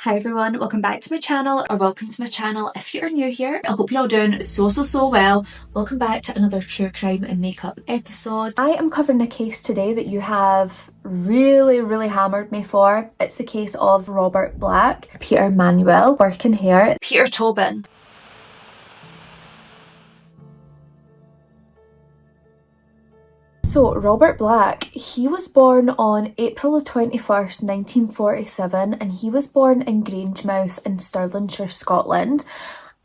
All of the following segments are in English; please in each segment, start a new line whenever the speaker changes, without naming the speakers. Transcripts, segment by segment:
Hi everyone, welcome back to my channel, or welcome to my channel if you're new here. I hope you're all doing so well. Welcome back to another true crime and makeup episode. I am covering a case today that you have really hammered me for. It's the case of Robert Black, Peter Manuel, Burke Hare, Peter Tobin. So Robert Black, he was born on April the 21st, 1947, and he was born in Grangemouth in Stirlingshire, Scotland.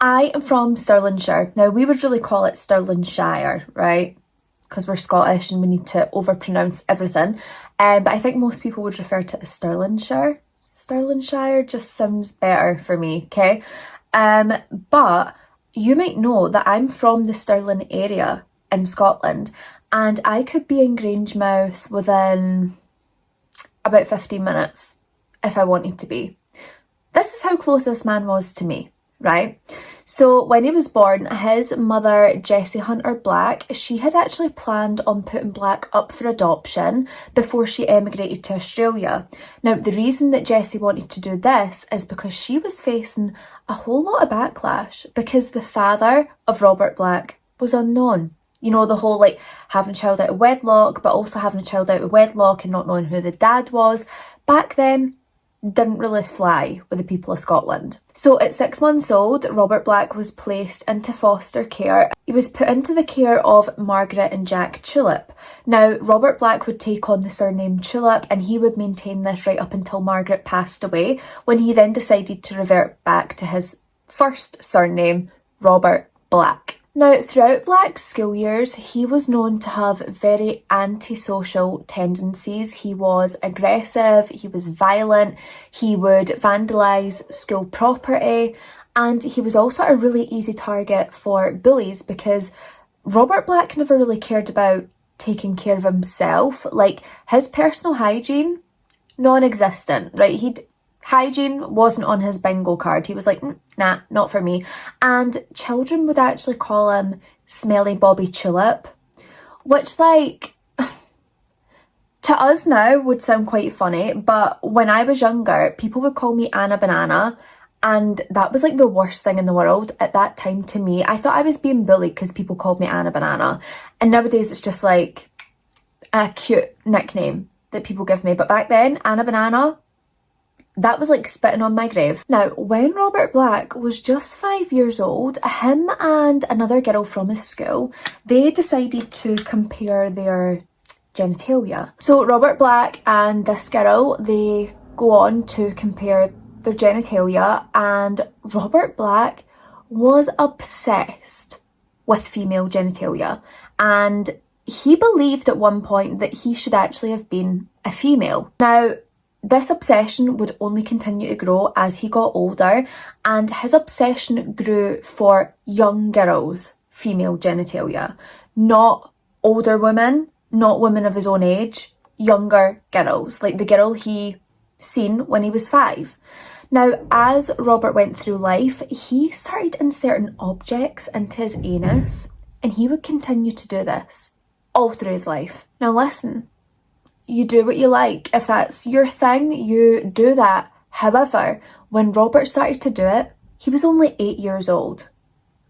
I am from Stirlingshire. Now we would really call it Stirlingshire, right? Because we're Scottish and we need to overpronounce everything. But I think most people would refer to it as Stirlingshire. Stirlingshire just sounds better for me, okay? But you might know that I'm from the Stirling area in Scotland, and I could be in Grangemouth within about 15 minutes if I wanted to be. This is how close this man was to me, right? So when he was born, his mother, Jessie Hunter Black, she had actually planned on putting Black up for adoption before she emigrated to Australia. Now, the reason that Jessie wanted to do this is because she was facing a whole lot of backlash because the father of Robert Black was unknown. You know, the whole like having a child out of wedlock, but also having a child out of wedlock and not knowing who the dad was. Back then, didn't really fly with the people of Scotland. So at 6 months old, Robert Black was placed into foster care. He was put into the care of Margaret and Jack Tulip. Now, Robert Black would take on the surname Tulip, and he would maintain this right up until Margaret passed away, when he then decided to revert back to his first surname, Robert Black. Now, throughout Black's school years, he was known to have very antisocial tendencies. He was aggressive, he was violent, he would vandalise school property, and he was also a really easy target for bullies because Robert Black never really cared about taking care of himself. Like, his personal hygiene, non-existent, right? Hygiene wasn't on his bingo card. He was like, nah, not for me. And children would actually call him Smelly Bobby Tulip, which, like, to us now would sound quite funny, but when I was younger, people would call me Anna Banana, and that was like the worst thing in the world at that time to me. I thought I was being bullied because people called me Anna Banana, and nowadays it's just like a cute nickname that people give me, but back then, Anna Banana, that was like spitting on my grave. Now, when Robert Black was just 5 years old, him and another girl from his school, they decided to compare their genitalia. So Robert Black and this girl, they go on to compare their genitalia, and Robert Black was obsessed with female genitalia, and he believed at one point that he should actually have been a female. Now, this obsession would only continue to grow as he got older, and his obsession grew for young girls' female genitalia. Not older women, not women of his own age, younger girls, like the girl he seen when he was 5. Now, as Robert went through life, he started inserting objects into his anus, and he would continue to do this all through his life. Now listen, you do what you like. If that's your thing, you do that. However, when Robert started to do it, he was only 8 years old.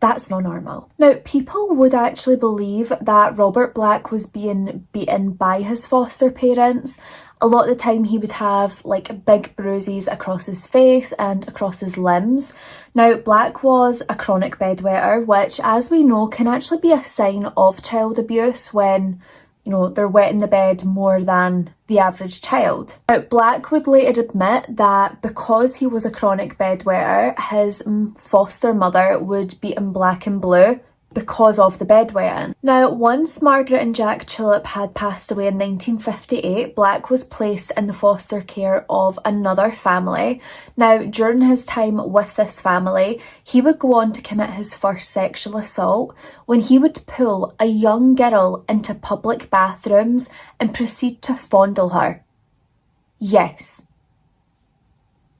That's not normal. Now, people would actually believe that Robert Black was being beaten by his foster parents. A lot of the time he would have like big bruises across his face and across his limbs. Now, Black was a chronic bedwetter, which, as we know, can actually be a sign of child abuse when, you know, they're wetting the bed more than the average child. Now, Black would later admit that because he was a chronic bedwetter, his foster mother would beat him black and blue because of the bedwetting. Now, once Margaret and Jack Tulip had passed away in 1958, Black was placed in the foster care of another family. Now, during his time with this family, he would go on to commit his first sexual assault when he would pull a young girl into public bathrooms and proceed to fondle her. Yes.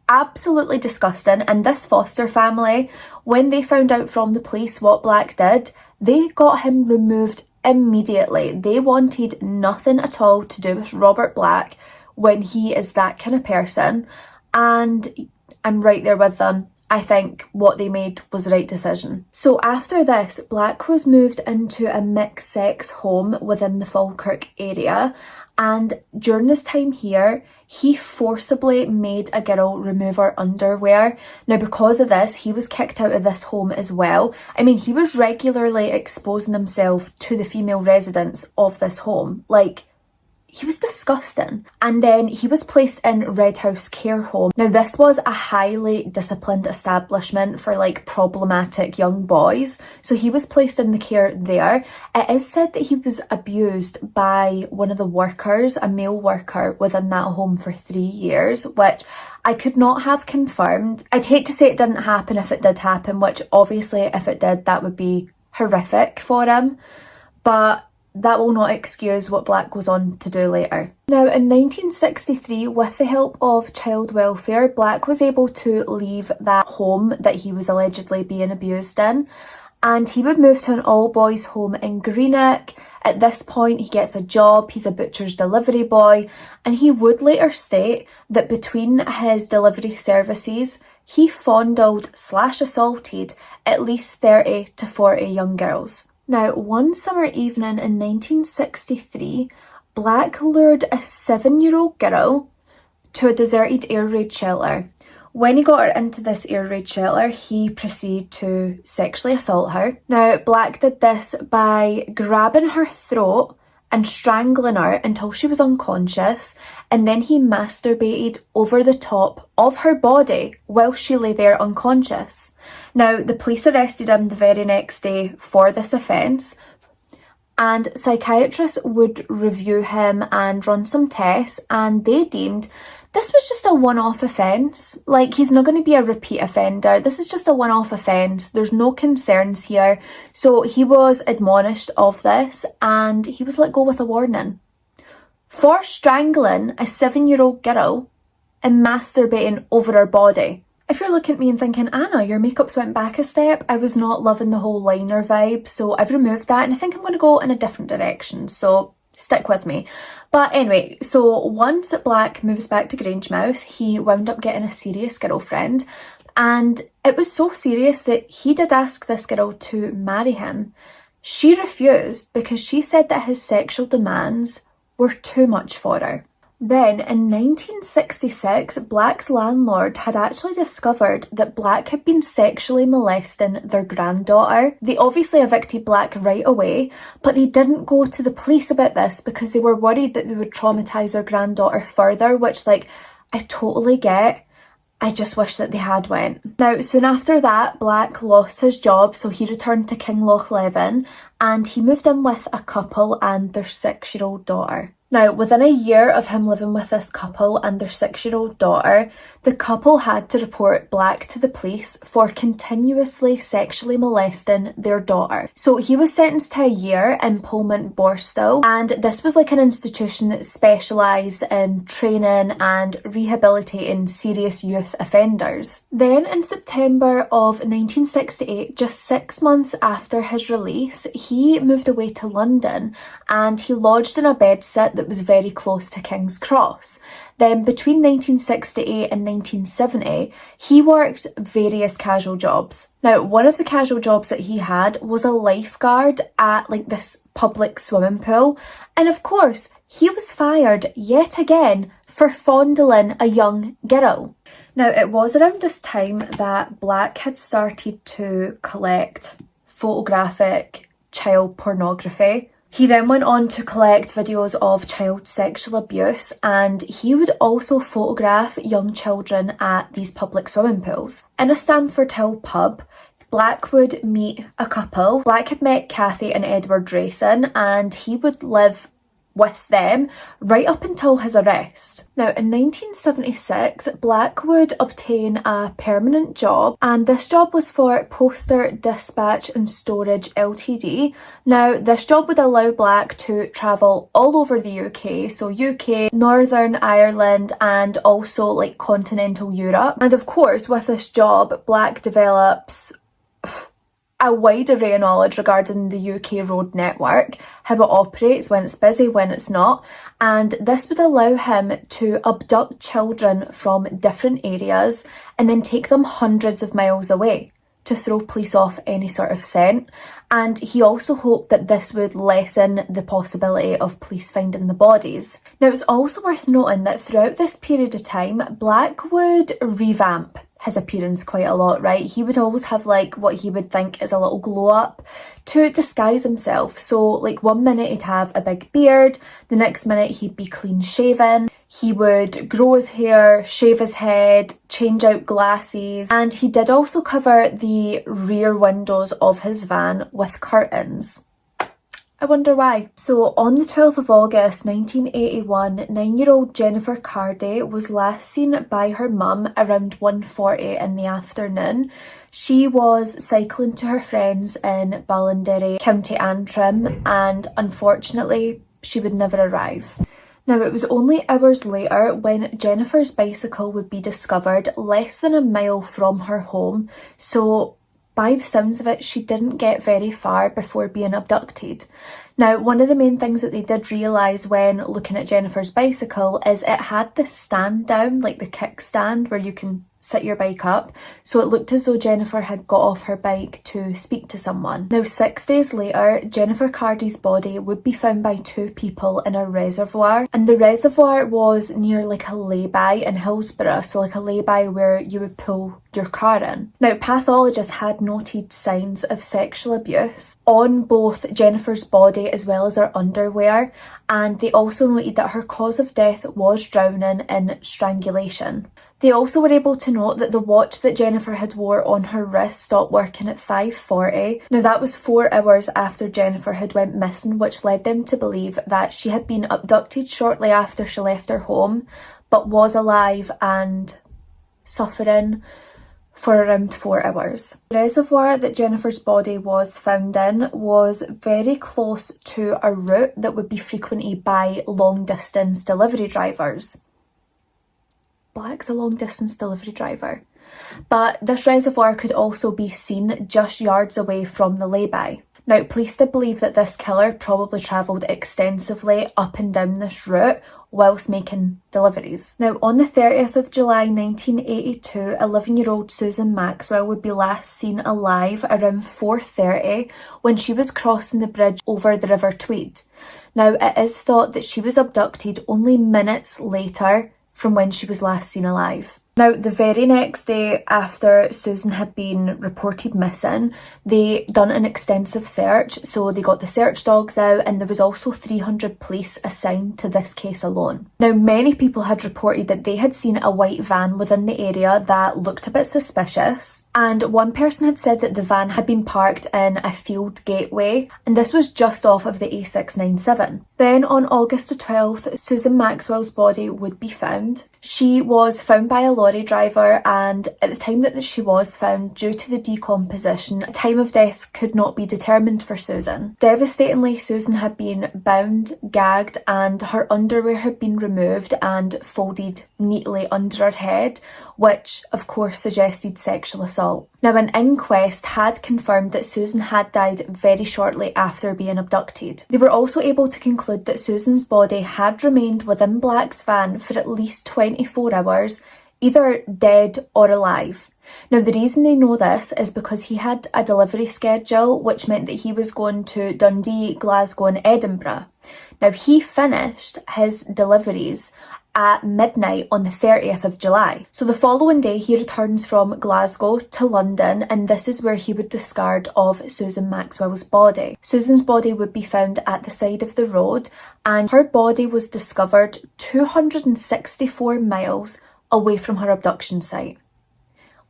Absolutely disgusting. And this foster family, when they found out from the police what Black did, they got him removed immediately. They wanted nothing at all to do with Robert Black when he is that kind of person. And I'm right there with them. I think what they made was the right decision. So after this, Black was moved into a mixed sex home within the Falkirk area, and during his time here, he forcibly made a girl remove her underwear. Now, because of this, he was kicked out of this home as well. I mean, he was regularly exposing himself to the female residents of this home. Like, he was disgusting. And then he was placed in Red House Care Home. Now, this was a highly disciplined establishment for like problematic young boys. So he was placed in the care there. It is said that he was abused by one of the workers, a male worker within that home for 3 years, which I could not have confirmed. I'd hate to say it didn't happen if it did happen, which obviously if it did, that would be horrific for him. But that will not excuse what Black goes on to do later. Now, in 1963, with the help of child welfare, Black was able to leave that home that he was allegedly being abused in, and he would move to an all-boys home in Greenock. At this point, he gets a job, he's a butcher's delivery boy, and he would later state that between his delivery services, he fondled/assaulted at least 30 to 40 young girls. Now, one summer evening in 1963, Black lured a 7-year-old girl to a deserted air raid shelter. When he got her into this air raid shelter, he proceeded to sexually assault her. Now, Black did this by grabbing her throat and strangling her until she was unconscious, and then he masturbated over the top of her body while she lay there unconscious. Now, the police arrested him the very next day for this offence, and psychiatrists would review him and run some tests, and they deemed this was just a one-off offence. Like, he's not going to be a repeat offender. This is just a one-off offence. There's no concerns here. So he was admonished of this and he was let go with a warning. For strangling a 7-year-old girl and masturbating over her body. If you're looking at me and thinking, Anna, your makeup's went back a step, I was not loving the whole liner vibe, so I've removed that and I think I'm going to go in a different direction. So stick with me. But anyway, so once Black moves back to Grangemouth, he wound up getting a serious girlfriend, and it was so serious that he did ask this girl to marry him. She refused because she said that his sexual demands were too much for her. Then, in 1966, Black's landlord had actually discovered that Black had been sexually molesting their granddaughter. They obviously evicted Black right away, but they didn't go to the police about this because they were worried that they would traumatise their granddaughter further, which, like, I totally get. I just wish that they had went. Now, soon after that, Black lost his job, so he returned to Kinlochleven, and he moved in with a couple and their 6-year-old daughter. Now, within a year of him living with this couple and their 6-year-old daughter, the couple had to report Black to the police for continuously sexually molesting their daughter. So he was sentenced to a year in Pullman Borstal, and this was like an institution that specialised in training and rehabilitating serious youth offenders. Then in September of 1968, just 6 months after his release, he moved away to London and he lodged in a bedsit that was very close to King's Cross. Then between 1968 and 1970, he worked various casual jobs. Now, one of the casual jobs that he had was a lifeguard at like this public swimming pool. And of course, he was fired yet again for fondling a young girl. Now, it was around this time that Black had started to collect photographic child pornography. He then went on to collect videos of child sexual abuse, and he would also photograph young children at these public swimming pools. In a Stamford Hill pub, Black would meet a couple. Black had met Kathy and Edward Drayson, and he would live with them right up until his arrest. Now, in 1976, Black would obtain a permanent job, and this job was for Poster Dispatch and Storage Ltd. Now, this job would allow Black to travel all over the UK, so UK, Northern Ireland, and also like continental Europe. And of course, with this job, Black develops a wide array of knowledge regarding the UK road network, how it operates, when it's busy, when it's not, and this would allow him to abduct children from different areas and then take them hundreds of miles away to throw police off any sort of scent. And he also hoped that this would lessen the possibility of police finding the bodies. Now, it's also worth noting that throughout this period of time, Black would revamp his appearance quite a lot, right? He would always have like what he would think is a little glow up to disguise himself. So like one minute he'd have a big beard, the next minute he'd be clean shaven. He would grow his hair, shave his head, change out glasses, and he did also cover the rear windows of his van with curtains. I wonder why. So on the 12th of August 1981, 9-year-old Jennifer Cardy was last seen by her mum around 1:40 in the afternoon. She was cycling to her friends in Ballinderry, County Antrim, and unfortunately she would never arrive. Now, it was only hours later when Jennifer's bicycle would be discovered less than a mile from her home, so by the sounds of it, she didn't get very far before being abducted. Now, one of the main things that they did realise when looking at Jennifer's bicycle is it had the stand down, like the kickstand where you can sit your bike up, so it looked as though Jennifer had got off her bike to speak to someone. Now, 6 days later, Jennifer Cardy's body would be found by 2 people in a reservoir, and the reservoir was near like a lay-by in Hillsborough, so like a lay-by where you would pull your car in. Now, pathologists had noted signs of sexual abuse on both Jennifer's body as well as her underwear, and they also noted that her cause of death was drowning in strangulation. They also were able to note that the watch that Jennifer had wore on her wrist stopped working at 5:40. Now, that was 4 hours after Jennifer had went missing, which led them to believe that she had been abducted shortly after she left her home, but was alive and suffering for around 4 hours. The reservoir that Jennifer's body was found in was very close to a route that would be frequented by long-distance delivery drivers. Black's a long-distance delivery driver. But this reservoir could also be seen just yards away from the lay-by. Now, police did believe that this killer probably travelled extensively up and down this route whilst making deliveries. Now, on the 30th of July 1982, 11-year-old Susan Maxwell would be last seen alive around 4:30 when she was crossing the bridge over the River Tweed. Now, it is thought that she was abducted only minutes later from when she was last seen alive. Now, the very next day after Susan had been reported missing, they done an extensive search. So they got the search dogs out, and there was also 300 police assigned to this case alone. Now, many people had reported that they had seen a white van within the area that looked a bit suspicious. And one person had said that the van had been parked in a field gateway, and this was just off of the A697. Then on August the 12th, Susan Maxwell's body would be found. She was found by a lorry driver, and at the time that she was found, due to the decomposition, the time of death could not be determined for Susan. Devastatingly, Susan had been bound, gagged, and her underwear had been removed and folded neatly under her head, which of course suggested sexual assault. Now, an inquest had confirmed that Susan had died very shortly after being abducted. They were also able to conclude that Susan's body had remained within Black's van for at least 24 hours, either dead or alive. Now, the reason they know this is because he had a delivery schedule, which meant that he was going to Dundee, Glasgow and Edinburgh. Now, he finished his deliveries at midnight on the 30th of July. So the following day he returns from Glasgow to London, and this is where he would discard of Susan Maxwell's body. Susan's body would be found at the side of the road, and her body was discovered 264 miles away from her abduction site.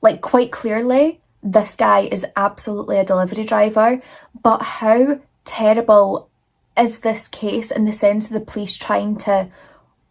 Like, quite clearly, this guy is absolutely a delivery driver, but how terrible is this case in the sense of the police trying to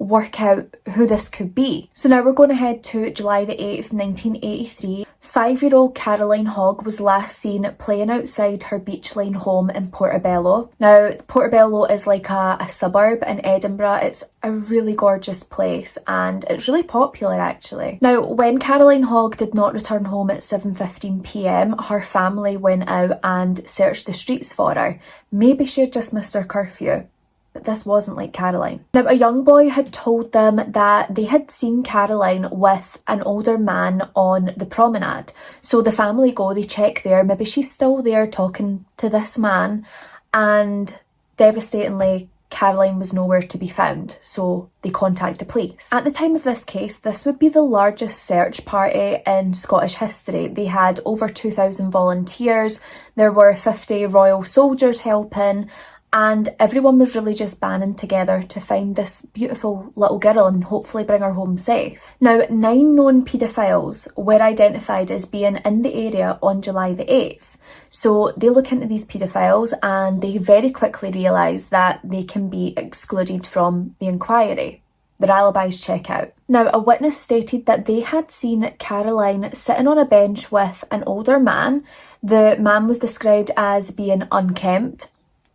work out who this could be. So now we're going to head to July the 8th, 1983. 5-year-old Caroline Hogg was last seen playing outside her Beach Lane home in Portobello. Now, Portobello is like a suburb in Edinburgh. It's a really gorgeous place and it's really popular actually. Now, when Caroline Hogg did not return home at 7:15 p.m, her family went out and searched the streets for her. Maybe she had just missed her curfew. But this wasn't like Caroline. Now, a young boy had told them that they had seen Caroline with an older man on the promenade. So the family go, they check there, maybe she's still there talking to this man, and devastatingly, Caroline was nowhere to be found, so they contact the police. At the time of this case, this would be the largest search party in Scottish history. They had over 2,000 volunteers, there were 50 Royal soldiers helping, and everyone was really just banding together to find this beautiful little girl and hopefully bring her home safe. Now, 9 known paedophiles were identified as being in the area on July the 8th. So they look into these paedophiles and they very quickly realise that they can be excluded from the inquiry. Their alibis check out. Now, a witness stated that they had seen Caroline sitting on a bench with an older man. The man was described as being unkempt,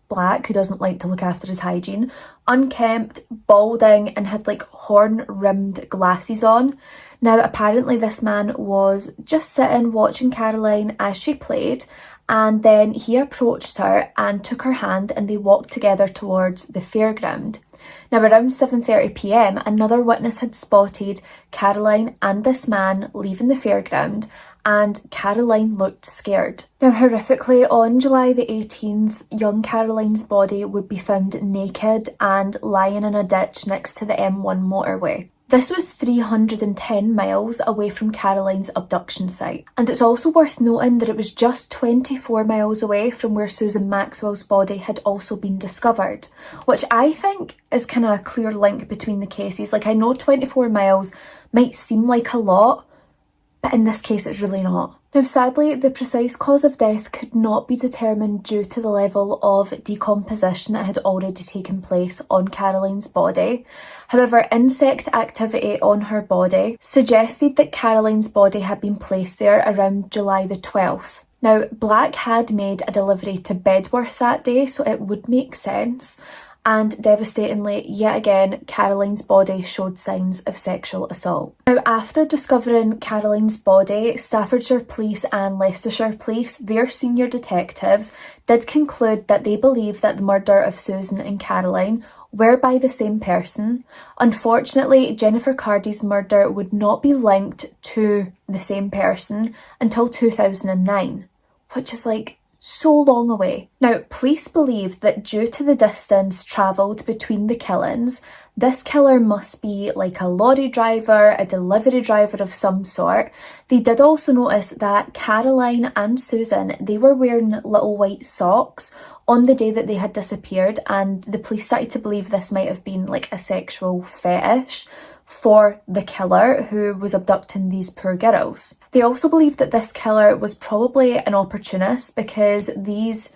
black, who doesn't like to look after his hygiene, unkempt, balding, and had like horn-rimmed glasses on. Now, apparently this man was just sitting watching Caroline as she played, and then he approached her and took her hand and they walked together towards the fairground. Now, around 7:30 p.m, another witness had spotted Caroline and this man leaving the fairground, and Caroline looked scared. Now, horrifically, on July the 18th, young Caroline's body would be found naked and lying in a ditch next to the M1 motorway. This was 310 miles away from Caroline's abduction site. And it's also worth noting that it was just 24 miles away from where Susan Maxwell's body had also been discovered, which I think is kind of a clear link between the cases. Like, I know 24 miles might seem like a lot, but in this case it's really not. Now, sadly, the precise cause of death could not be determined due to the level of decomposition that had already taken place on Caroline's body. However, insect activity on her body suggested that Caroline's body had been placed there around July the 12th. Now, Black had made a delivery to Bedworth that day, so it would make sense. And devastatingly, yet again, Caroline's body showed signs of sexual assault. Now, after discovering Caroline's body, Staffordshire Police and Leicestershire Police, their senior detectives, did conclude that they believed that the murder of Susan and Caroline were by the same person. Unfortunately, Jennifer Cardy's murder would not be linked to the same person until 2009, which is like so long away. Now, police believed that due to the distance travelled between the killings, this killer must be like a lorry driver, a delivery driver of some sort. They did also notice that Caroline and Susan, they were wearing little white socks on the day that they had disappeared, and the police started to believe this might have been like a sexual fetish for the killer who was abducting these poor girls. They also believed that this killer was probably an opportunist because these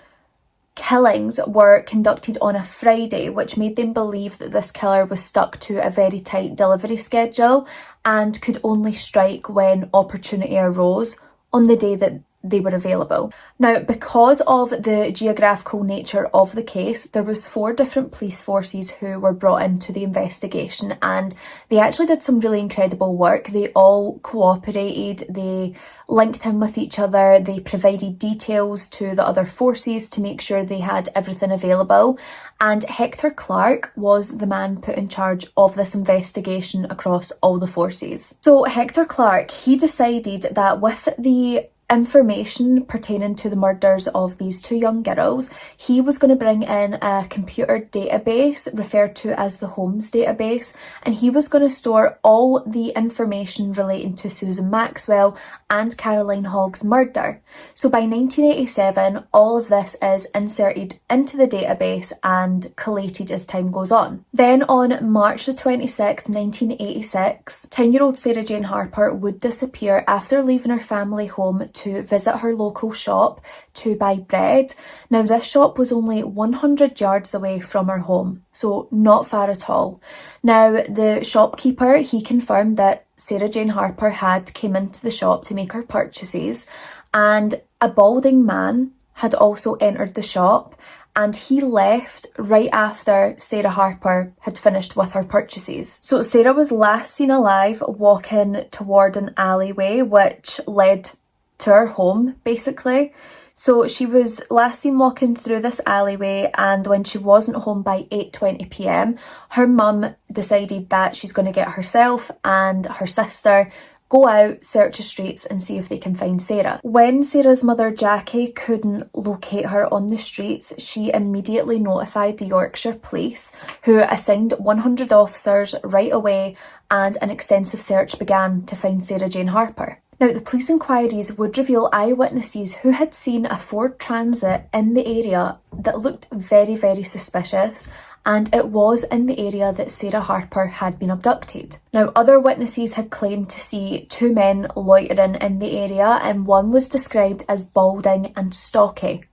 killings were conducted on a Friday, which made them believe that this killer was stuck to a very tight delivery schedule and could only strike when opportunity arose on the day that they were available. Now, because of the geographical nature of the case, there was 4 different police forces who were brought into the investigation, and they actually did some really incredible work. They all cooperated, they linked in with each other, they provided details to the other forces to make sure they had everything available, and Hector Clark was the man put in charge of this investigation across all the forces. So Hector Clark, he decided that with the information pertaining to the murders of these 2 young girls, he was going to bring in a computer database referred to as the Holmes database, and he was going to store all the information relating to Susan Maxwell and Caroline Hogg's murder. So by 1987, all of this is inserted into the database and collated as time goes on. Then on March the 26th, 1986, 10-year-old Sarah Jane Harper would disappear after leaving her family home to visit her local shop to buy bread. Now this shop was only 100 yards away from her home, so not far at all. Now the shopkeeper, he confirmed that Sarah Jane Harper had came into the shop to make her purchases, and a balding man had also entered the shop, and he left right after Sarah Harper had finished with her purchases. So Sarah was last seen alive walking toward an alleyway which led to her home, basically. So she was last seen walking through this alleyway, and when she wasn't home by 8:20 p.m, her mum decided that she's going to get herself and her sister, go out, search the streets and see if they can find Sarah. When Sarah's mother Jackie couldn't locate her on the streets, she immediately notified the Yorkshire police, who assigned 100 officers right away, and an extensive search began to find Sarah Jane Harper. Now, the police inquiries would reveal eyewitnesses who had seen a Ford Transit in the area that looked very, very suspicious, and it was in the area that Sarah Harper had been abducted. Now, other witnesses had claimed to see two men loitering in the area, and one was described as balding and stocky.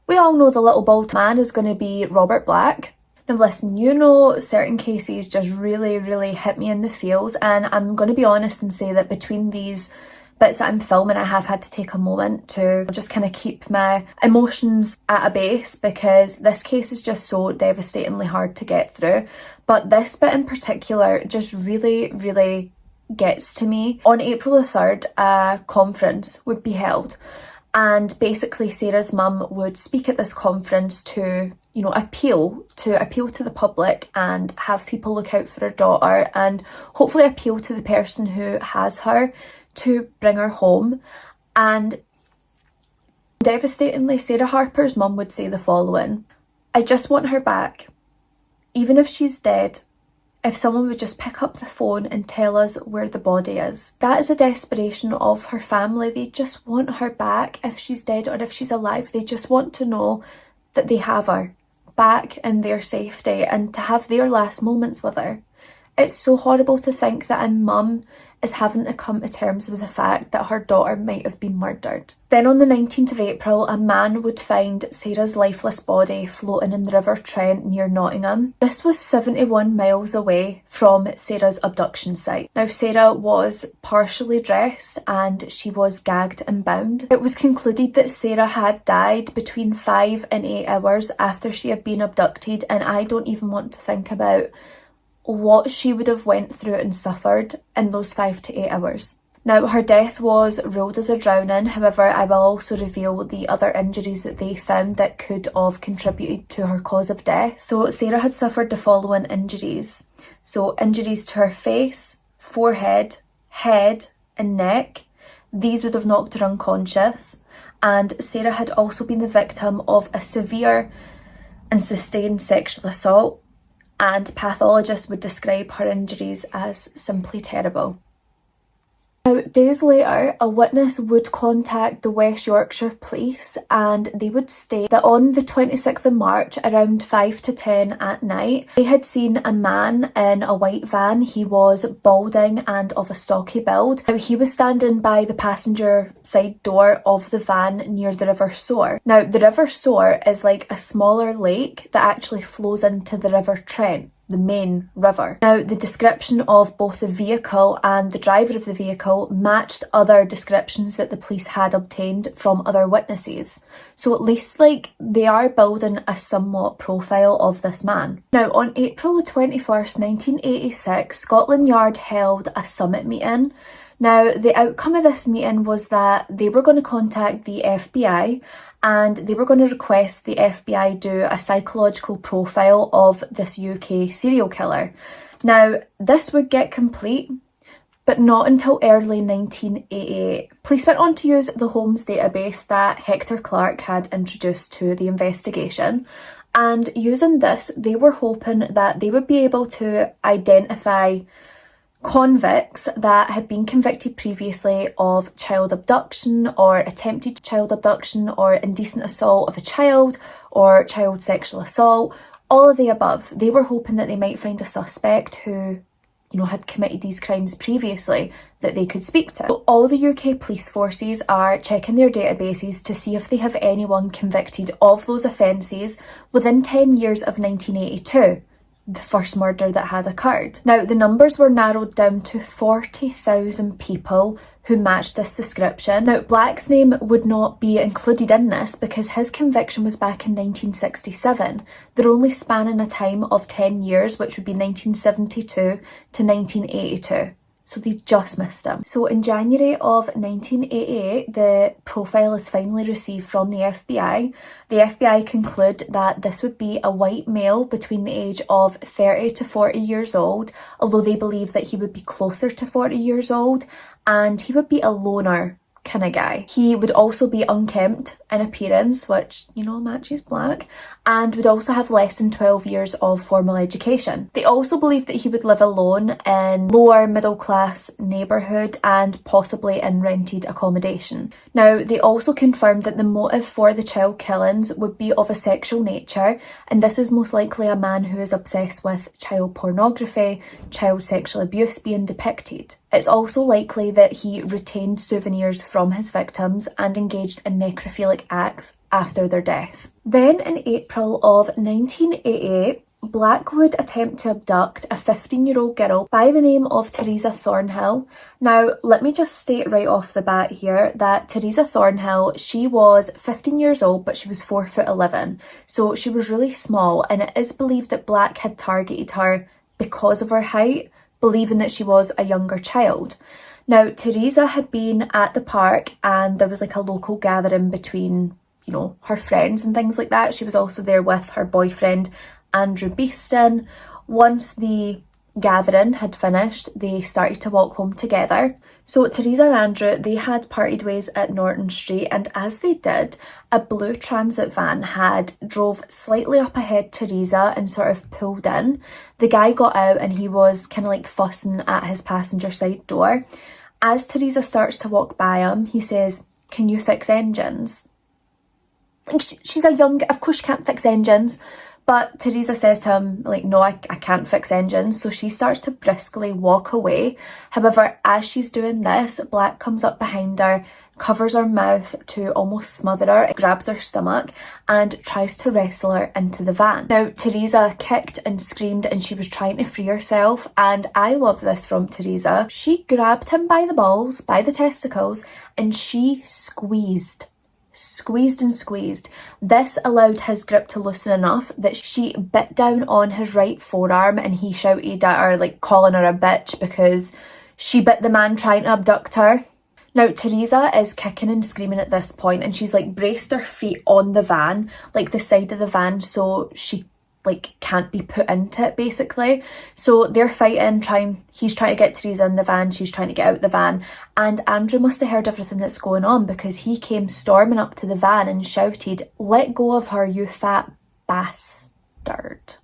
We all know the little bald man is going to be Robert Black. Now listen, you know, certain cases just really, really hit me in the feels, and I'm going to be honest and say that between these bits that I'm filming, I have had to take a moment to just kind of keep my emotions at a base, because this case is just so devastatingly hard to get through. But this bit in particular just really, really gets to me. On April the 3rd, a conference would be held, and basically Sarah's mum would speak at this conference to, you know, appeal to the public and have people look out for her daughter, and hopefully appeal to the person who has her to bring her home. And devastatingly, Sarah Harper's mum would say the following: "I just want her back. Even if she's dead, if someone would just pick up the phone and tell us where the body is." That is the desperation of her family. They just want her back. If she's dead or if she's alive, they just want to know that they have her back in their safety and to have their last moments with her. It's so horrible to think that a mum is having to come to terms with the fact that her daughter might have been murdered. Then on the 19th of April, a man would find Sarah's lifeless body floating in the River Trent near Nottingham. This was 71 miles away from Sarah's abduction site. Now, Sarah was partially dressed and she was gagged and bound. It was concluded that Sarah had died between 5 and 8 hours after she had been abducted, and I don't even want to think about what she would have went through and suffered in those 5 to 8 hours. Now, her death was ruled as a drowning. However, I will also reveal the other injuries that they found that could have contributed to her cause of death. So Sarah had suffered the following injuries. So injuries to her face, forehead, head and neck. These would have knocked her unconscious. And Sarah had also been the victim of a severe and sustained sexual assault, and pathologists would describe her injuries as simply terrible. Now, days later, a witness would contact the West Yorkshire Police, and they would state that on the 26th of March, around 5 to 10 at night, they had seen a man in a white van. He was balding and of a stocky build. Now, he was standing by the passenger side door of the van near the River Soar. Now, the River Soar is like a smaller lake that actually flows into the River Trent, the main river. Now, the description of both the vehicle and the driver of the vehicle matched other descriptions that the police had obtained from other witnesses. So at least, like, they are building a somewhat profile of this man. Now, on April the 21st, 1986, Scotland Yard held a summit meeting. Now, the outcome of this meeting was that they were going to contact the FBI, and they were going to request the FBI do a psychological profile of this UK serial killer. Now, this would get complete, but not until early 1988. Police went on to use the Holmes database that Hector Clark had introduced to the investigation, and using this, they were hoping that they would be able to identify convicts that had been convicted previously of child abduction or attempted child abduction or indecent assault of a child or child sexual assault, all of the above. They were hoping that they might find a suspect who had committed these crimes previously that they could speak to. So all the UK police forces are checking their databases to see if they have anyone convicted of those offences within 10 years of 1982. The first murder that had occurred. Now, the numbers were narrowed down to 40,000 people who matched this description. Now, Black's name would not be included in this because his conviction was back in 1967. They're only spanning a time of 10 years, which would be 1972 to 1982. So they just missed him. So in January of 1988, the profile is finally received from the FBI. The FBI conclude that this would be a white male between the age of 30 to 40 years old, although they believe that he would be closer to 40 years old, and he would be a loner kind of guy. He would also be unkempt in appearance, which, matches Black, and would also have less than 12 years of formal education. They also believed that he would live alone in lower middle class neighbourhood and possibly in rented accommodation. Now, they also confirmed that the motive for the child killings would be of a sexual nature, and this is most likely a man who is obsessed with child pornography, child sexual abuse being depicted. It's also likely that he retained souvenirs from his victims and engaged in necrophilic acts after their death. Then in April of 1988, Black would attempt to abduct a 15-year-old girl by the name of Teresa Thornhill. Now, let me just state right off the bat here that Teresa Thornhill, she was 15 years old, but she was 4'11", so she was really small, and it is believed that Black had targeted her because of her height, believing that she was a younger child. Now, Teresa had been at the park and there was like a local gathering between, her friends and things like that. She was also there with her boyfriend, Andrew Beeston. Once the gathering had finished, they started to walk home together. So Teresa and Andrew, they had parted ways at Norton Street, and as they did, a blue transit van had drove slightly up ahead Teresa and sort of pulled in. The guy got out and he was kind of like fussing at his passenger side door. As Teresa starts to walk by him, he says, "Can you fix engines?" Like, she's a young, of course she can't fix engines. But Teresa says to him, no, I can't fix engines. So she starts to briskly walk away. However, as she's doing this, Black comes up behind her, covers her mouth to almost smother her, grabs her stomach and tries to wrestle her into the van. Now, Teresa kicked and screamed and she was trying to free herself. And I love this from Teresa. She grabbed him by the balls, by the testicles, and she squeezed and squeezed. This allowed his grip to loosen enough that she bit down on his right forearm, and he shouted at her, calling her a bitch because she bit the man trying to abduct her. Now, Teresa is kicking and screaming at this point, and she's braced her feet on the van, the side of the van, so she can't be put into it basically. So they're fighting, he's trying to get Teresa in the van, she's trying to get out the van, and Andrew must have heard everything that's going on because he came storming up to the van and shouted, "Let go of her, you fat bastard."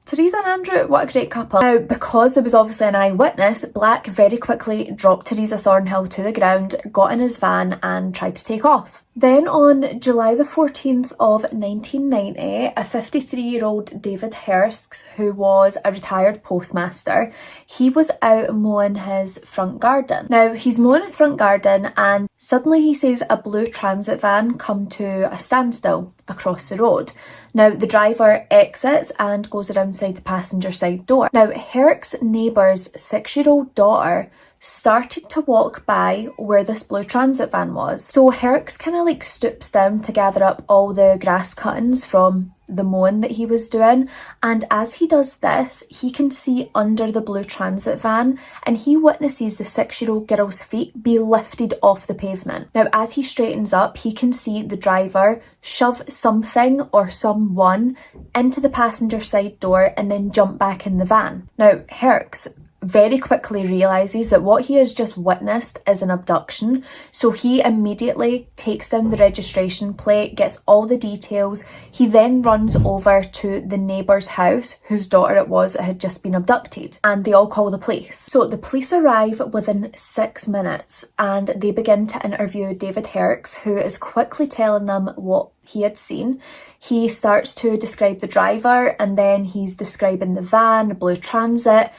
Teresa and Andrew, what a great couple. Now, because there was obviously an eyewitness, Black very quickly dropped Teresa Thornhill to the ground, got in his van and tried to take off. Then on July the 14th of 1990, a 53-year-old David Hirst, who was a retired postmaster, he was out mowing his front garden. Now, he's mowing his front garden and suddenly he sees a blue transit van come to a standstill across the road. Now, the driver exits and goes around the passenger side door. Now, Herrick's neighbour's 6-year-old daughter started to walk by where this blue transit van was. So Herrick's kind of stoops down to gather up all the grass cuttings from the mowing that he was doing, and as he does this, he can see under the blue transit van and he witnesses the 6-year-old girl's feet be lifted off the pavement. Now, as he straightens up, he can see the driver shove something or someone into the passenger side door and then jump back in the van. Now, Herrick's very quickly realises that what he has just witnessed is an abduction, so he immediately takes down the registration plate, gets all the details. He then runs over to the neighbour's house, whose daughter it was that had just been abducted, and they all call the police. So the police arrive within 6 minutes and they begin to interview David Herx, who is quickly telling them what he had seen. He starts to describe the driver, and then he's describing the van, the blue transit.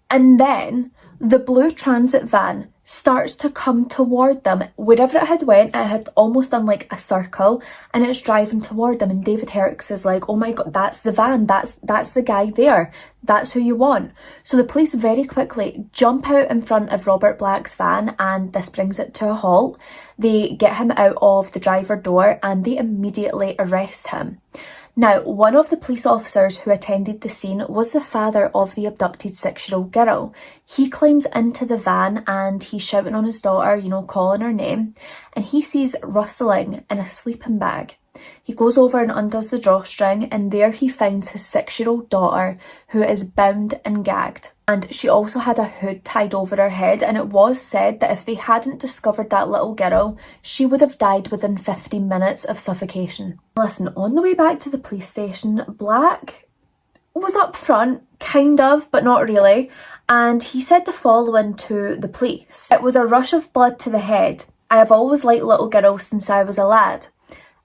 And then the blue transit van starts to come toward them. Wherever it had almost done like a circle, and it's driving toward them. And David Herx is like, oh my God, that's the van. That's the guy there. That's who you want. So the police very quickly jump out in front of Robert Black's van, and this brings it to a halt. They get him out of the driver door and they immediately arrest him. Now, one of the police officers who attended the scene was the father of the abducted 6-year-old girl. He climbs into the van and he's shouting on his daughter, calling her name, and he sees rustling in a sleeping bag. He goes over and undoes the drawstring, and there he finds his 6-year-old daughter, who is bound and gagged. And she also had a hood tied over her head, and it was said that if they hadn't discovered that little girl, she would have died within 15 minutes of suffocation. Listen, on the way back to the police station, Black was up front, kind of, but not really, and he said the following to the police. It was a rush of blood to the head. I have always liked little girls since I was a lad.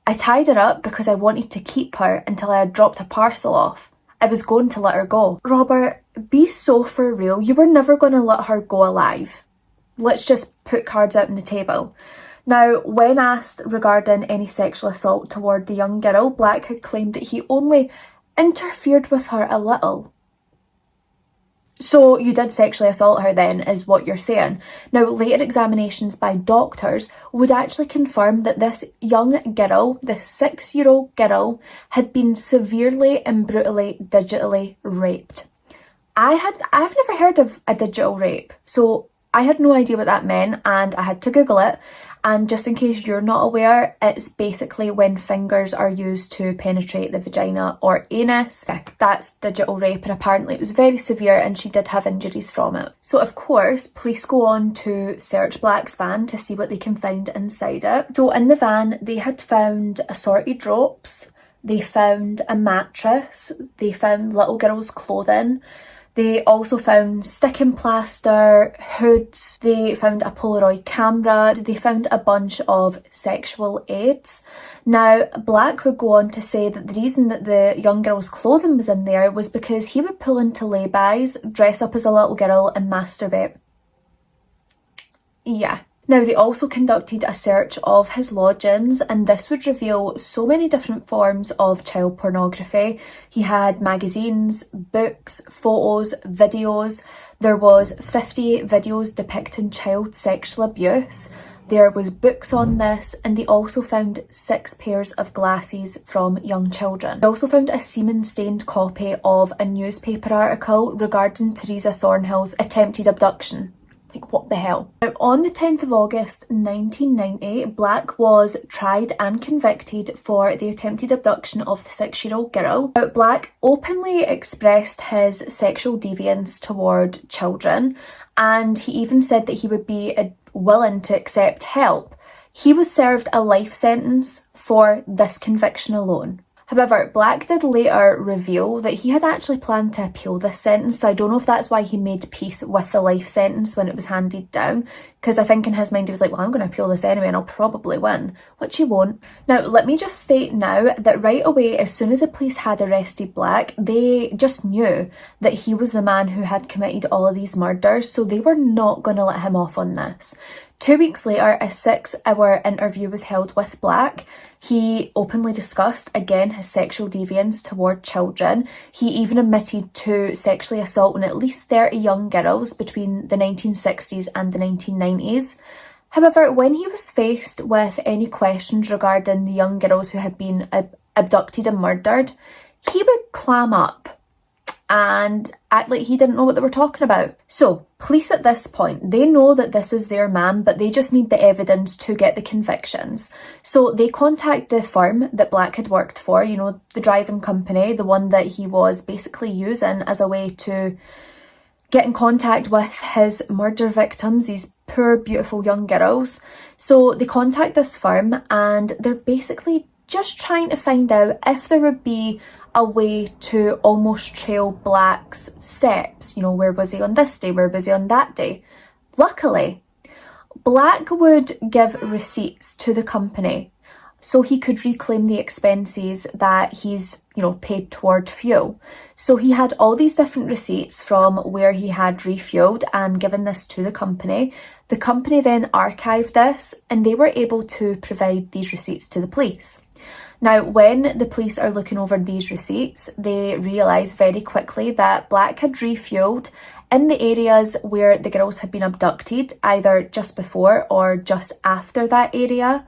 I tied her up because I wanted to keep her until I had dropped a parcel off. I was going to let her go. Robert, be so for real. You were never going to let her go alive. Let's just put cards out on the table. Now, when asked regarding any sexual assault toward the young girl, Black had claimed that he only interfered with her a little. So you did sexually assault her then, is what you're saying. Now, later examinations by doctors would actually confirm that this young girl, this 6-year-old girl, had been severely and brutally digitally raped. I've never heard of a digital rape, so I had no idea what that meant, and I had to Google it. And just in case you're not aware, it's basically when fingers are used to penetrate the vagina or anus. That's digital rape, and apparently it was very severe and she did have injuries from it. So of course, police go on to search Black's van to see what they can find inside it. So in the van, they had found assorted ropes, they found a mattress, they found little girls' clothing. They also found sticking plaster, hoods, they found a Polaroid camera, they found a bunch of sexual aids. Now, Black would go on to say that the reason that the young girl's clothing was in there was because he would pull into lay-bys, dress up as a little girl and masturbate. Yeah. Now, they also conducted a search of his lodgings, and this would reveal so many different forms of child pornography. He had magazines, books, photos, videos. There was 50 videos depicting child sexual abuse. There was books on this, and they also found 6 pairs of glasses from young children. They also found a semen-stained copy of a newspaper article regarding Teresa Thornhill's attempted abduction. Like, what the hell? Now, on the 10th of August 1990, Black was tried and convicted for the attempted abduction of the 6-year-old girl. Now, Black openly expressed his sexual deviance toward children, and he even said that he would be willing to accept help. He was served a life sentence for this conviction alone. However, Black did later reveal that he had actually planned to appeal this sentence, so I don't know if that's why he made peace with the life sentence when it was handed down, because I think in his mind he was like, well, I'm going to appeal this anyway and I'll probably win, which he won't. Now, let me just state now that right away, as soon as the police had arrested Black, they just knew that he was the man who had committed all of these murders, so they were not going to let him off on this. 2 weeks later, a 6-hour interview was held with Black. He openly discussed, again, his sexual deviance toward children. He even admitted to sexually assaulting at least 30 young girls between the 1960s and the 1990s. However, when he was faced with any questions regarding the young girls who had been abducted and murdered, he would clam up and act like he didn't know what they were talking about. So, police at this point, they know that this is their man, but they just need the evidence to get the convictions. So they contact the firm that Black had worked for, the driving company, the one that he was basically using as a way to get in contact with his murder victims, these poor, beautiful young girls. So they contact this firm and they're basically just trying to find out if there would be a way to almost trail Black's steps. You know, where was he on this day? Where was he on that day? Luckily, Black would give receipts to the company so he could reclaim the expenses that he's, you know, paid toward fuel. So he had all these different receipts from where he had refueled and given this to the company. The company then archived this and they were able to provide these receipts to the police. Now, when the police are looking over these receipts, they realise very quickly that Black had refueled in the areas where the girls had been abducted, either just before or just after that area.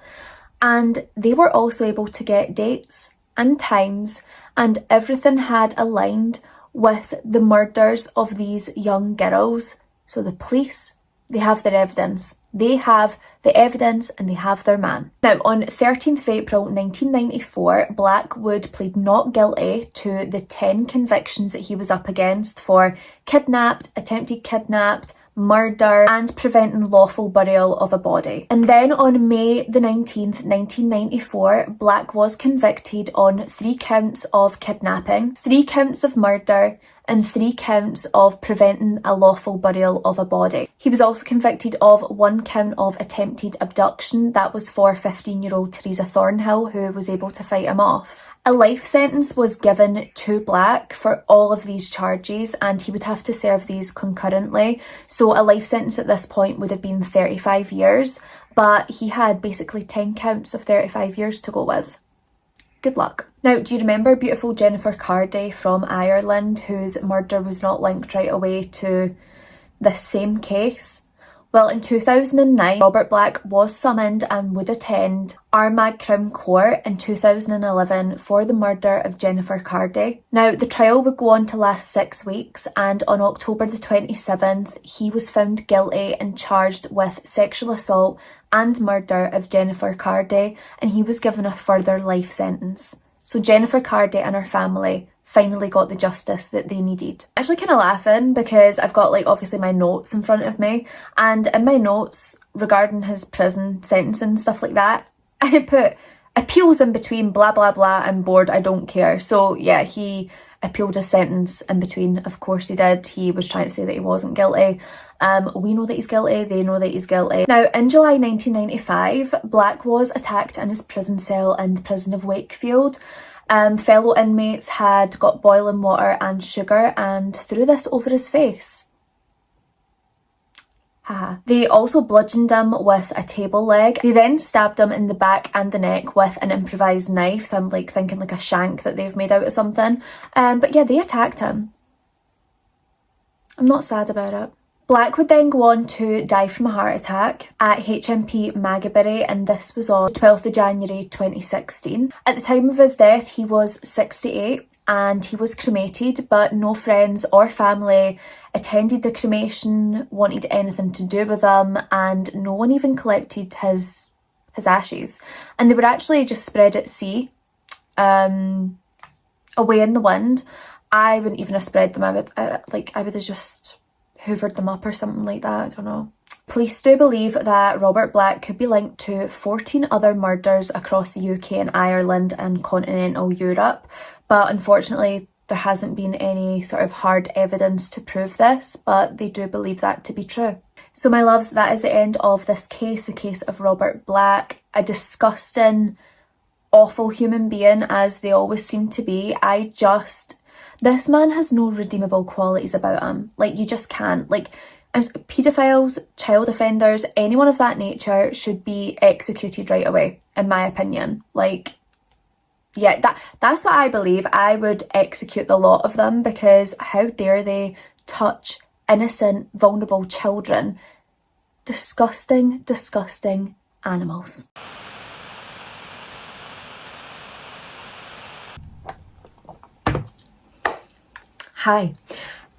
And they were also able to get dates and times, and everything had aligned with the murders of these young girls. So the police, they have their evidence. They have the evidence and they have their man. Now, on 13th of April 1994, Black would plead not guilty to the 10 convictions that he was up against for kidnapped, attempted kidnapped, murder and preventing lawful burial of a body. And then on May the 19th, 1994, Black was convicted on 3 counts of kidnapping, 3 counts of murder and 3 counts of preventing a lawful burial of a body. He was also convicted of 1 count of attempted abduction. That was for 15-year-old Teresa Thornhill, who was able to fight him off. A life sentence was given to Black for all of these charges and he would have to serve these concurrently. So a life sentence at this point would have been 35 years, but he had basically 10 counts of 35 years to go with. Good luck. Now, do you remember beautiful Jennifer Cardy from Ireland, whose murder was not linked right away to this same case? Well, in 2009, Robert Black was summoned and would attend Armagh Crown Court in 2011 for the murder of Jennifer Cardy. Now, the trial would go on to last 6 weeks, and on October the 27th, he was found guilty and charged with sexual assault and murder of Jennifer Cardy, and he was given a further life sentence. So Jennifer Cardy and her family finally got the justice that they needed. I'm actually kind of laughing because I've got like obviously my notes in front of me, and in my notes regarding his prison sentence and stuff like that, I put appeals in between blah blah blah and bored, I don't care. So yeah, he appealed his sentence in between. Of course he did. He was trying to say that he wasn't guilty. We know that he's guilty, they know that he's guilty. Now, in July 1995, Black was attacked in his prison cell in the prison of Wakefield. Fellow inmates had got boiling water and sugar and threw this over his face. They also bludgeoned him with a table leg. They then stabbed him in the back and the neck with an improvised knife. So I'm like thinking like a shank that they've made out of something. But yeah, they attacked him. I'm not sad about it. Black would then go on to die from a heart attack at HMP Maghaberry, and this was on 12th of January 2016. At the time of his death, he was 68 and he was cremated, but no friends or family attended the cremation, wanted anything to do with him, and no one even collected his ashes. And they were actually just spread at sea, away in the wind. I wouldn't even have spread them. I would have just hoovered them up or something like that, I don't know. Police do believe that Robert Black could be linked to 14 other murders across the UK and Ireland and continental Europe, but unfortunately there hasn't been any sort of hard evidence to prove this, but they do believe that to be true. So my loves, that is the end of this case, the case of Robert Black, a disgusting, awful human being as they always seem to be. This man has no redeemable qualities about him. Like, you just can't. Like, paedophiles, child offenders, anyone of that nature should be executed right away, in my opinion. Like, yeah, that's what I believe. I would execute the lot of them, because how dare they touch innocent, vulnerable children? Disgusting, disgusting animals. Hi,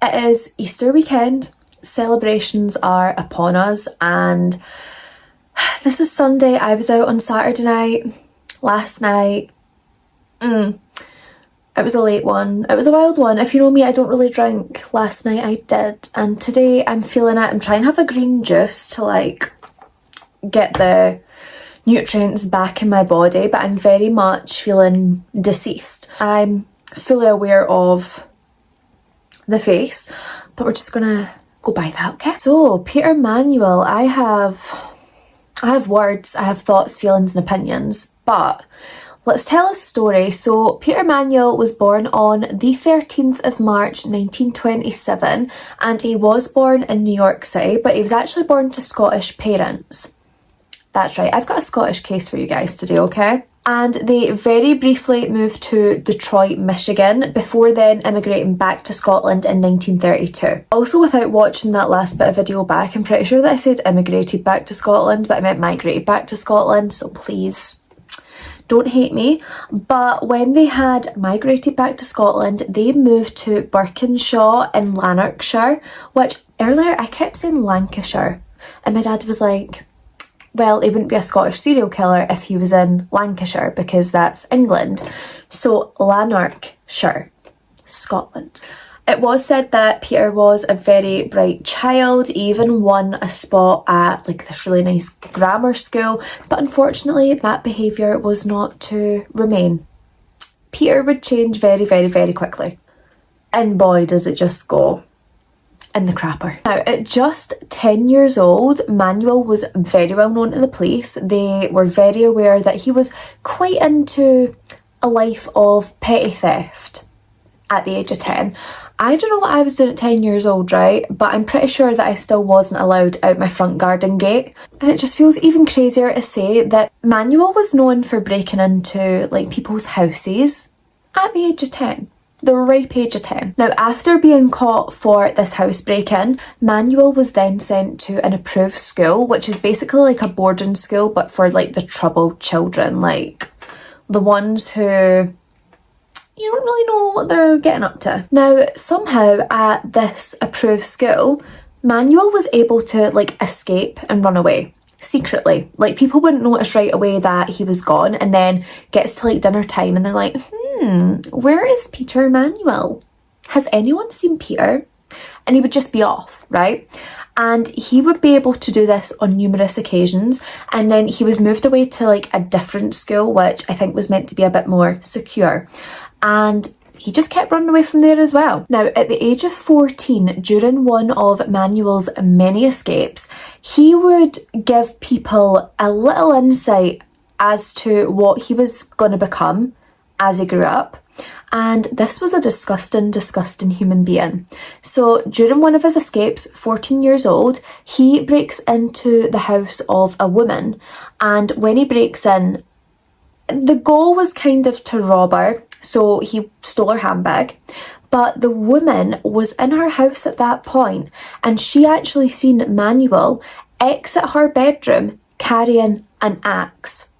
it is Easter weekend. Celebrations are upon us, and this is Sunday. I was out on Saturday night, last night. It was a late one. It was a wild one. If you know me, I don't really drink. Last night I did, and today I'm feeling it. I'm trying to have a green juice to like get the nutrients back in my body, but I'm very much feeling deceased. I'm fully aware of the face, but we're just gonna go by that, okay? So, Peter Manuel, I have words, I have thoughts, feelings and opinions, but let's tell a story. So Peter Manuel was born on the 13th of March 1927, and he was born in New York City, but he was actually born to Scottish parents. That's right, I've got a Scottish case for you guys today, okay? And they very briefly moved to Detroit, Michigan, before then immigrating back to Scotland in 1932. Also, without watching that last bit of video back, I'm pretty sure that I said immigrated back to Scotland, but I meant migrated back to Scotland, so please don't hate me. But when they had migrated back to Scotland, they moved to Birkenshaw in Lanarkshire, which earlier I kept saying Lancashire, and my dad was like, well, he wouldn't be a Scottish serial killer if he was in Lancashire because that's England. So Lanarkshire, Scotland. It was said that Peter was a very bright child. He even won a spot at like this really nice grammar school, but unfortunately that behaviour was not to remain. Peter would change very, very, very quickly. And boy, does it just go in the crapper. Now, at just 10 years old, Manuel was very well known to the police. They were very aware that he was quite into a life of petty theft at the age of 10. I don't know what I was doing at 10 years old, right? But I'm pretty sure that I still wasn't allowed out my front garden gate. And it just feels even crazier to say that Manuel was known for breaking into like people's houses at the age of 10. The ripe age of 10. Now, after being caught for this housebreaking, Manuel was then sent to an approved school, which is basically like a boarding school, but for like the troubled children, like the ones who you don't really know what they're getting up to. Now, somehow at this approved school, Manuel was able to like escape and run away secretly. Like people wouldn't notice right away that he was gone, and then gets to like dinner time and they're like, where is Peter Manuel? Has anyone seen Peter? And he would just be off, right? And he would be able to do this on numerous occasions, and then he was moved away to like a different school, which I think was meant to be a bit more secure, and he just kept running away from there as well. Now, at the age of 14, during one of Manuel's many escapes, he would give people a little insight as to what he was going to become as he grew up. And this was a disgusting, disgusting human being. So during one of his escapes, 14 years old, he breaks into the house of a woman. And when he breaks in, the goal was kind of to rob her. So he stole her handbag. But the woman was in her house at that point, and she actually seen Manuel exit her bedroom carrying an axe.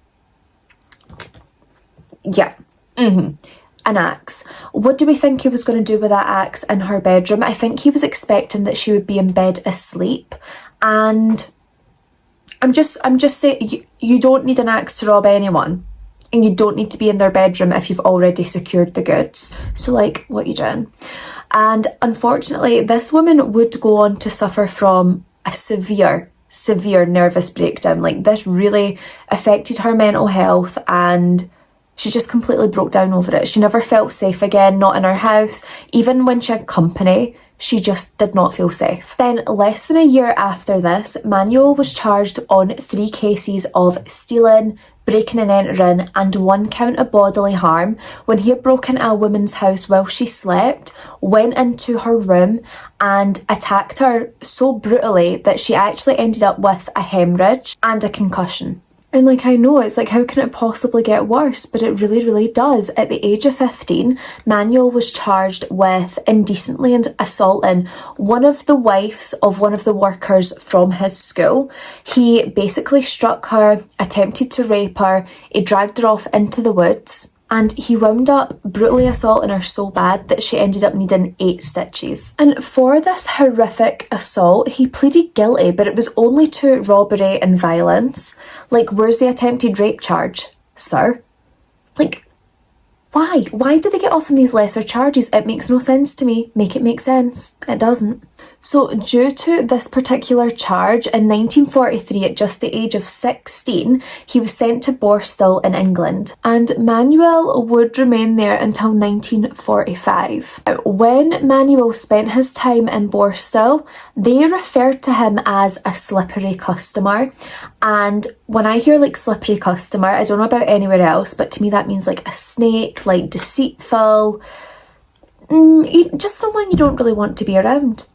Yeah. An axe. What do we think he was going to do with that axe in her bedroom? I think he was expecting that she would be in bed asleep, and I'm just saying, you don't need an axe to rob anyone, and you don't need to be in their bedroom if you've already secured the goods. So like, what are you doing? And unfortunately, this woman would go on to suffer from a severe nervous breakdown. Like this really affected her mental health, and she just completely broke down over it. She never felt safe again, not in her house. Even when she had company, she just did not feel safe. Then, less than a year after this, Manuel was charged on 3 cases of stealing, breaking and entering, and 1 count of bodily harm when he had broken into a woman's house while she slept, went into her room and attacked her so brutally that she actually ended up with a hemorrhage and a concussion. And like, I know, it's like, how can it possibly get worse? But it really, really does. At the age of 15, Manuel was charged with indecently and assaulting one of the wives of one of the workers from his school. He basically struck her, attempted to rape her, he dragged her off into the woods, and he wound up brutally assaulting her so bad that she ended up needing 8 stitches. And for this horrific assault, he pleaded guilty, but it was only to robbery and violence. Like, where's the attempted rape charge, sir? Like, Why? Why do they get off on these lesser charges? It makes no sense to me. Make it make sense. It doesn't. So due to this particular charge, in 1943, at just the age of 16, he was sent to Borstal in England. And Manuel would remain there until 1945. When Manuel spent his time in Borstal, they referred to him as a slippery customer. And when I hear like slippery customer, I don't know about anywhere else, but to me that means like a snake, like deceitful, just someone you don't really want to be around,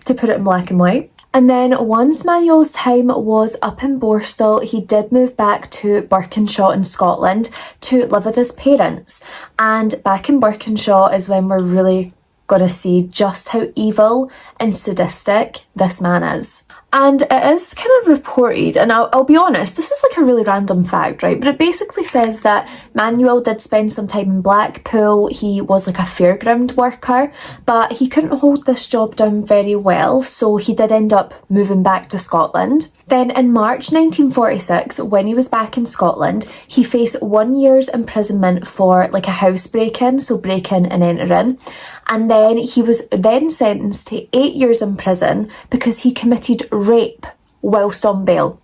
to put it in black and white. And then once Manuel's time was up in Borstal, he did move back to Birkenshaw in Scotland to live with his parents. And back in Birkenshaw is when we're really gonna see just how evil and sadistic this man is. And it is kind of reported, and I'll be honest, this is like a really random fact, right? But it basically says that Manuel did spend some time in Blackpool. He was like a fairground worker, but he couldn't hold this job down very well, so he did end up moving back to Scotland. Then in March 1946, when he was back in Scotland, he faced 1 year's imprisonment for like a house break-in, so break-in and entering. And then he was then sentenced to 8 years in prison because he committed rape whilst on bail.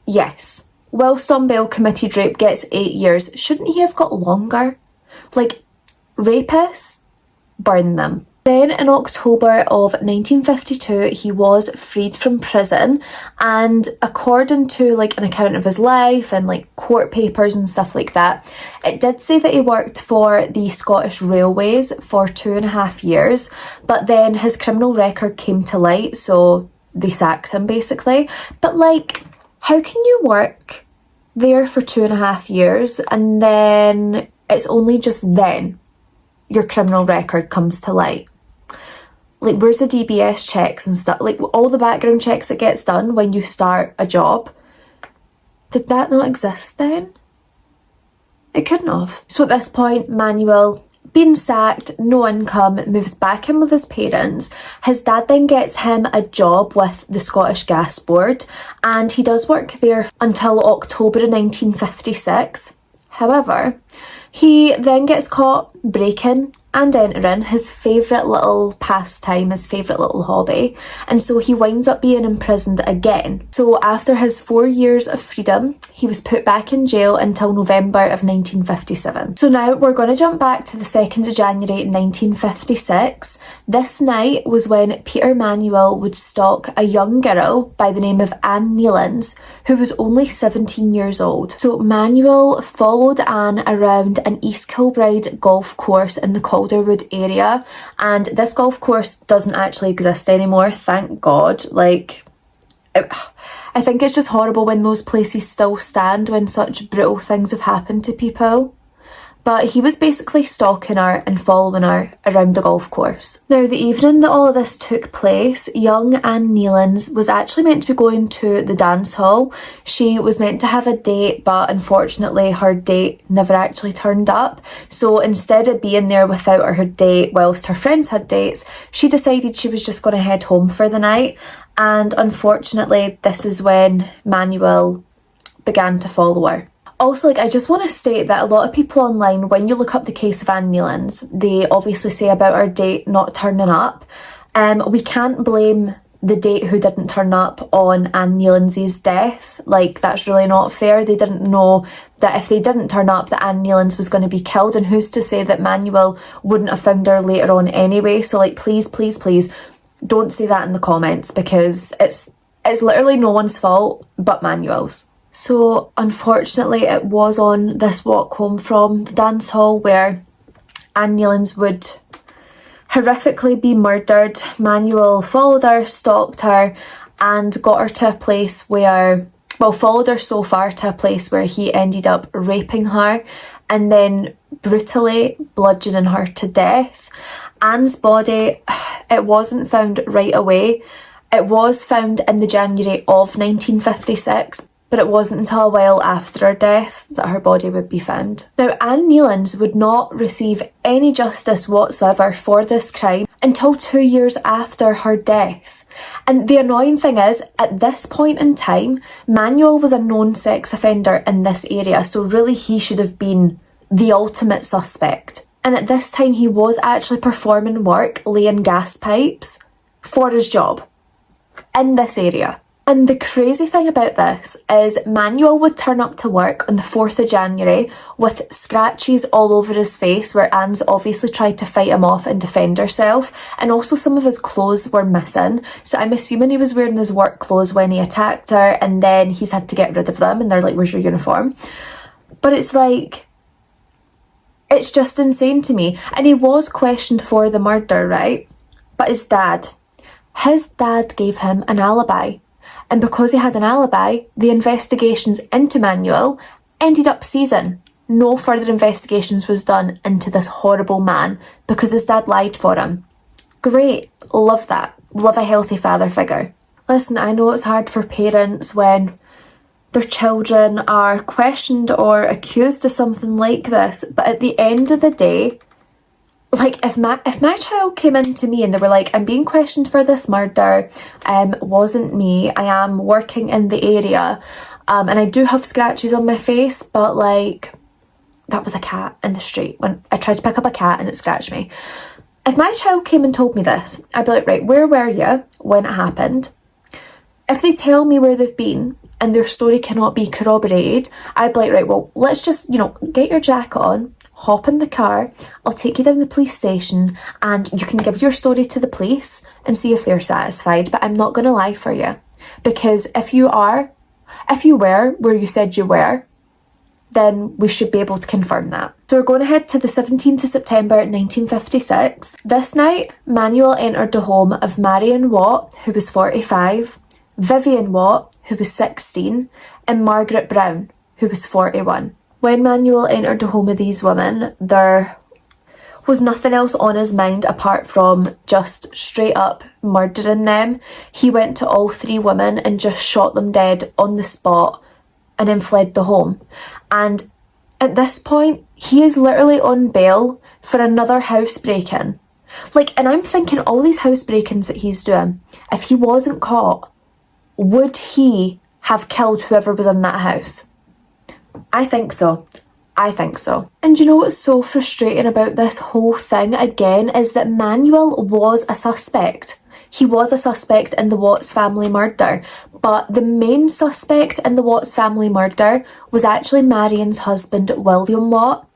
Yes, whilst on bail committed rape gets 8 years. Shouldn't he have got longer? Like, rapists, burn them. Then in October of 1952, he was freed from prison, and according to like an account of his life and like court papers and stuff like that, it did say that he worked for the Scottish Railways for 2.5 years, but then his criminal record came to light, so they sacked him basically. But like, how can you work there for 2.5 years and then it's only just then your criminal record comes to light? Like, where's the DBS checks and stuff? Like, all the background checks that gets done when you start a job. Did that not exist then? It couldn't have. So at this point, Manuel, being sacked, no income, moves back in with his parents. His dad then gets him a job with the Scottish Gas Board, and he does work there until October of 1956. However, he then gets caught breaking and entering, his favourite little pastime, his favourite little hobby, and so he winds up being imprisoned again. So after his 4 years of freedom, he was put back in jail until November of 1957. So now we're going to jump back to the 2nd of January 1956. This night was when Peter Manuel would stalk a young girl by the name of Anne Nealance, who was only 17 years old. So Manuel followed Anne around an East Kilbride golf course in the Calderwood area, and this golf course doesn't actually exist anymore, thank God. Like, I think it's just horrible when those places still stand when such brutal things have happened to people. But he was basically stalking her and following her around the golf course. Now, the evening that all of this took place, young Anne Nealance was actually meant to be going to the dance hall. She was meant to have a date, but unfortunately her date never actually turned up. So instead of being there without her date whilst her friends had dates, she decided she was just going to head home for the night. And unfortunately, this is when Manuel began to follow her. Also, like, I just want to state that a lot of people online, when you look up the case of Anne Nealance, they obviously say about her date not turning up. We can't blame the date who didn't turn up on Anne Nealance's death. Like, that's really not fair. They didn't know that if they didn't turn up, that Anne Nealance was going to be killed, and who's to say that Manuel wouldn't have found her later on anyway. So, like, please, please, please, don't say that in the comments, because it's literally no one's fault but Manuel's. So unfortunately, it was on this walk home from the dance hall where Anne Nealance would horrifically be murdered. Manuel followed her, stalked her, and got her to a place where, well, followed her so far to a place where he ended up raping her and then brutally bludgeoning her to death. Anne's body, it wasn't found right away. It was found in the January of 1956, but it wasn't until a while after her death that her body would be found. Now, Anne Nealance would not receive any justice whatsoever for this crime until 2 years after her death. And the annoying thing is, at this point in time, Manuel was a known sex offender in this area, so really he should have been the ultimate suspect. And at this time he was actually performing work laying gas pipes for his job in this area. And the crazy thing about this is Manuel would turn up to work on the 4th of January with scratches all over his face where Anne's obviously tried to fight him off and defend herself, and also some of his clothes were missing. So I'm assuming he was wearing his work clothes when he attacked her and then he's had to get rid of them and they're like, where's your uniform? But it's like, it's just insane to me. And he was questioned for the murder, right? But his dad gave him an alibi. And because he had an alibi, the investigations into Manuel ended up ceasing. No further investigations was done into this horrible man because his dad lied for him. Great. Love that. Love a healthy father figure. Listen, I know it's hard for parents when their children are questioned or accused of something like this, but at the end of the day, like, if my child came in to me and they were like, I'm being questioned for this murder, wasn't me, I am working in the area, and I do have scratches on my face, but like, that was a cat in the street when I tried to pick up a cat and it scratched me. If my child came and told me this, I'd be like, right, where were you when it happened? If they tell me where they've been and their story cannot be corroborated, I'd be like, right, well, let's just, get your jacket on, hop in the car, I'll take you down the police station and you can give your story to the police and see if they're satisfied. But I'm not going to lie for you, because if you were where you said you were, then we should be able to confirm that. So we're going ahead to the 17th of September 1956. This night, Manuel entered the home of Marion Watt, who was 45, Vivian Watt, who was 16, and Margaret Brown, who was 41. When Manuel entered the home of these women, there was nothing else on his mind apart from just straight up murdering them. He went to all 3 women and just shot them dead on the spot and then fled the home. And at this point, he is literally on bail for another house break-in. And I'm thinking all these house break-ins that he's doing, if he wasn't caught, would he have killed whoever was in that house? I think so. And you know what's so frustrating about this whole thing again is that Manuel was a suspect. He was a suspect in the Watts family murder, but the main suspect in the Watts family murder was actually Marion's husband, William Watt.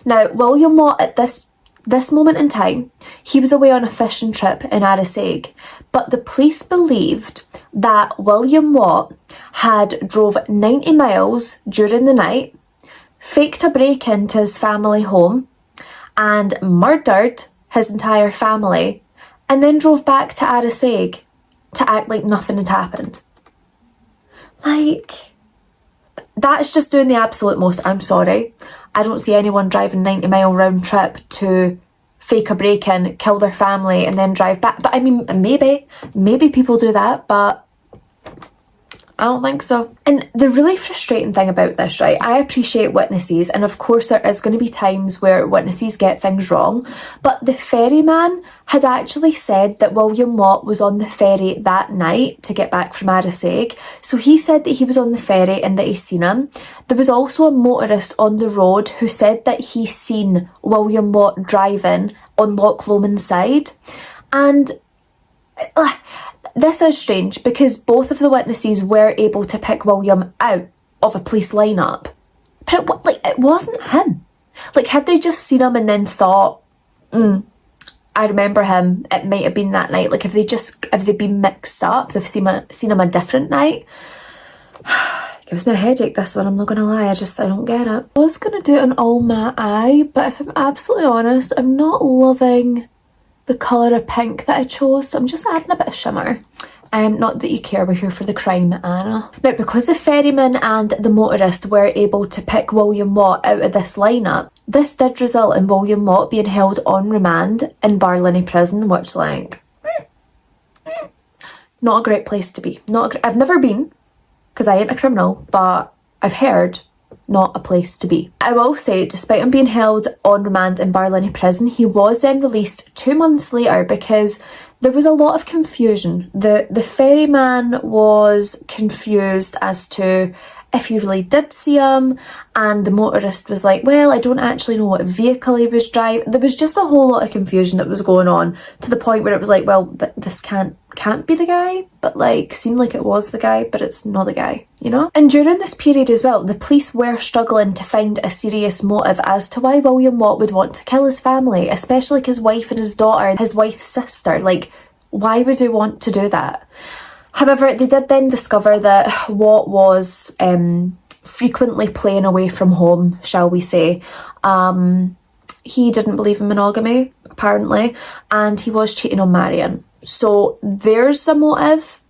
Now, William Watt at this moment in time, he was away on a fishing trip in Arisaig, but the police believed that William Watt had drove 90 miles during the night, faked a break-in to his family home, and murdered his entire family, and then drove back to Arisaig to act like nothing had happened. That's just doing the absolute most. I'm sorry. I don't see anyone driving 90-mile round trip to fake a break-in, kill their family, and then drive back. But I mean, maybe people do that, but I don't think so. And the really frustrating thing about this, right, I appreciate witnesses, and of course there is going to be times where witnesses get things wrong, but the ferryman had actually said that William Watt was on the ferry that night to get back from Arisaig. So he said that he was on the ferry and that he seen him. There was also a motorist on the road who said that he seen William Watt driving on Loch Lomond's side. And this is strange because both of the witnesses were able to pick William out of a police lineup, but it wasn't him. Had they just seen him and then thought, I remember him, it might have been that night. If they've been mixed up, they've seen him a different night. Gives me a headache, this one, I'm not gonna lie, I don't get it. I was gonna do it on all my eye, but if I'm absolutely honest, I'm not loving the colour of pink that I chose, so I'm just adding a bit of shimmer. Not that you care, we're here for the crime, Anna. Now, because the ferryman and the motorist were able to pick William Watt out of this lineup, this did result in William Watt being held on remand in Barlinnie prison, which, not a great place to be. I've never been, because I ain't a criminal, but I've heard not a place to be. I will say, despite him being held on remand in Barlinnie prison, he was then released 2 months later because there was a lot of confusion. The ferryman was confused as to if he really did see him, and the motorist was like, well, I don't actually know what vehicle he was driving. There was just a whole lot of confusion that was going on, to the point where it was like, well, this can't be the guy, but like seemed like it was the guy, but it's not the guy, you know? And during this period as well, the police were struggling to find a serious motive as to why William Watt would want to kill his family, especially like his wife and his daughter, his wife's sister. Like, why would he want to do that? However, they did then discover that Watt was frequently playing away from home, shall we say. He didn't believe in monogamy, apparently, and he was cheating on Marion. So there's a motive,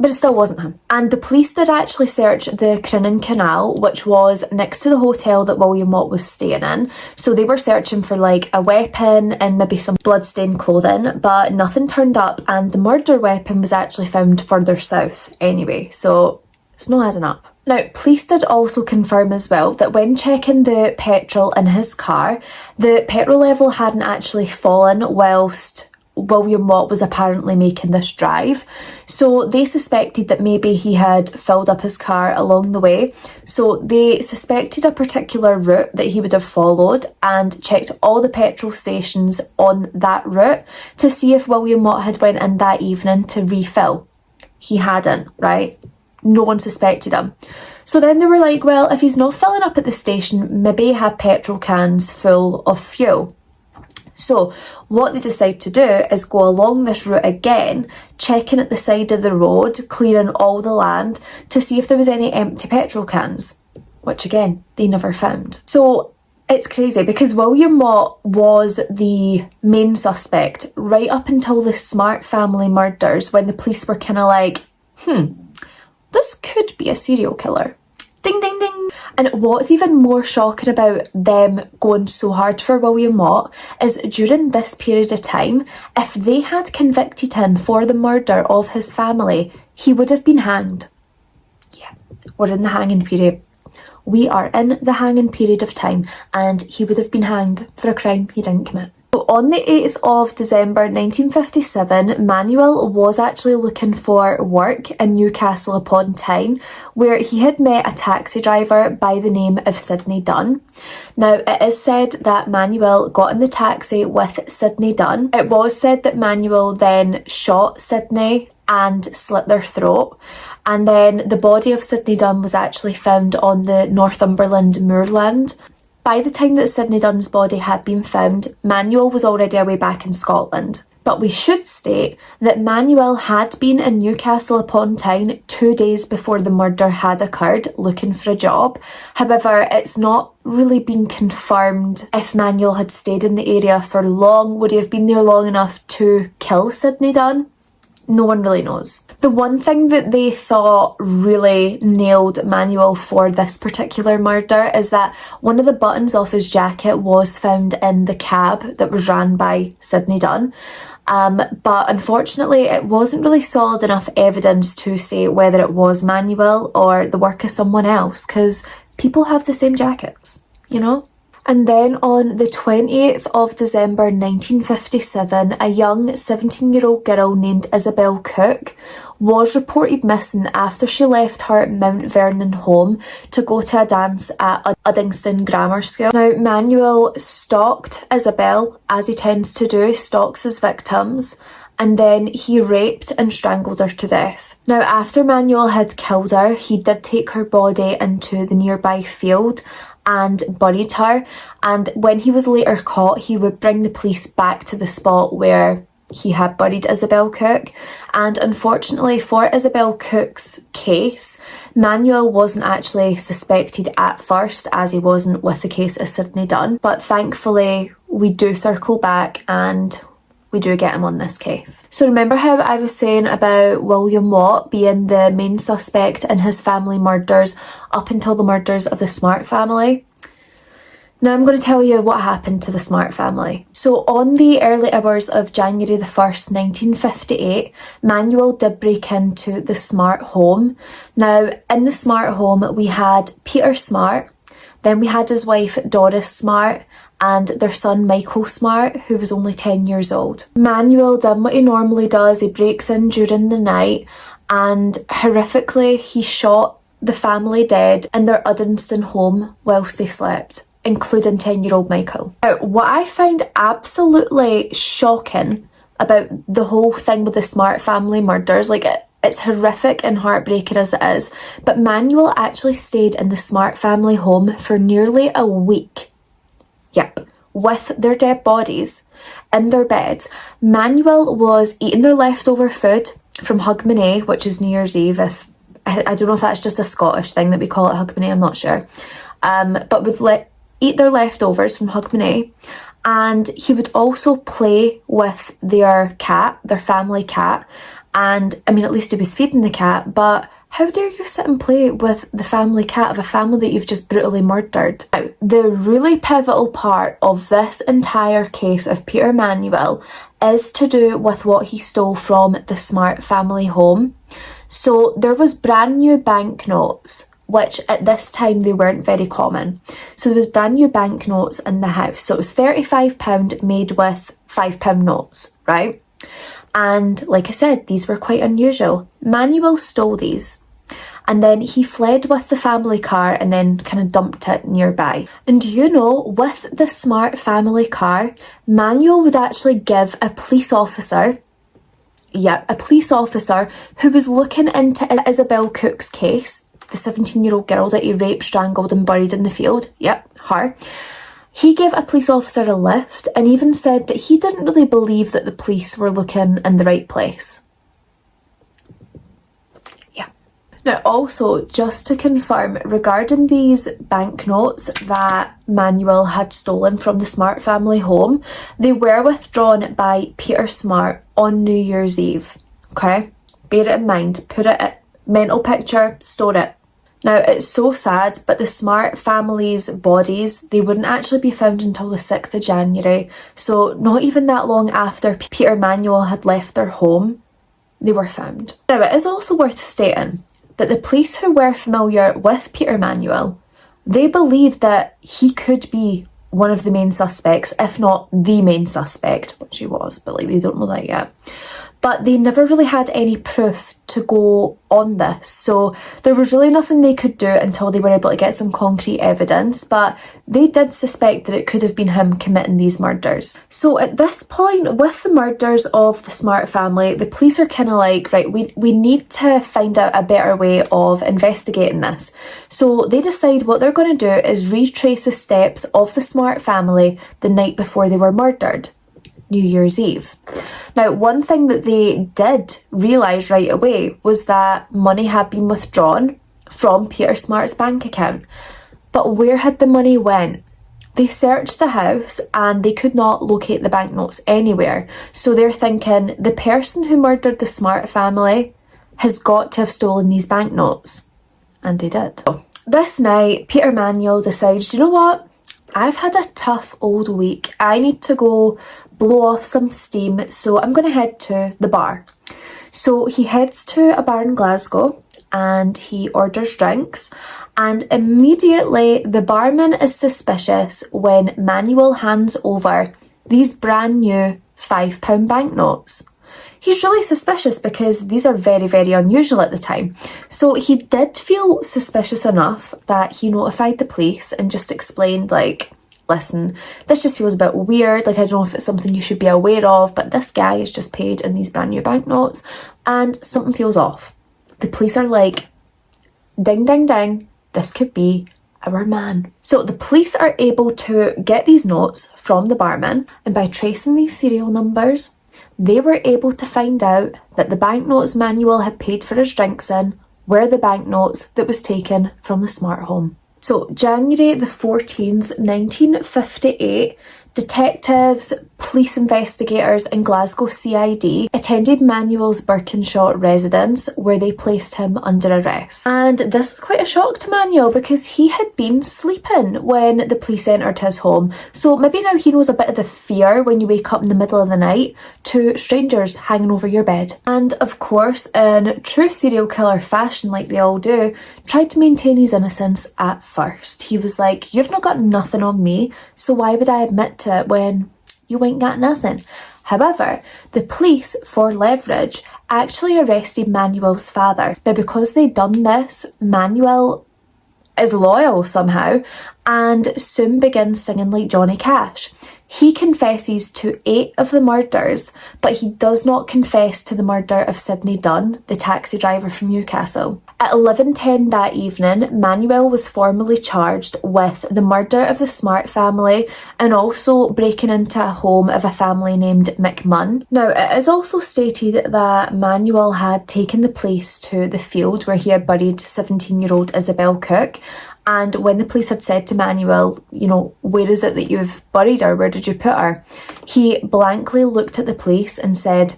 but it still wasn't him. And the police did actually search the Crinan Canal, which was next to the hotel that William Watt was staying in. So they were searching for like a weapon and maybe some bloodstained clothing, but nothing turned up, and the murder weapon was actually found further south anyway. So it's not adding up. Now, police did also confirm as well that when checking the petrol in his car, the petrol level hadn't actually fallen whilst William Watt was apparently making this drive. So they suspected that maybe he had filled up his car along the way. So they suspected a particular route that he would have followed and checked all the petrol stations on that route to see if William Watt had went in that evening to refill. He hadn't, right? No one suspected him. So then they were like, well, if he's not filling up at the station, maybe he had petrol cans full of fuel. So what they decide to do is go along this route again, checking at the side of the road, clearing all the land to see if there was any empty petrol cans, which again, they never found. So it's crazy because William Watt was the main suspect right up until the Smart family murders, when the police were kind of like, this could be a serial killer. Ding, ding, ding. And what's even more shocking about them going so hard for William Watt is during this period of time, if they had convicted him for the murder of his family, he would have been hanged. Yeah, we're in the hanging period. We are in the hanging period of time, and he would have been hanged for a crime he didn't commit. So on the 8th of December 1957, Manuel was actually looking for work in Newcastle upon Tyne, where he had met a taxi driver by the name of Sidney Dunn. Now, it is said that Manuel got in the taxi with Sidney Dunn. It was said that Manuel then shot Sidney and slit their throat. And then the body of Sidney Dunn was actually found on the Northumberland moorland. By the time that Sidney Dunn's body had been found, Manuel was already away back in Scotland. But we should state that Manuel had been in Newcastle upon Tyne 2 days before the murder had occurred, looking for a job. However, it's not really been confirmed if Manuel had stayed in the area for long. Would he have been there long enough to kill Sidney Dunn? No one really knows. The one thing that they thought really nailed Manuel for this particular murder is that one of the buttons off his jacket was found in the cab that was ran by Sidney Dunn. But unfortunately, it wasn't really solid enough evidence to say whether it was Manuel or the work of someone else, because people have the same jackets, you know? And then on the 28th of December 1957, a young 17-year-old girl named Isabel Cook was reported missing after she left her Mount Vernon home to go to a dance at Uddingston Grammar School. Now, Manuel stalked Isabel, as he tends to do, stalks his victims, and then he raped and strangled her to death. Now, after Manuel had killed her, he did take her body into the nearby field and buried her, and when he was later caught, he would bring the police back to the spot where he had buried Isabel Cook. And unfortunately for Isabel Cook's case, Manuel wasn't actually suspected at first, as he wasn't with the case of Sidney Dunn, but thankfully we do circle back and we do get him on this case. So remember how I was saying about William Watt being the main suspect in his family murders up until the murders of the Smart family? Now I'm going to tell you what happened to the Smart family. So on the early hours of January the 1st, 1958, Manuel did break into the Smart home. Now in the Smart home we had Peter Smart, then we had his wife Doris Smart, and their son Michael Smart, who was only 10 years old. Manuel done what he normally does. He breaks in during the night and horrifically he shot the family dead in their Uddingston home whilst they slept, including 10-year-old Michael. Now, what I find absolutely shocking about the whole thing with the Smart family murders, like it's horrific and heartbreaking as it is, but Manuel actually stayed in the Smart family home for nearly a week. Yep, with their dead bodies in their beds. Manuel was eating their leftover food from Hogmanay, which is New Year's Eve. I don't know if that's just a Scottish thing that we call it Hogmanay, I'm not sure. But would eat their leftovers from Hogmanay, and he would also play with their cat, their family cat. And I mean, at least he was feeding the cat, but how dare you sit and play with the family cat of a family that you've just brutally murdered? Now, the really pivotal part of this entire case of Peter Manuel is to do with what he stole from the Smart family home. So there was brand new banknotes, which at this time they weren't very common. So there was brand new banknotes in the house. So it was £35 made with £5 notes, right? And like I said, these were quite unusual. Manuel stole these, and then he fled with the family car and then kind of dumped it nearby. And you know, with the Smart family car, Manuel would actually give a police officer, a police officer who was looking into Isabel Cook's case, the 17-year-old girl that he raped, strangled and buried in the field, her. He gave a police officer a lift and even said that he didn't really believe that the police were looking in the right place. Yeah. Now also, just to confirm, regarding these banknotes that Manuel had stolen from the Smart family home, they were withdrawn by Peter Smart on New Year's Eve. Okay? Bear it in mind. Put it, mental picture, store it. Now, it's so sad, but the Smart family's bodies, they wouldn't actually be found until the 6th of January. So not even that long after Peter Manuel had left their home, they were found. Now, it is also worth stating that the police who were familiar with Peter Manuel, they believed that he could be one of the main suspects, if not the main suspect, which he was, but like they don't know that yet. But they never really had any proof to go on this, so there was really nothing they could do until they were able to get some concrete evidence, but they did suspect that it could have been him committing these murders. So at this point, with the murders of the Smart family, the police are kind of like, right, we need to find out a better way of investigating this. So they decide what they're going to do is retrace the steps of the Smart family the night before they were murdered. New Year's Eve. Now, one thing that they did realise right away was that money had been withdrawn from Peter Smart's bank account. But where had the money went? They searched the house and they could not locate the banknotes anywhere. So they're thinking the person who murdered the Smart family has got to have stolen these banknotes. And they did. This night, Peter Manuel decides, you know what? I've had a tough old week. I need to go blow off some steam, so I'm going to head to the bar. So he heads to a bar in Glasgow and he orders drinks, and immediately the barman is suspicious when Manuel hands over these brand new £5 banknotes. He's really suspicious because these are very, very unusual at the time. So he did feel suspicious enough that he notified the police and just explained, like, listen, this just feels a bit weird. Like, I don't know if it's something you should be aware of, but this guy is just paid in these brand new banknotes and something feels off. The police are like, ding, ding, ding, this could be our man. So the police are able to get these notes from the barman, and by tracing these serial numbers, they were able to find out that the banknotes Manuel had paid for his drinks in were the banknotes that was taken from the Smart home. So January the 14th, 1958, detectives, police investigators and Glasgow CID attended Manuel's Birkenshaw residence where they placed him under arrest. And this was quite a shock to Manuel because he had been sleeping when the police entered his home. So maybe now he knows a bit of the fear when you wake up in the middle of the night to strangers hanging over your bed. And of course, in true serial killer fashion like they all do, tried to maintain his innocence at first. He was like, you've not got nothing on me, so why would I admit to it when you ain't got nothing? However, the police, for leverage, actually arrested Manuel's father. Now, because they'd done this, Manuel is loyal somehow and soon begins singing like Johnny Cash. He confesses to 8 of the murders, but he does not confess to the murder of Sidney Dunn, the taxi driver from Newcastle. At 11:10 that evening, Manuel was formally charged with the murder of the Smart family and also breaking into a home of a family named McMunn. Now, it is also stated that Manuel had taken the police to the field where he had buried 17-year-old Isabel Cook. And when the police had said to Manuel, you know, where is it that you've buried her? Where did you put her? He blankly looked at the police and said,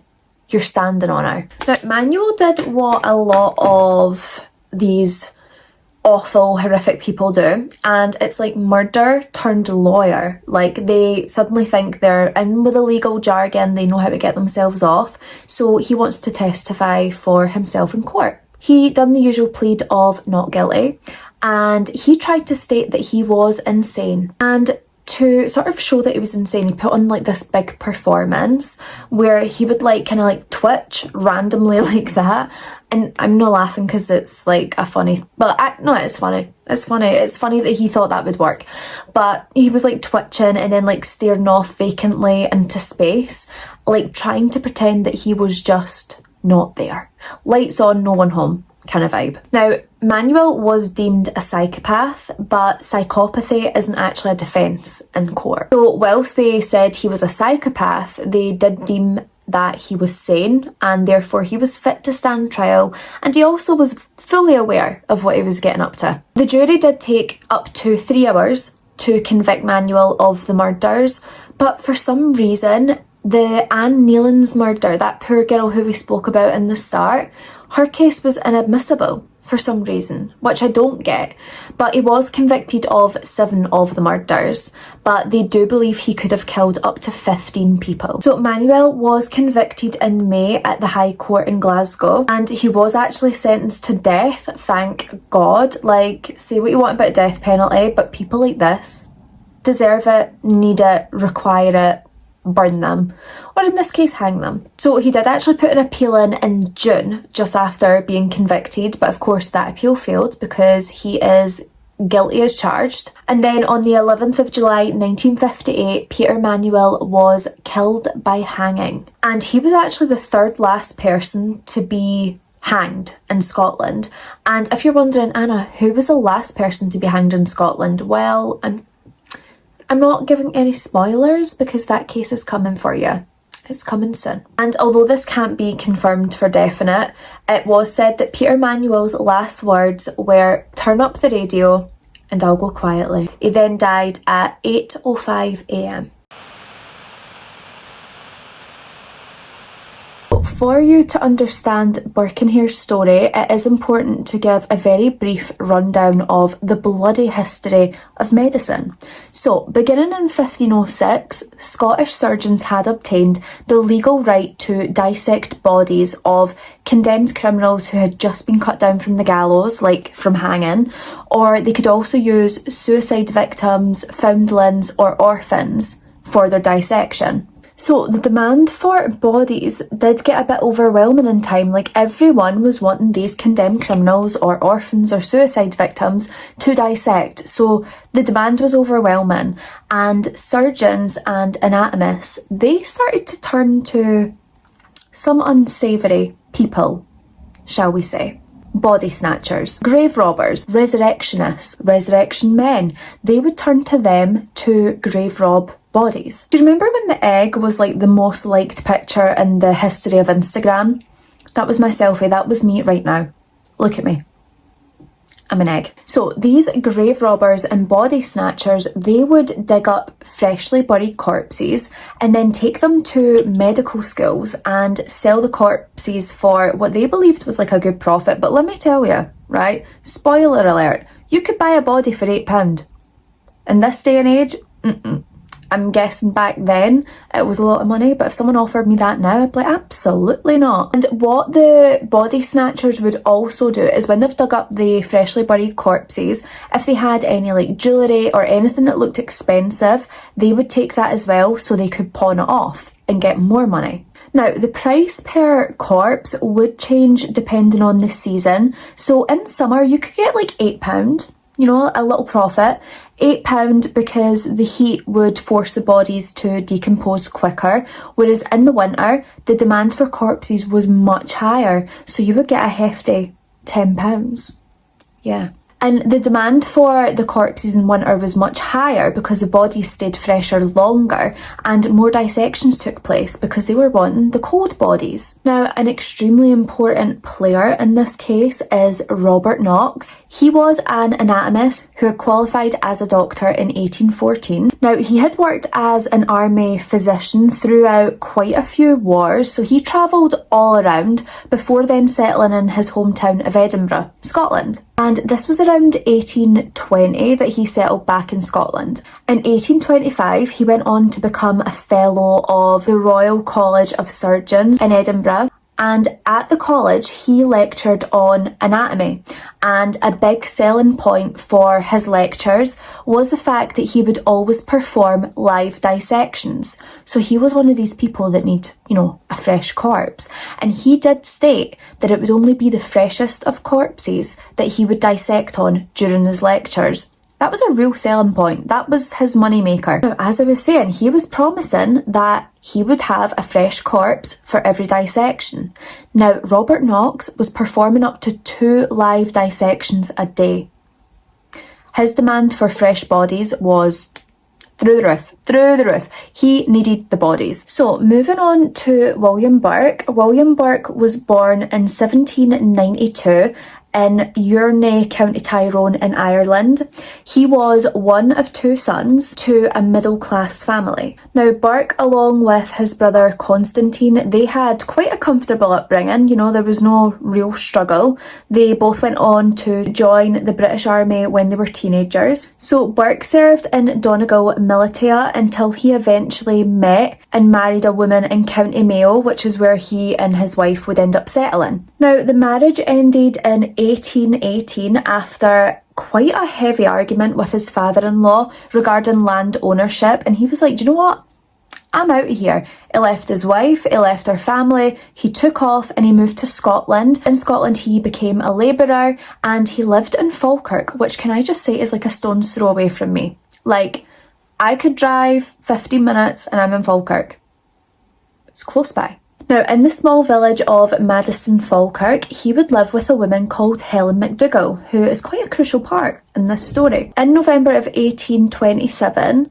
you're standing on her. Now, Manuel did what a lot of these awful, horrific people do. And it's like murder turned lawyer. Like, they suddenly think they're in with the legal jargon. They know how to get themselves off. So he wants to testify for himself in court. He done the usual plead of not guilty. And he tried to state that he was insane. And to sort of show that he was insane, he put on like this big performance where he would like kind of like twitch randomly like that. And I'm not laughing because it's like a funny, no, it's funny. It's funny. It's funny that he thought that would work. But he was like twitching and then like staring off vacantly into space, like trying to pretend that he was just not there. Lights on, no one home kind of vibe. Now, Manuel was deemed a psychopath, but psychopathy isn't actually a defence in court. So whilst they said he was a psychopath, they did deem that he was sane and therefore he was fit to stand trial, and he also was fully aware of what he was getting up to. The jury did take up to 3 hours to convict Manuel of the murders, but for some reason, the Anne Nealon's murder, that poor girl who we spoke about in the start, her case was inadmissible for some reason, which I don't get. But he was convicted of 7 of the murders, but they do believe he could have killed up to 15 people. So Manuel was convicted in May at the High Court in Glasgow, and he was actually sentenced to death, thank God. Like, say what you want about death penalty, but people like this deserve it, need it, require it, burn them, or in this case hang them. So he did actually put an appeal in June just after being convicted, but of course that appeal failed because he is guilty as charged. And then on the 11th of July 1958, Peter Manuel was killed by hanging, and he was actually the 3rd last person to be hanged in Scotland. And if you're wondering, Anna, who was the last person to be hanged in Scotland? Well, I'm not giving any spoilers because that case is coming for you. It's coming soon. And although this can't be confirmed for definite, it was said that Peter Manuel's last words were, "Turn up the radio and I'll go quietly." He then died at 8:05 a.m. For you to understand Burke Hare's story, it is important to give a very brief rundown of the bloody history of medicine. So, beginning in 1506, Scottish surgeons had obtained the legal right to dissect bodies of condemned criminals who had just been cut down from the gallows, like from hanging, or they could also use suicide victims, foundlings, or orphans for their dissection. So the demand for bodies did get a bit overwhelming in time. Like, everyone was wanting these condemned criminals or orphans or suicide victims to dissect. So the demand was overwhelming, and surgeons and anatomists, they started to turn to some unsavoury people, shall we say. Body snatchers, grave robbers, resurrectionists, resurrection men. They would turn to them to grave rob bodies. Do you remember when the egg was like the most liked picture in the history of Instagram? That was my selfie. That was me right now. Look at me. I'm an egg. So these grave robbers and body snatchers, they would dig up freshly buried corpses and then take them to medical schools and sell the corpses for what they believed was like a good profit. But let me tell you, right? Spoiler alert, you could buy a body for £8. In this day and age, I'm guessing back then it was a lot of money, but if someone offered me that now, I'd be like, absolutely not. And what the body snatchers would also do is when they've dug up the freshly buried corpses, if they had any like jewellery or anything that looked expensive, they would take that as well so they could pawn it off. and get more money. Now, the price per corpse would change depending on the season. So in summer, you could get like £8, you know, a little profit. £8 because the heat would force the bodies to decompose quicker, whereas in the winter, the demand for corpses was much higher, so you would get a hefty £10. Yeah. And the demand for the corpses in winter was much higher because the bodies stayed fresher longer and more dissections took place because they were wanting the cold bodies. Now, an extremely important player in this case is Robert Knox. He was an anatomist who had qualified as a doctor in 1814. Now, he had worked as an army physician throughout quite a few wars, so he travelled all around before then settling in his hometown of Edinburgh, Scotland. And this was around 1820 that he settled back in Scotland. In 1825, he went on to become a fellow of the Royal College of Surgeons in Edinburgh. And at the college, he lectured on anatomy. And a big selling point for his lectures was the fact that he would always perform live dissections. So he was one of these people that need, you know, a fresh corpse. And he did state that it would only be the freshest of corpses that he would dissect on during his lectures. That was a real selling point. That was his moneymaker. Now, as I was saying, he was promising that he would have a fresh corpse for every dissection. Now, Robert Knox was performing up to 2 live dissections a day. His demand for fresh bodies was through the roof. He needed the bodies. So moving on to William Burke. William Burke was born in 1792 in Urney, County Tyrone in Ireland. He was one of 2 sons to a middle-class family. Now, Burke, along with his brother Constantine, they had quite a comfortable upbringing. You know, there was no real struggle. They both went on to join the British Army when they were teenagers. So Burke served in Donegal Militia until he eventually met and married a woman in County Mayo, which is where he and his wife would end up settling. Now, the marriage ended in 1818 after quite a heavy argument with his father-in-law regarding land ownership, and he was like, do you know what? I'm out of here. He left his wife, he left her family, he took off and he moved to Scotland. In Scotland he became a labourer and he lived in Falkirk, which can I just say is like a stone's throw away from me. Like, I could drive 15 minutes and I'm in Falkirk. It's close by. Now, in the small village of Madison Falkirk, he would live with a woman called Helen McDougall, who is quite a crucial part in this story. In November of 1827,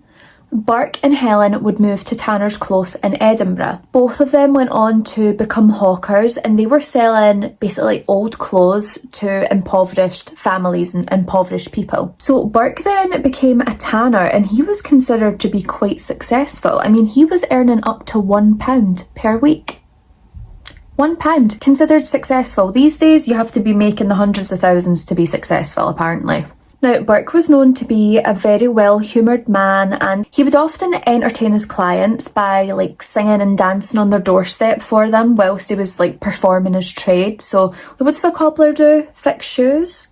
Burke and Helen would move to Tanner's Close in Edinburgh. Both of them went on to become hawkers and they were selling basically old clothes to impoverished families and impoverished people. So Burke then became a tanner and he was considered to be quite successful. I mean, he was earning up to £1 per week. £1 considered successful. These days you have to be making the hundreds of thousands to be successful, apparently. Now, Burke was known to be a very well-humoured man and he would often entertain his clients by like singing and dancing on their doorstep for them whilst he was like performing his trade. So what does a cobbler do? Fix shoes?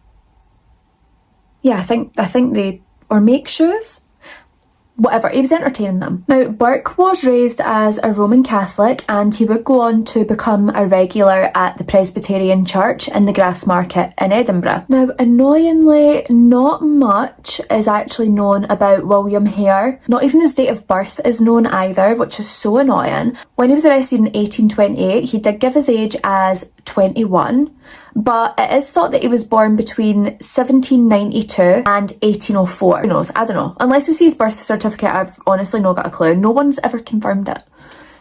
Yeah, I think they, or make shoes? Whatever, he was entertaining them. Now, Burke was raised as a Roman Catholic and he would go on to become a regular at the Presbyterian Church in the Grassmarket in Edinburgh. Now, annoyingly, not much is actually known about William Hare. Not even his date of birth is known either, which is so annoying. When he was arrested in 1828, he did give his age as 21. But it is thought that he was born between 1792 and 1804. Who knows? I don't know. Unless we see his birth certificate, I've honestly not got a clue. No one's ever confirmed it.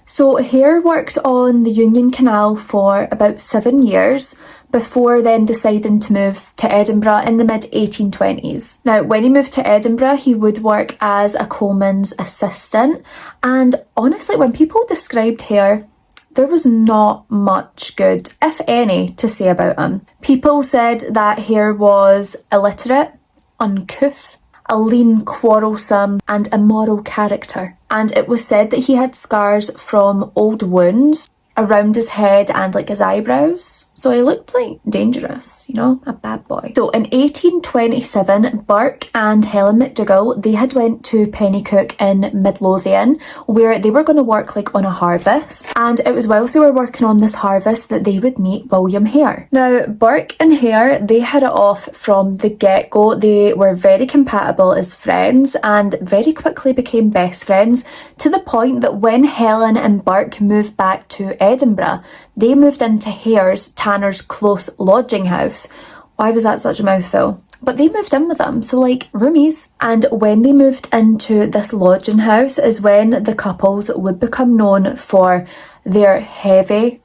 So Hare worked on the Union Canal for about 7 years before then deciding to move to Edinburgh in the mid-1820s. Now, when he moved to Edinburgh, he would work as a coalman's assistant. And honestly, when people described Hare, there was not much good, if any, to say about him. People said that Hare was illiterate, uncouth, a lean, quarrelsome and immoral character. And it was said that he had scars from old wounds around his head and like his eyebrows. So he looked like dangerous, you know, a bad boy. So in 1827, Burke and Helen McDougall, they had went to Pennycook in Midlothian, where they were going to work like on a harvest. And it was whilst they were working on this harvest that they would meet William Hare. Now, Burke and Hare, they hit it off from the get-go. They were very compatible as friends and very quickly became best friends, to the point that when Helen and Burke moved back to Edinburgh, they moved into Hare's Tanner's Close lodging house. Why was that such a mouthful? But they moved in with them, so like roomies. And when they moved into this lodging house is when the couples would become known for their heavy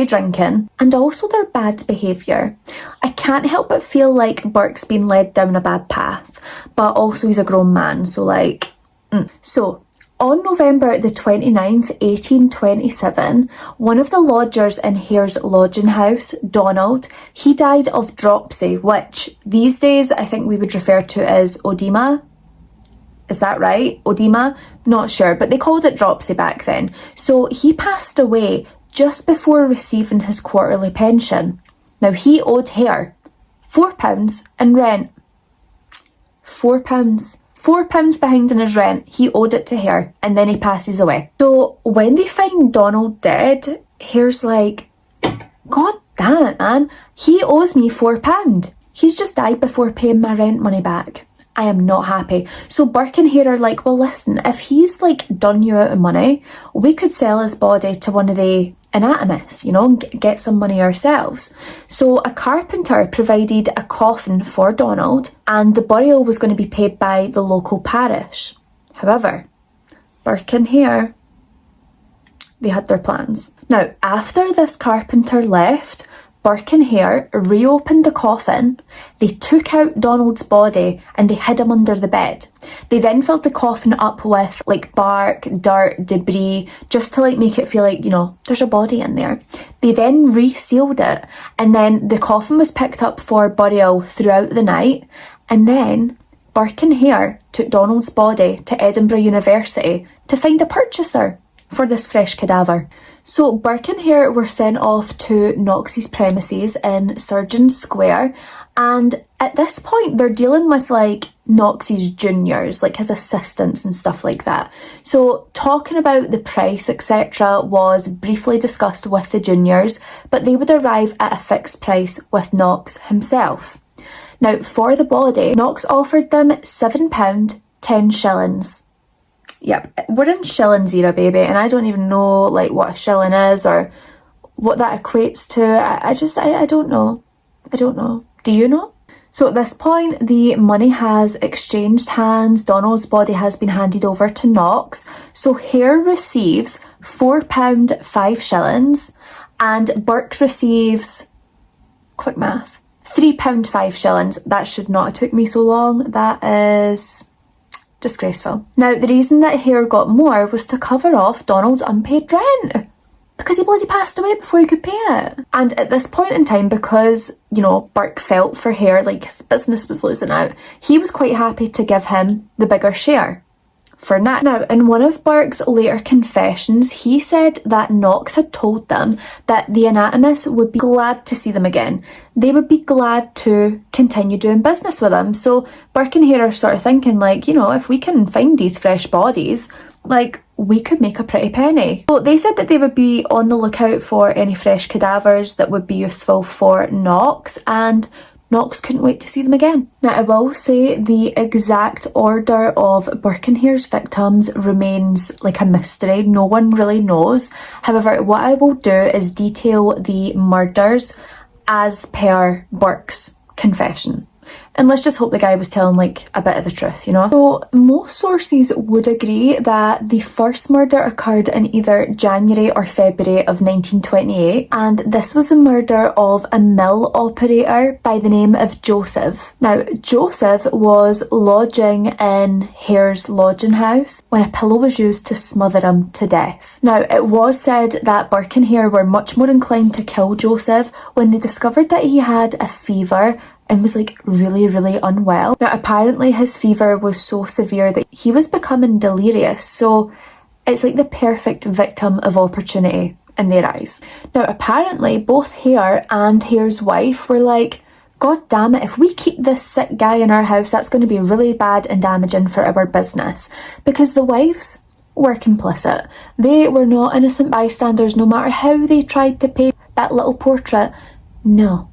drinking and also their bad behaviour. I can't help but feel like Burke's been led down a bad path, but also he's a grown man, so like... So, on November the 29th, 1827, one of the lodgers in Hare's lodging house, Donald, he died of dropsy, which these days I think we would refer to as oedema. Is that right? Oedema? Not sure, but they called it dropsy back then. So he passed away just before receiving his quarterly pension. Now he owed Hare £4 in rent. £4. £4 behind in his rent, he owed it to Hare, and then he passes away. So when they find Donald dead, Hare's like, God damn it, man, he owes me £4. He's just died before paying my rent money back. I am not happy. So Burke and Hare are like, well listen, if he's like done you out of money, we could sell his body to one of the anatomists, you know, and get some money ourselves. So a carpenter provided a coffin for Donald, and the burial was going to be paid by the local parish. However, Burke and Hare, they had their plans. Now, after this carpenter left, Burke and Hare reopened the coffin, they took out Donald's body and they hid him under the bed. They then filled the coffin up with like bark, dirt, debris, just to like make it feel like, you know, there's a body in there. They then resealed it, and then the coffin was picked up for burial throughout the night, and then Burke and Hare took Donald's body to Edinburgh University to find a purchaser for this fresh cadaver. So Burke and Hare were sent off to Knox's premises in Surgeon Square, and at this point they're dealing with like Knox's juniors, like his assistants and stuff like that. So talking about the price etc was briefly discussed with the juniors, but they would arrive at a fixed price with Knox himself. Now for the body, Knox offered them £7, 10 shillings. Yep, we're in shillings era, baby, and I don't even know like what a shilling is or what that equates to. I don't know. I don't know. Do you know? So at this point, the money has exchanged hands. Donald's body has been handed over to Knox. So Hare receives £4, 5 shillings, and Burke receives, quick math, £3, 5 shillings. That should not have took me so long. That is disgraceful. Now, the reason that Hare got more was to cover off Donald's unpaid rent, because he bloody passed away before he could pay it. And at this point in time, because, you know, Burke felt for Hare like his business was losing out, he was quite happy to give him the bigger share for now. Now, in one of Burke's later confessions, he said that Knox had told them that the anatomists would be glad to see them again. They would be glad to continue doing business with them. So Burke and Hare are sort of thinking like, you know, if we can find these fresh bodies, like, we could make a pretty penny. So they said that they would be on the lookout for any fresh cadavers that would be useful for Knox, and Knox couldn't wait to see them again. Now, I will say the exact order of Burke and Hare's victims remains like a mystery. No one really knows. However, what I will do is detail the murders as per Burke's confession. And let's just hope the guy was telling like a bit of the truth, you know? So most sources would agree that the first murder occurred in either January or February of 1928, and this was a murder of a mill operator by the name of Joseph. Now, Joseph was lodging in Hare's lodging house when a pillow was used to smother him to death. Now, it was said that Burke and Hare were much more inclined to kill Joseph when they discovered that he had a fever and was like really unwell. Now apparently his fever was so severe that he was becoming delirious, so it's like the perfect victim of opportunity in their eyes. Now apparently both Hare and Hare's wife were like, God damn it, if we keep this sick guy in our house, that's going to be really bad and damaging for our business. Because the wives were complicit. They were not innocent bystanders, no matter how they tried to paint that little portrait. No,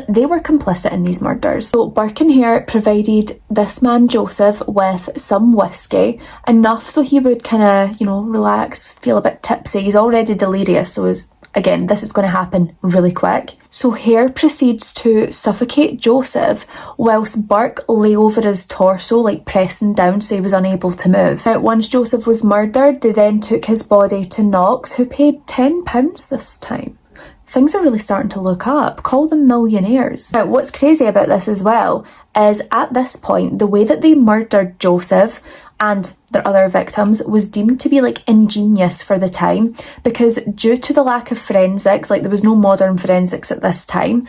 they were complicit in these murders. So Burke Hare provided this man Joseph with some whiskey, enough so he would kind of, relax, feel a bit tipsy. He's already delirious, so again, this is going to happen really quick. So Hare proceeds to suffocate Joseph whilst Burke lay over his torso, like pressing down so he was unable to move. Now, once Joseph was murdered, they then took his body to Knox, who paid £10 this time. Things are really starting to look up. Call them millionaires. Now, what's crazy about this as well is at this point, the way that they murdered Joseph and their other victims was deemed to be like ingenious for the time, because due to the lack of forensics, like there was no modern forensics at this time,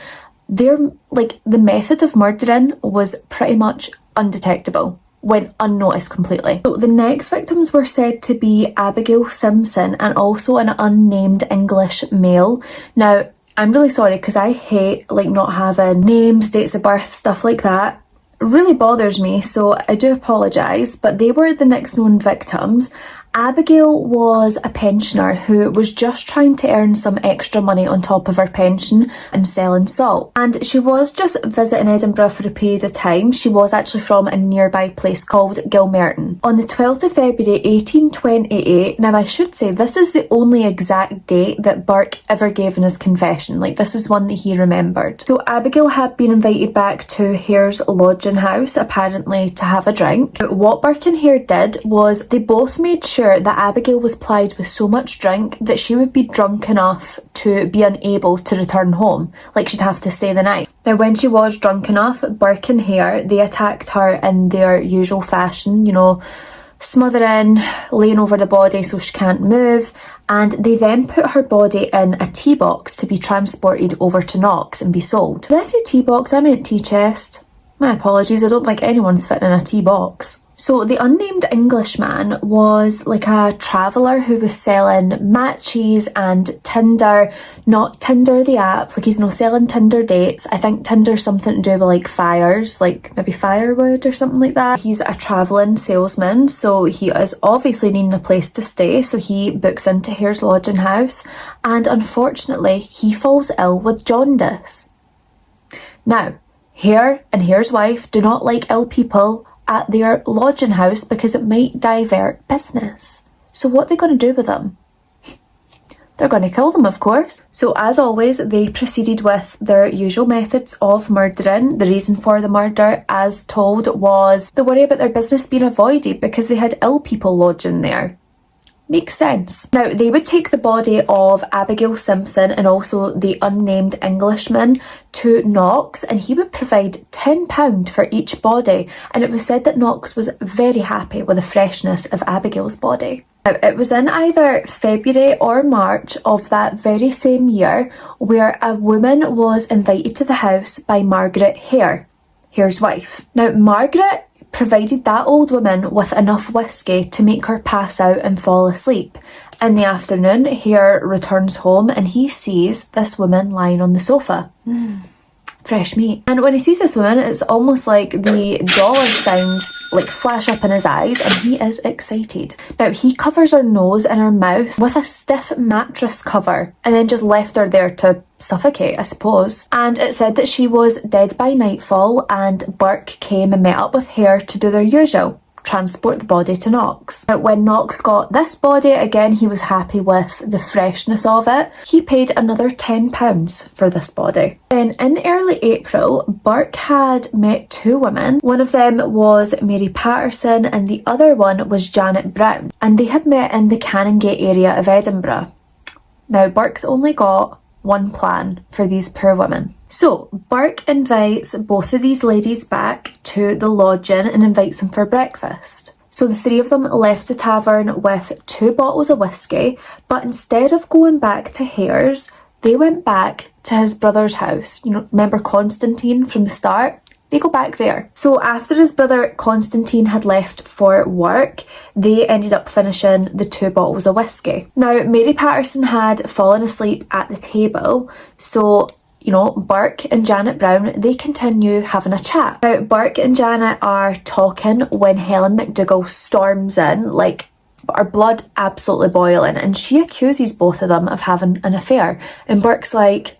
the method of murdering was pretty much undetectable, went unnoticed completely. So the next victims were said to be Abigail Simpson and also an unnamed English male. Now, I'm really sorry because I hate not having names, dates of birth, stuff like that. It really bothers me, so I do apologise, but they were the next known victims. Abigail was a pensioner who was just trying to earn some extra money on top of her pension and selling salt. And she was just visiting Edinburgh for a period of time. She was actually from a nearby place called Gilmerton. On the 12th of February 1828, now I should say this is the only exact date that Burke ever gave in his confession. This is one that he remembered. So Abigail had been invited back to Hare's lodging house, apparently to have a drink. But what Burke and Hare did was they both made sure that Abigail was plied with so much drink that she would be drunk enough to be unable to return home. She'd have to stay the night. Now, when she was drunk enough, Burke and Hare, they attacked her in their usual fashion, smothering, laying over the body so she can't move, and they then put her body in a tea box to be transported over to Knox and be sold. Did I say tea box? I meant tea chest. My apologies, I don't think anyone's fitting in a tea box. So the unnamed Englishman was a traveller who was selling matches and Tinder, not Tinder the app, he's not selling Tinder dates. I think Tinder's something to do with fires, maybe firewood or something like that. He's a travelling salesman, so he is obviously needing a place to stay, so he books into Hare's lodging house, and unfortunately he falls ill with jaundice. Now, Hare and Hare's wife do not like ill people at their lodging house because it might divert business. So what are they going to do with them? They're going to kill them, of course. So as always, they proceeded with their usual methods of murdering. The reason for the murder, as told, was the worry about their business being avoided because they had ill people lodging there. Makes sense. Now, they would take the body of Abigail Simpson and also the unnamed Englishman to Knox, and he would provide £10 for each body, and it was said that Knox was very happy with the freshness of Abigail's body. Now, it was in either February or March of that very same year where a woman was invited to the house by Margaret Hare, Hare's wife. Now, Margaret provided that old woman with enough whiskey to make her pass out and fall asleep. In the afternoon, Hare returns home and he sees this woman lying on the sofa. Fresh meat. And when he sees this woman, it's almost like the dollar signs flash up in his eyes and he is excited. Now, he covers her nose and her mouth with a stiff mattress cover and then just left her there to suffocate, I suppose. And it said that she was dead by nightfall, and Burke came and met up with Hare to do their usual, transport the body to Knox. But when Knox got this body, again, he was happy with the freshness of it. He paid another £10 for this body. Then in early April, Burke had met two women. One of them was Mary Patterson and the other one was Janet Brown, and they had met in the Canongate area of Edinburgh. Now, Burke's only got one plan for these poor women. So Burke invites both of these ladies back to the lodging and invites them for breakfast. So the three of them left the tavern with 2 bottles of whiskey, but instead of going back to Hare's, they went back to his brother's house. Remember Constantine from the start? They go back there. So after his brother Constantine had left for work, they ended up finishing the 2 bottles of whiskey. Now, Mary Patterson had fallen asleep at the table, so you know, Burke and Janet Brown, they continue having a chat. Now, Burke and Janet are talking when Helen McDougall storms in, like her blood absolutely boiling, and she accuses both of them of having an affair. And Burke's like,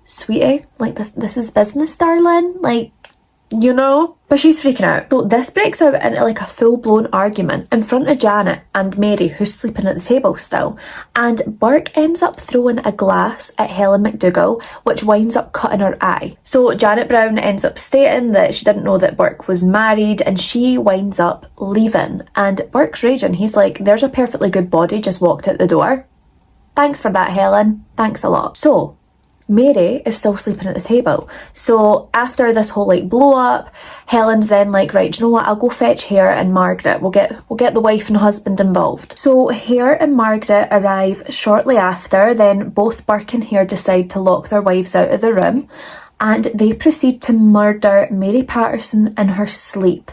sweetie, like this is business, darling, like, you know? But she's freaking out. So this breaks out into like a full-blown argument in front of Janet and Mary, who's sleeping at the table still. And Burke ends up throwing a glass at Helen McDougall, which winds up cutting her eye. So Janet Brown ends up stating that she didn't know that Burke was married, and she winds up leaving. And Burke's raging. He's like, there's a perfectly good body just walked out the door. Thanks for that, Helen. Thanks a lot. So Mary is still sleeping at the table. So after this whole like blow up, Helen's then like, right, do you know what, I'll go fetch Hare and Margaret. We'll get the wife and husband involved. So Hare and Margaret arrive shortly after. Then both Burke and Hare decide to lock their wives out of the room, and they proceed to murder Mary Patterson in her sleep,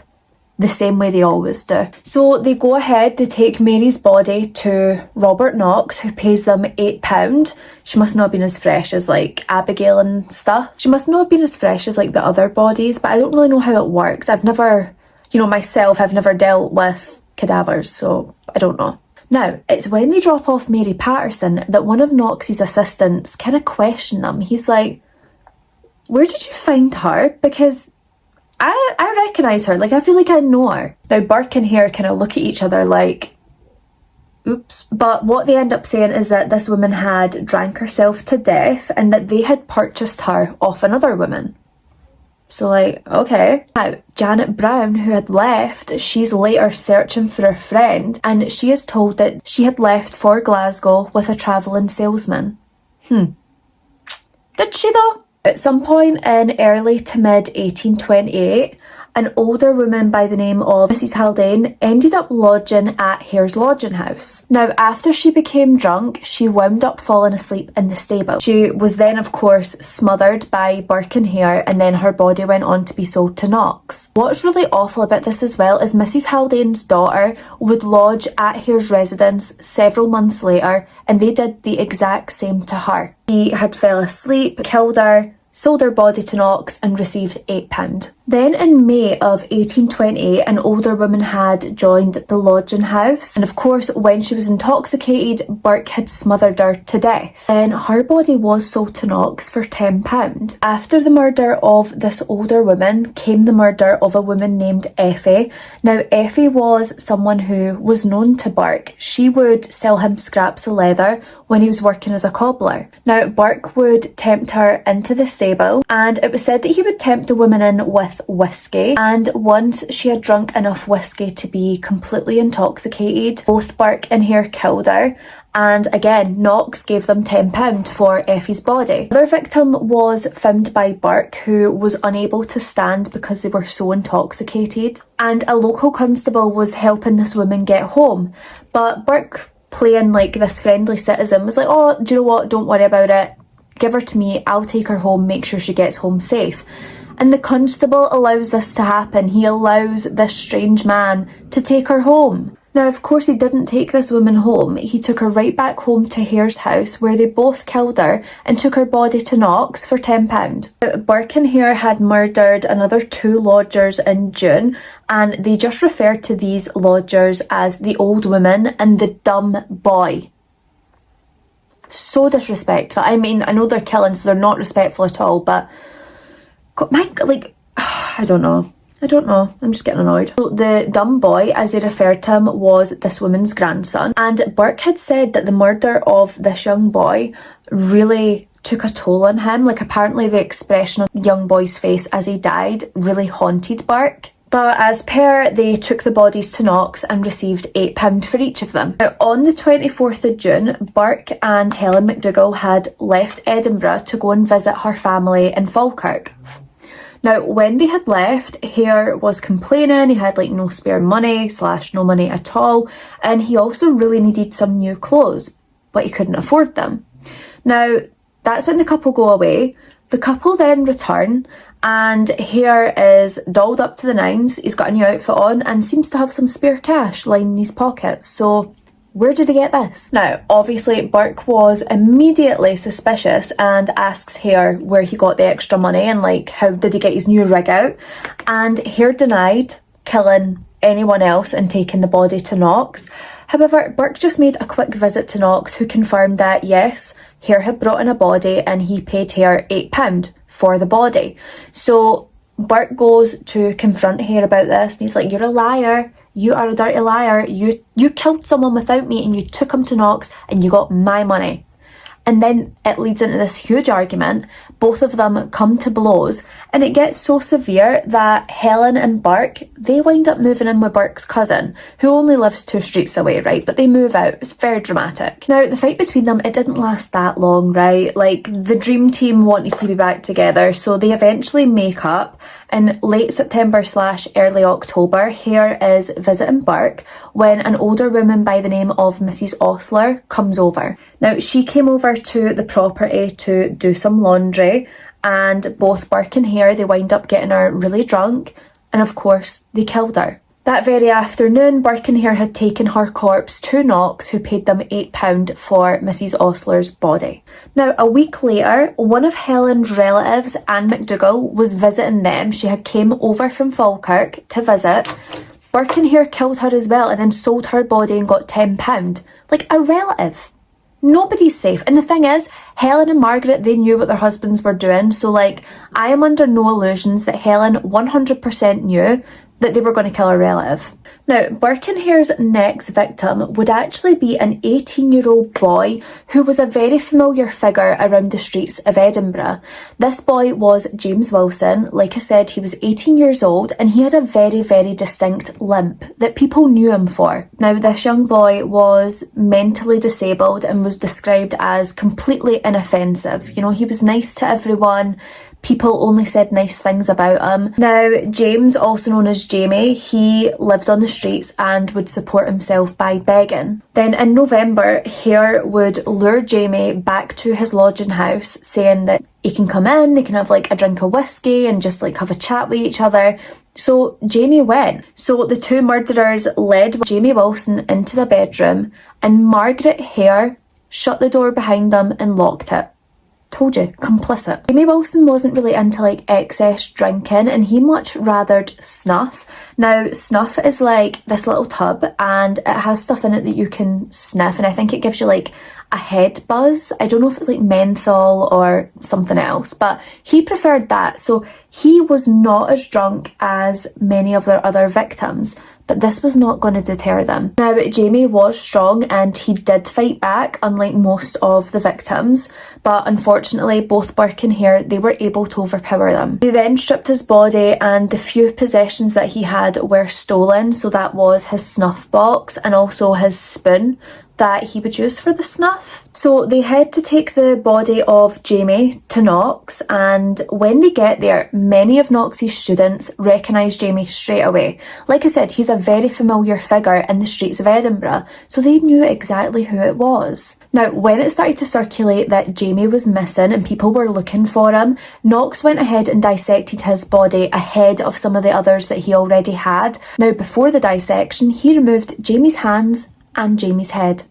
the same way they always do. So they go ahead, they take Mary's body to Robert Knox, who pays them £8. She must not have been as fresh as like Abigail and stuff. She must not have been as fresh as like the other bodies, but I don't really know how it works. I've never, you know, myself, I've never dealt with cadavers, so I don't know. Now, it's when they drop off Mary Patterson that one of Knox's assistants kind of question them. He's like, where did you find her? Because I recognise her, like I feel like I know her. Now Burke and Hare kind of look at each other like, oops. But what they end up saying is that this woman had drank herself to death and that they had purchased her off another woman. So like, okay. Now, Janet Brown, who had left, she's later searching for her friend, and she is told that she had left for Glasgow with a travelling salesman. Did she though? At some point in early to mid 1828, an older woman by the name of Mrs. Haldane ended up lodging at Hare's lodging house. Now, after she became drunk, she wound up falling asleep in the stable. She was then, of course, smothered by Burke and Hare, and then her body went on to be sold to Knox. What's really awful about this as well is Mrs. Haldane's daughter would lodge at Hare's residence several months later, and they did the exact same to her. She had fell asleep, killed her, sold her body to Knox, and received £8. Then in May of 1828, an older woman had joined the lodging house, and of course when she was intoxicated, Burke had smothered her to death. Then her body was sold to Knox for £10. After the murder of this older woman came the murder of a woman named Effie. Now Effie was someone who was known to Burke. She would sell him scraps of leather when he was working as a cobbler. Now Burke would tempt her into the stable, and it was said that he would tempt the woman in with whiskey, and once she had drunk enough whiskey to be completely intoxicated, both Burke and Hare killed her, and again Knox gave them £10 for Effie's body. The other victim was found by Burke, who was unable to stand because they were so intoxicated, and a local constable was helping this woman get home, but Burke, playing like this friendly citizen, was like, oh, do you know what, don't worry about it, give her to me, I'll take her home, make sure she gets home safe. And the constable allows this to happen. He allows this strange man to take her home. Now, of course, he didn't take this woman home. He took her right back home to Hare's house, where they both killed her and took her body to Knox for £10. Burke and Hare had murdered another 2 lodgers in June, and they just referred to these lodgers as the old woman and the dumb boy. So disrespectful. I mean, I know they're killing, so they're not respectful at all, but I don't know. I'm just getting annoyed. So the dumb boy, as they referred to him, was this woman's grandson. And Burke had said that the murder of this young boy really took a toll on him. Like, apparently the expression of the young boy's face as he died really haunted Burke. But as per, they took the bodies to Knox and received £8 for each of them. Now, on the 24th of June, Burke and Helen McDougall had left Edinburgh to go and visit her family in Falkirk. Now, when they had left, Hare was complaining. He had like no spare money / no money at all, and he also really needed some new clothes, but he couldn't afford them. Now, that's when the couple go away. The couple then return and Hare is dolled up to the nines. He's got a new outfit on and seems to have some spare cash lying in his pockets. So where did he get this? Now, obviously, Burke was immediately suspicious and asks Hare where he got the extra money and like how did he get his new rig out. And Hare denied killing anyone else and taking the body to Knox. However, Burke just made a quick visit to Knox, who confirmed that yes, Hare had brought in a body and he paid Hare £8 for the body. So Burke goes to confront Hare about this and he's like, you're a liar. You are a dirty liar. You killed someone without me and you took him to Knox and you got my money. And then it leads into this huge argument. Both of them come to blows and it gets so severe that Helen and Burke, they wind up moving in with Burke's cousin, who only lives 2 streets away, right? But they move out. It's very dramatic. Now, the fight between them, it didn't last that long, right? Like, the dream team wanted to be back together, so they eventually make up. In late September/early October, Hare is visiting Burke when an older woman by the name of Mrs. Ostler comes over. Now, she came over to the property to do some laundry, and both Burke and Hare, they wind up getting her really drunk, and of course, they killed her. That very afternoon, Burke and Hare had taken her corpse to Knox, who paid them £8 for Mrs. Ostler's body. Now, a week later, one of Helen's relatives, Anne McDougall, was visiting them. She had came over from Falkirk to visit. Burke and Hare killed her as well and then sold her body and got £10. Like, a relative. Nobody's safe. And the thing is, Helen and Margaret, they knew what their husbands were doing. So, like, I am under no illusions that Helen 100% knew that they were going to kill a relative. Now, Burke and Hare's next victim would actually be an 18-year-old boy who was a very familiar figure around the streets of Edinburgh. This boy was James Wilson. Like I said, he was 18 years old and he had a very, very distinct limp that people knew him for. Now, this young boy was mentally disabled and was described as completely inoffensive. You know, he was nice to everyone. People only said nice things about him. Now, James, also known as Jamie, he lived on the streets and would support himself by begging. Then in November, Hare would lure Jamie back to his lodging house, saying that he can come in, they can have like a drink of whiskey and just like have a chat with each other. So Jamie went. So the two murderers led Jamie Wilson into the bedroom and Margaret Hare shut the door behind them and locked it. Told you, complicit. Jamie Wilson wasn't really into like excess drinking and he much rathered snuff. Now, snuff is like this little tub and it has stuff in it that you can sniff and I think it gives you like a head buzz. I don't know if it's like menthol or something else, but he preferred that. So he was not as drunk as many of their other victims, but this was not going to deter them. Now, Jamie was strong and he did fight back, unlike most of the victims, but unfortunately both Burke and Hare, they were able to overpower them. They then stripped his body and the few possessions that he had were stolen, so that was his snuff box and also his spoon that he would use for the snuff. So they had to take the body of Jamie to Knox, and when they get there, many of Knox's students recognise Jamie straight away. Like I said, he's a very familiar figure in the streets of Edinburgh, so they knew exactly who it was. Now, when it started to circulate that Jamie was missing and people were looking for him, Knox went ahead and dissected his body ahead of some of the others that he already had. Now, before the dissection, he removed Jamie's hands and Jamie's head.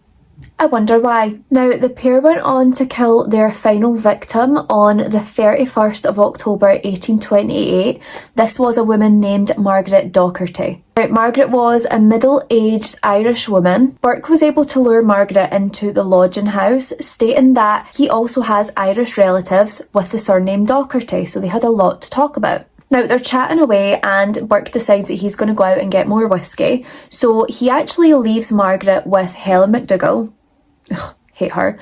I wonder why. Now, the pair went on to kill their final victim on the 31st of October 1828. This was a woman named Margaret Docherty. Now, Margaret was a middle-aged Irish woman. Burke was able to lure Margaret into the lodging house, stating that he also has Irish relatives with the surname Docherty, so they had a lot to talk about. Now, they're chatting away and Burke decides that he's going to go out and get more whiskey. So he actually leaves Margaret with Helen McDougall. Ugh, hate her.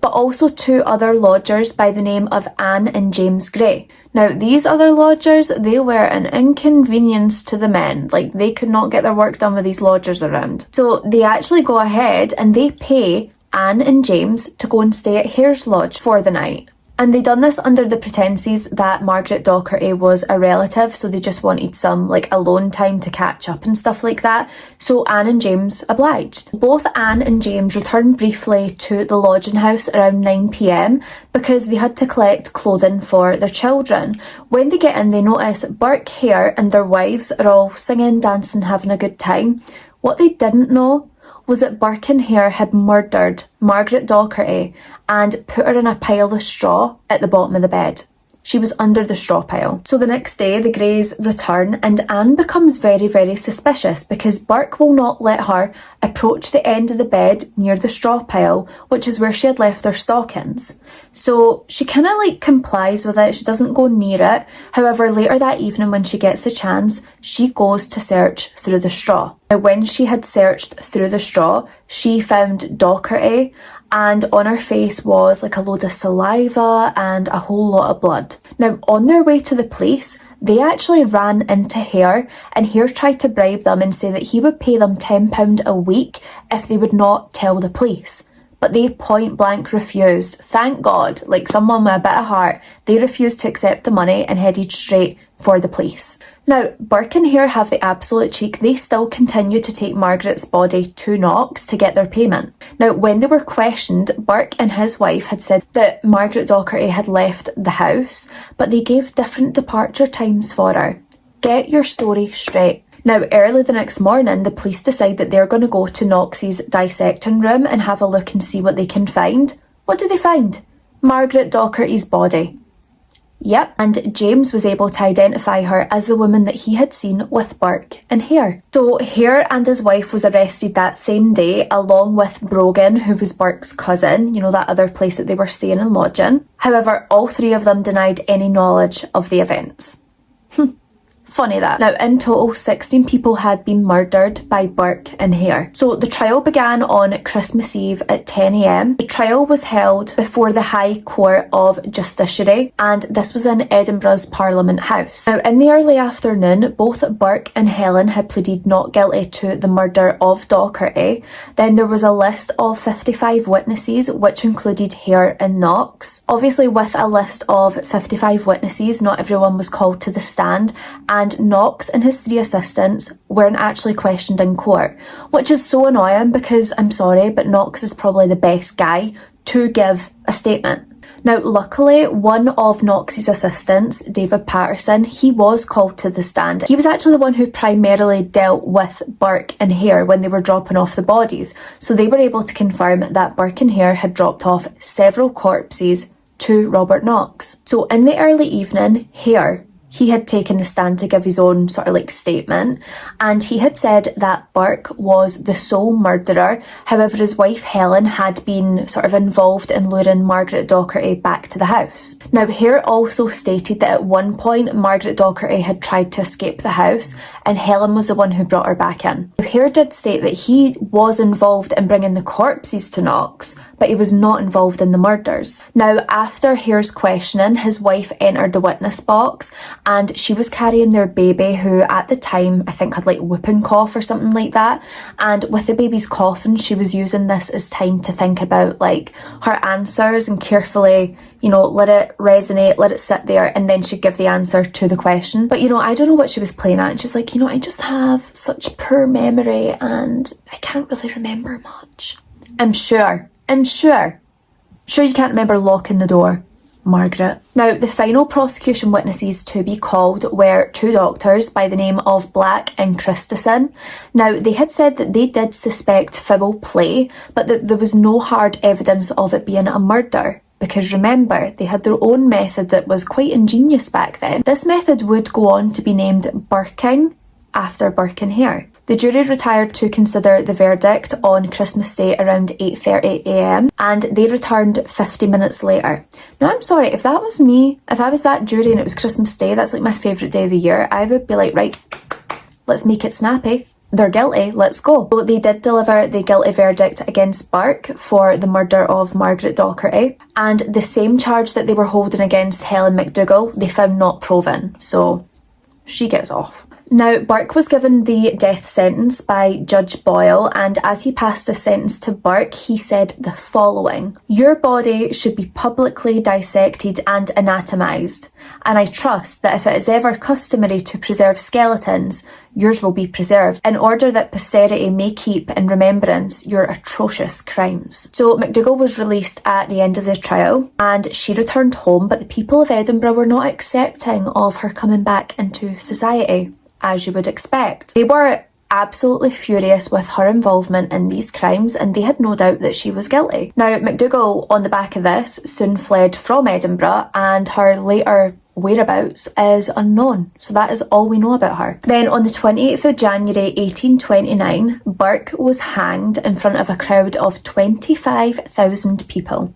But also 2 other lodgers by the name of Anne and James Gray. Now, these other lodgers, they were an inconvenience to the men. Like, they could not get their work done with these lodgers around. So they actually go ahead and they pay Anne and James to go and stay at Hare's lodge for the night. And they done this under the pretenses that Margaret Docherty was a relative, so they just wanted some like alone time to catch up and stuff like that. So Anne and James obliged. Both Anne and James returned briefly to the lodging house around 9 p.m. because they had to collect clothing for their children. When they get in, they notice Burke Hare and their wives are all singing, dancing, having a good time. What they didn't know was that Burke Hare had murdered Margaret Docherty and put her in a pile of straw at the bottom of the bed. She was under the straw pile. So the next day, the Greys return and Anne becomes very, very suspicious because Burke will not let her approach the end of the bed near the straw pile, which is where she had left her stockings. So she kind of like complies with it. She doesn't go near it. However, later that evening when she gets the chance, she goes to search through the straw. Now, when she had searched through the straw, she found Docherty, and on her face was like a load of saliva and a whole lot of blood. Now, on their way to the police, they actually ran into Hare, and Hare tried to bribe them and say that he would pay them £10 a week if they would not tell the police. But they point blank refused. Thank God, like someone with a bit of heart, they refused to accept the money and headed straight for the police. Now, Burke and Hare have the absolute cheek. They still continue to take Margaret's body to Knox to get their payment. Now, when they were questioned, Burke and his wife had said that Margaret Docherty had left the house, but they gave different departure times for her. Get your story straight. Now, early the next morning, the police decide that they're going to go to Knox's dissecting room and have a look and see what they can find. What did they find? Margaret Docherty's body. Yep, and James was able to identify her as the woman that he had seen with Burke and Hare. So Hare and his wife was arrested that same day, along with Brogan, who was Burke's cousin, you know, that other place that they were staying and lodging. However, all three of them denied any knowledge of the events. Funny that. Now, in total, 16 people had been murdered by Burke and Hare. So the trial began on Christmas Eve at 10 a.m. The trial was held before the High Court of Justiciary, and this was in Edinburgh's Parliament House. Now, in the early afternoon, both Burke and Helen had pleaded not guilty to the murder of Docherty. Then there was a list of 55 witnesses, which included Hare and Knox. Obviously, with a list of 55 witnesses, not everyone was called to the stand, and Knox and his three assistants weren't actually questioned in court, which is so annoying because, I'm sorry, but Knox is probably the best guy to give a statement. Now, luckily, one of Knox's assistants, David Patterson, he was called to the stand. He was actually the one who primarily dealt with Burke and Hare when they were dropping off the bodies, so they were able to confirm that Burke and Hare had dropped off several corpses to Robert Knox. So in the early evening, Hare, he had taken the stand to give his own sort of like statement, and he had said that Burke was the sole murderer. However, his wife Helen had been sort of involved in luring Margaret Docherty back to the house. Now, Hare also stated that at one point Margaret Docherty had tried to escape the house and Helen was the one who brought her back in. Hare did state that he was involved in bringing the corpses to Knox, but he was not involved in the murders. Now, after Hare's questioning, his wife entered the witness box and she was carrying their baby, who at the time I think had like whooping cough or something like that, and with the baby's coughing she was using this as time to think about like her answers and carefully, you know, let it resonate, let it sit there, and then she'd give the answer to the question. But you know, I don't know what she was playing at, and she was like, you know, I just have such poor memory and I can't really remember much. I'm sure you can't remember locking the door, Margaret. Now, the final prosecution witnesses to be called were two doctors by the name of Black and Christensen. Now, they had said that they did suspect foul play, but that there was no hard evidence of it being a murder. Because remember, they had their own method that was quite ingenious back then. This method would go on to be named burking, after Burke and Hare. The jury retired to consider the verdict on Christmas Day around 8:30 a.m. and they returned 50 minutes later. Now, I'm sorry, if that was me, if I was that jury and it was Christmas Day, that's like my favourite day of the year, I would be like, right, let's make it snappy. They're guilty, let's go. So they did deliver the guilty verdict against Burke for the murder of Margaret Docherty, and the same charge that they were holding against Helen McDougall, they found not proven, so she gets off. Now, Burke was given the death sentence by Judge Boyle, and as he passed the sentence to Burke, he said the following: "Your body should be publicly dissected and anatomised, and I trust that if it is ever customary to preserve skeletons, yours will be preserved, in order that posterity may keep in remembrance your atrocious crimes." So MacDougall was released at the end of the trial, and she returned home, but the people of Edinburgh were not accepting of her coming back into society, as you would expect. They were absolutely furious with her involvement in these crimes, and they had no doubt that she was guilty. Now, MacDougall, on the back of this, soon fled from Edinburgh, and her later whereabouts is unknown. So that is all we know about her. Then on the 28th of January 1829, Burke was hanged in front of a crowd of 25,000 people.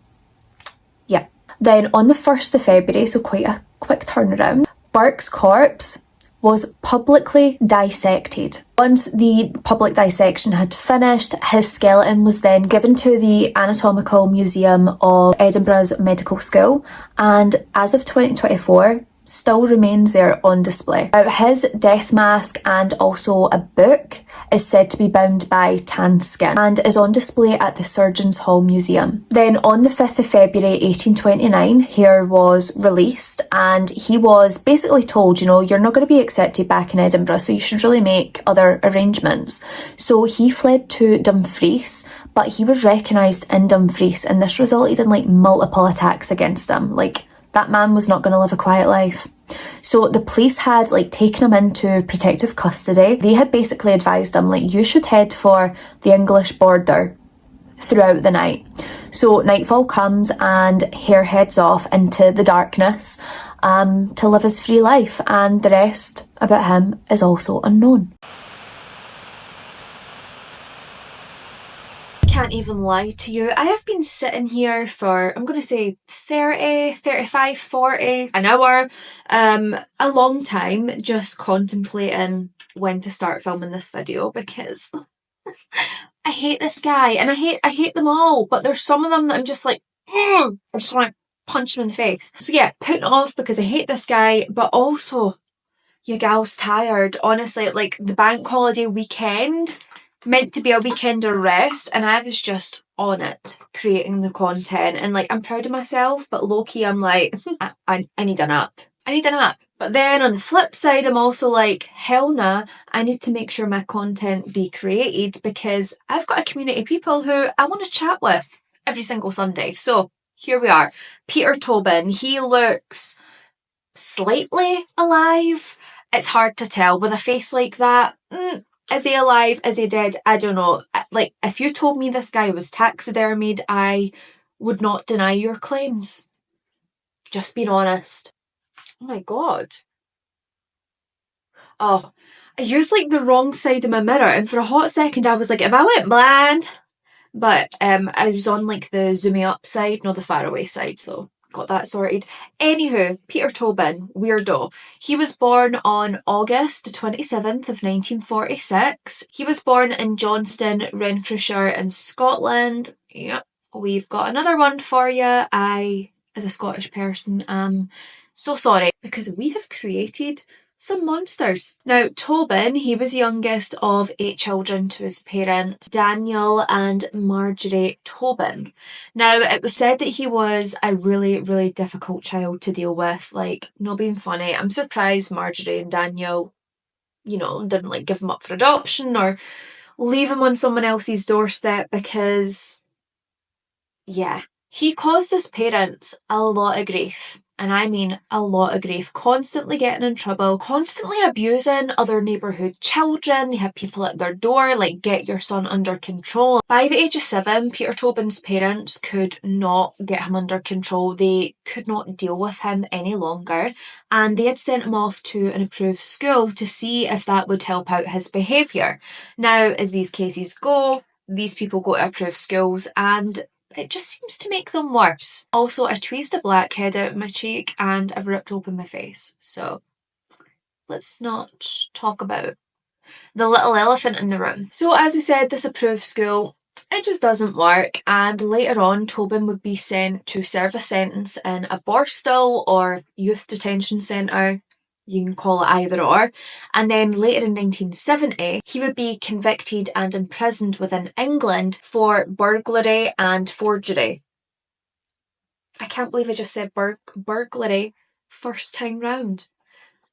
Yeah. Then on the 1st of February, so quite a quick turnaround, Burke's corpse was publicly dissected. Once the public dissection had finished, his skeleton was then given to the Anatomical Museum of Edinburgh's Medical School, and as of 2024, still remains there on display. His death mask and also a book is said to be bound by tan skin and is on display at the Surgeons' Hall Museum. Then on the 5th of February 1829, Hare was released, and he was basically told, you know, you're not going to be accepted back in Edinburgh, so you should really make other arrangements. So he fled to Dumfries, but he was recognised in Dumfries, and this resulted in like multiple attacks against him. Like, that man was not going to live a quiet life. So the police had like taken him into protective custody. They had basically advised him, like, you should head for the English border throughout the night. So nightfall comes and Hare heads off into the darkness to live his free life, and the rest about him is also unknown. Can't even lie to you. I have been sitting here for, I'm going to say 30, 35, 40, an hour, a long time, just contemplating when to start filming this video, because I hate this guy, and I hate them all, but there's some of them that I'm just like, I just want to punch him in the face. So yeah, putting it off because I hate this guy, but also, your gal's tired. Honestly, like, the bank holiday weekend meant to be a weekend of rest, and I was just on it creating the content, and like, I'm proud of myself, but low-key I'm like, I need a nap. I need a nap. But then on the flip side, I'm also like, hell nah, I need to make sure my content be created, because I've got a community of people who I want to chat with every single Sunday. So here we are. Peter Tobin, he looks slightly alive. It's hard to tell with a face like that. Is he alive? Is he dead? I don't know. Like, if you told me this guy was taxidermied, I would not deny your claims. Just being honest. Oh my god. Oh, I used like the wrong side of my mirror, and for a hot second I was like, if I went blind. But I was on like the zoomy up side, not the far away side, so got that sorted. Anywho, Peter Tobin, weirdo. He was born on August 27th of 1946. He was born in Johnston, Renfrewshire in Scotland. Yep, we've got another one for you. I, as a Scottish person, am so sorry, because we have created some monsters. Now, Tobin, he was the youngest of 8 children to his parents, Daniel and Marjorie Tobin. Now, it was said that he was a really, really difficult child to deal with, like, not being funny. I'm surprised Marjorie and Daniel, you know, didn't like give him up for adoption or leave him on someone else's doorstep, because, yeah, he caused his parents a lot of grief. And I mean a lot of grief, constantly getting in trouble, constantly abusing other neighbourhood children. They had people at their door like, get your son under control. By the age of 7, Peter Tobin's parents could not get him under control. They could not deal with him any longer, and they had sent him off to an approved school to see if that would help out his behaviour. Now, as these cases go, these people go to approved schools and it just seems to make them worse. Also, I tweezed a blackhead out of my cheek and I've ripped open my face. So let's not talk about the little elephant in the room. So as we said, this approved school, it just doesn't work, and later on Tobin would be sent to serve a sentence in a borstal or youth detention centre. You can call it either or. And then later in 1970, he would be convicted and imprisoned within England for burglary and forgery. I can't believe I just said burglary first time round.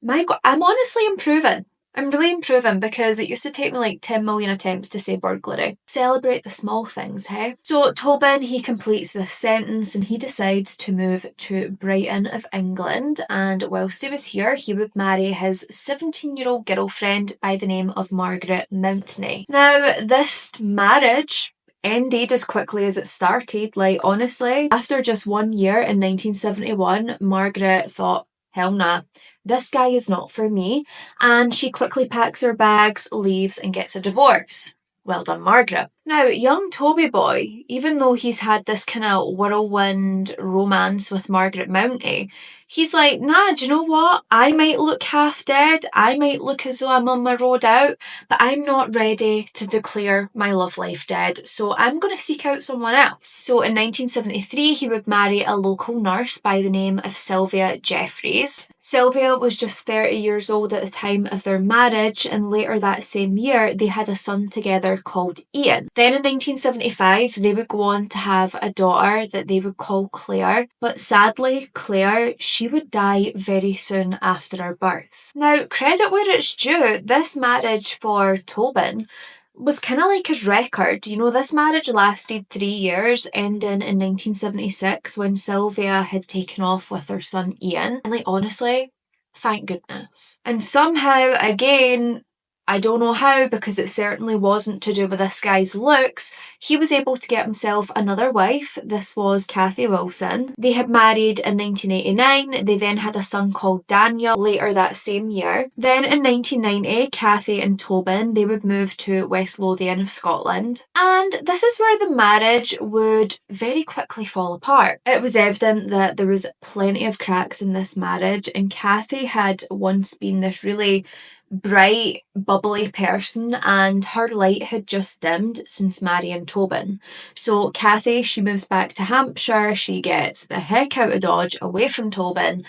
My God, I'm honestly improving. I'm really improving because it used to take me like 10 million attempts to say burglary. Celebrate the small things, hey? So Tobin, he completes this sentence and he decides to move to Brighton of England, and whilst he was here, he would marry his 17-year-old girlfriend by the name of Margaret Mountney. Now, this marriage ended as quickly as it started. Like, honestly, after just 1 year in 1971, Margaret thought, hell nah, this guy is not for me, and she quickly packs her bags, leaves, and gets a divorce. Well done, Margaret. Now, young Toby boy, even though he's had this kind of whirlwind romance with Margaret Mountney, he's like, nah, do you know what? I might look half dead, I might look as though I'm on my road out, but I'm not ready to declare my love life dead, so I'm going to seek out someone else. So in 1973, he would marry a local nurse by the name of Sylvia Jeffries. Sylvia was just 30 years old at the time of their marriage, and later that same year, they had a son together called Ian. Then in 1975, they would go on to have a daughter that they would call Claire, but sadly, Claire, she would die very soon after her birth. Now, credit where it's due, this marriage for Tobin was kind of like his record. You know, this marriage lasted 3 years, ending in 1976 when Sylvia had taken off with her son Ian. And like, honestly, thank goodness. And somehow, again, I don't know how, because it certainly wasn't to do with this guy's looks, he was able to get himself another wife. This was Kathy Wilson. They had married in 1989. They then had a son called Daniel later that same year. Then in 1990, Kathy and Tobin, they would move to West Lothian of Scotland. And this is where the marriage would very quickly fall apart. It was evident that there was plenty of cracks in this marriage, and Kathy had once been this really bright, bubbly person, and her light had just dimmed since marrying Tobin. So Kathy, she moves back to Hampshire, she gets the heck out of Dodge, away from Tobin,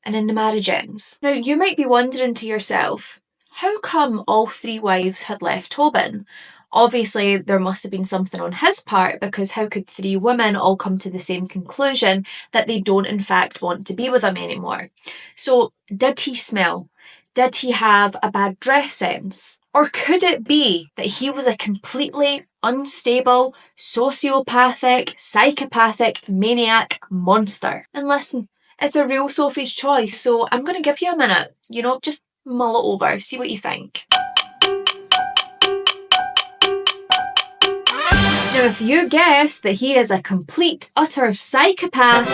and then the marriage ends. Now, you might be wondering to yourself, how come all 3 wives had left Tobin? Obviously, there must have been something on his part, because how could 3 women all come to the same conclusion that they don't in fact want to be with him anymore? So, did he smell? Did he have a bad dress sense? Or could it be that he was a completely unstable, sociopathic, psychopathic, maniac monster? And listen, it's a real Sophie's choice, so I'm going to give you a minute. You know, just mull it over, see what you think. Now, if you guess that he is a complete, utter psychopath,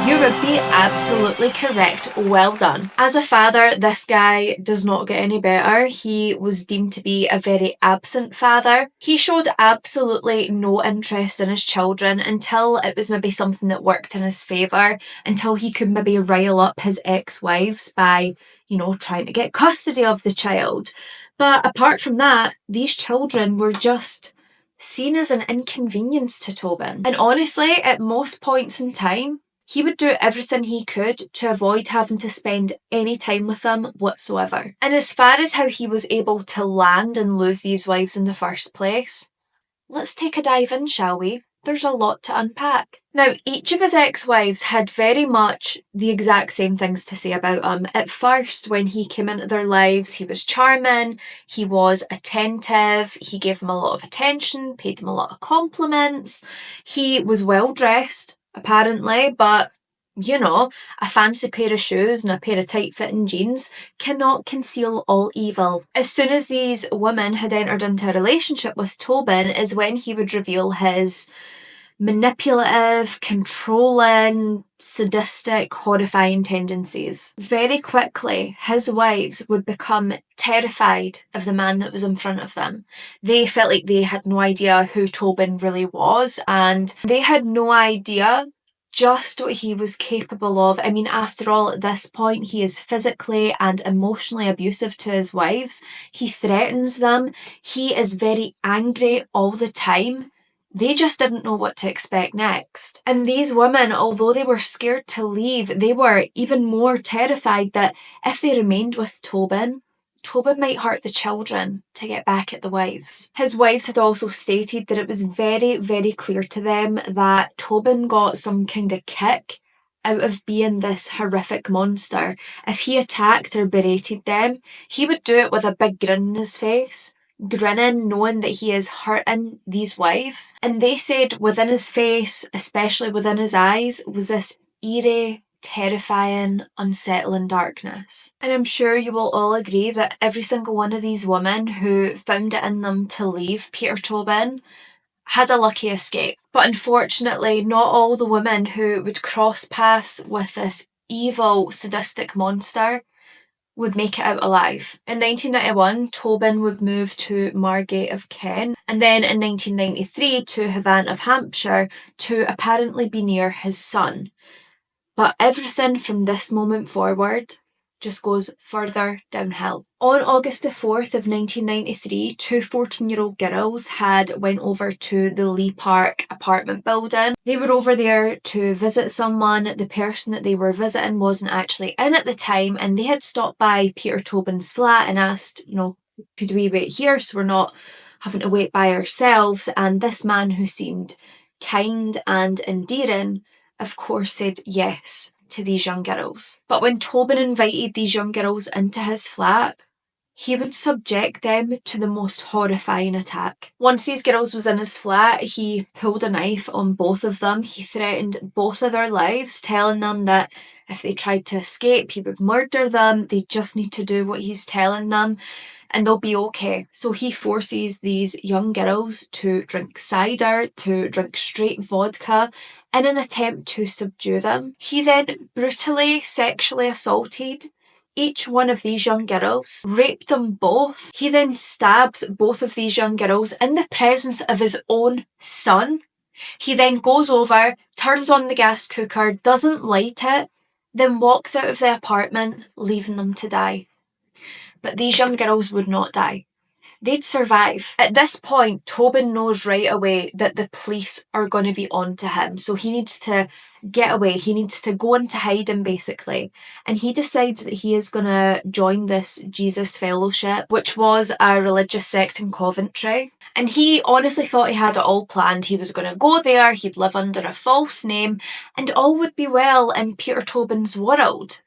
you would be absolutely correct. Well done. As a father, this guy does not get any better. He was deemed to be a very absent father. He showed absolutely no interest in his children until it was maybe something that worked in his favour, until he could maybe rile up his ex-wives by, you know, trying to get custody of the child. But apart from that, these children were just seen as an inconvenience to Tobin. And honestly, at most points in time, he would do everything he could to avoid having to spend any time with them whatsoever. And as far as how he was able to land and lose these wives in the first place, let's take a dive in, shall we? There's a lot to unpack. Now, each of his ex-wives had very much the exact same things to say about him. At first, when he came into their lives, he was charming, he was attentive, he gave them a lot of attention, paid them a lot of compliments, he was well dressed, apparently, but you know, a fancy pair of shoes and a pair of tight-fitting jeans cannot conceal all evil. As soon as these women had entered into a relationship with Tobin is when he would reveal his manipulative, controlling, sadistic, horrifying tendencies. Very quickly, his wives would become terrified of the man that was in front of them. They felt like they had no idea who Tobin really was, and they had no idea just what he was capable of. I mean, after all, at this point, he is physically and emotionally abusive to his wives. He threatens them. He is very angry all the time. They just didn't know what to expect next. And these women, although they were scared to leave, they were even more terrified that if they remained with Tobin might hurt the children to get back at the wives. His wives had also stated that it was very, very clear to them that Tobin got some kind of kick out of being this horrific monster. If he attacked or berated them, he would do it with a big grin on his face, grinning, knowing that he is hurting these wives. And they said within his face, especially within his eyes, was this eerie, terrifying, unsettling darkness. And I'm sure you will all agree that every single one of these women who found it in them to leave Peter Tobin had a lucky escape. But unfortunately, not all the women who would cross paths with this evil, sadistic monster would make it out alive. In 1991, Tobin would move to Margate of Kent, and then in 1993 to Havant of Hampshire to apparently be near his son. But everything from this moment forward just goes further downhill. On August the 4th of 1993, two 14-year-old girls had went over to the Lee Park apartment building. They were over there to visit someone. The person that they were visiting wasn't actually in at the time, and they had stopped by Peter Tobin's flat and asked, could we wait here so we're not having to wait by ourselves? And this man, who seemed kind and endearing, of course said yes to these young girls. But when Tobin invited these young girls into his flat, he would subject them to the most horrifying attack. Once these girls was in his flat, he pulled a knife on both of them. He threatened both of their lives, telling them that if they tried to escape, he would murder them. They just need to do what he's telling them and they'll be okay. So he forces these young girls to drink cider, to drink straight vodka, in an attempt to subdue them. He then brutally sexually assaulted each one of these young girls, raped them both. He then stabs both of these young girls in the presence of his own son. He then goes over, turns on the gas cooker, doesn't light it, then walks out of the apartment, leaving them to die. But these young girls would not die. They'd survive. At this point, Tobin knows right away that the police are going to be on to him. So he needs to get away. He needs to go into hiding, basically. And he decides that he is going to join this Jesus Fellowship, which was a religious sect in Coventry. And he honestly thought he had it all planned. He was going to go there, he'd live under a false name, and all would be well in Peter Tobin's world.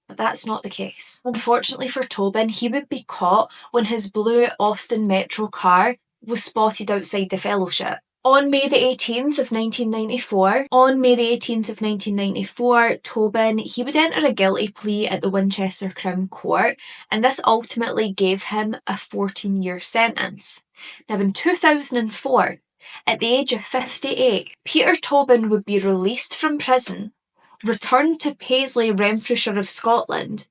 But that's not the case. Unfortunately for Tobin, he would be caught when his blue Austin Metro car was spotted outside the fellowship. On May the 18th of 1994, Tobin, he would enter a guilty plea at the Winchester Crown Court, and this ultimately gave him a 14-year sentence. Now in 2004, at the age of 58, Peter Tobin would be released from prison, returned to Paisley, Renfrewshire of Scotland,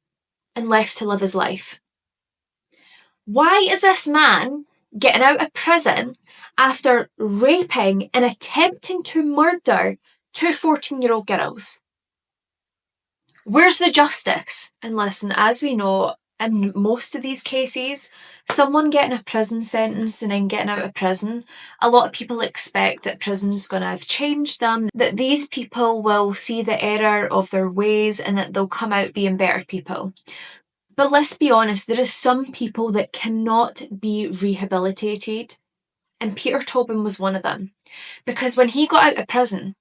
and left to live his life. Why is this man getting out of prison after raping and attempting to murder two 14-year-old girls? Where's the justice? And listen, as we know, in most of these cases, someone getting a prison sentence and then getting out of prison, a lot of people expect that prison's going to have changed them, that these people will see the error of their ways and that they'll come out being better people. But let's be honest, there is some people that cannot be rehabilitated, and Peter Tobin was one of them. Because when he got out of prison,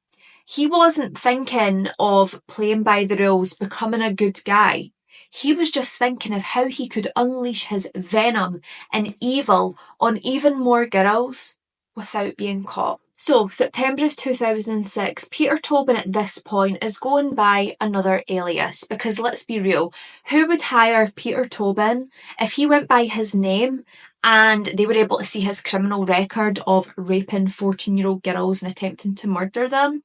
he wasn't thinking of playing by the rules, becoming a good guy. He was just thinking of how he could unleash his venom and evil on even more girls without being caught. So, September of 2006, Peter Tobin at this point is going by another alias, because let's be real, who would hire Peter Tobin if he went by his name and they were able to see his criminal record of raping 14-year-old girls and attempting to murder them?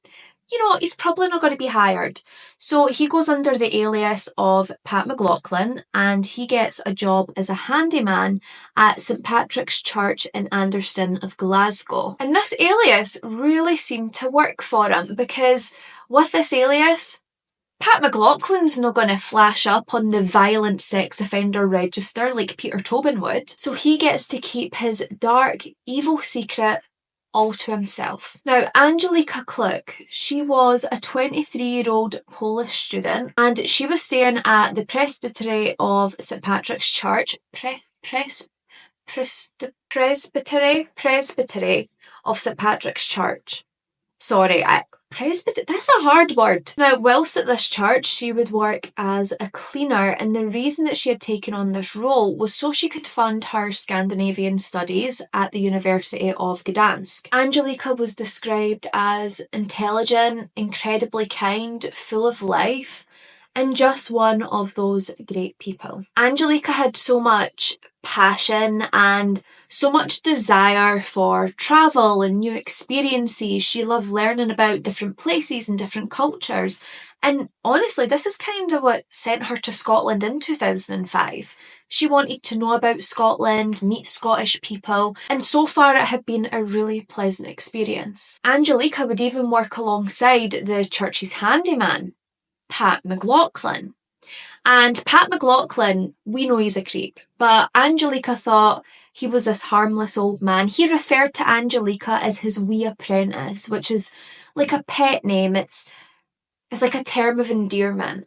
He's probably not going to be hired. So he goes under the alias of Pat McLaughlin, and he gets a job as a handyman at St Patrick's Church in Anderston of Glasgow. And this alias really seemed to work for him, because with this alias, Pat McLaughlin's not going to flash up on the violent sex offender register like Peter Tobin would. So he gets to keep his dark, evil secret all to himself. Now, Angelika Kluk, she was a 23-year-old Polish student, and she was staying at the Presbytery of St Patrick's Church. Presbytery of St Patrick's Church. Sorry, that's a hard word. Now, whilst at this church, she would work as a cleaner, and the reason that she had taken on this role was so she could fund her Scandinavian studies at the University of Gdansk. Angelika was described as intelligent, incredibly kind, full of life, and just one of those great people. Angelika had so much passion and so much desire for travel and new experiences. She loved learning about different places and different cultures. And honestly, this is kind of what sent her to Scotland in 2005. She wanted to know about Scotland, meet Scottish people, and so far it had been a really pleasant experience. Angelika would even work alongside the church's handyman, Pat McLaughlin. And Pat McLaughlin, we know he's a creep, but Angelika thought he was this harmless old man. He referred to Angelika as his wee apprentice, which is like a pet name. It's like a term of endearment.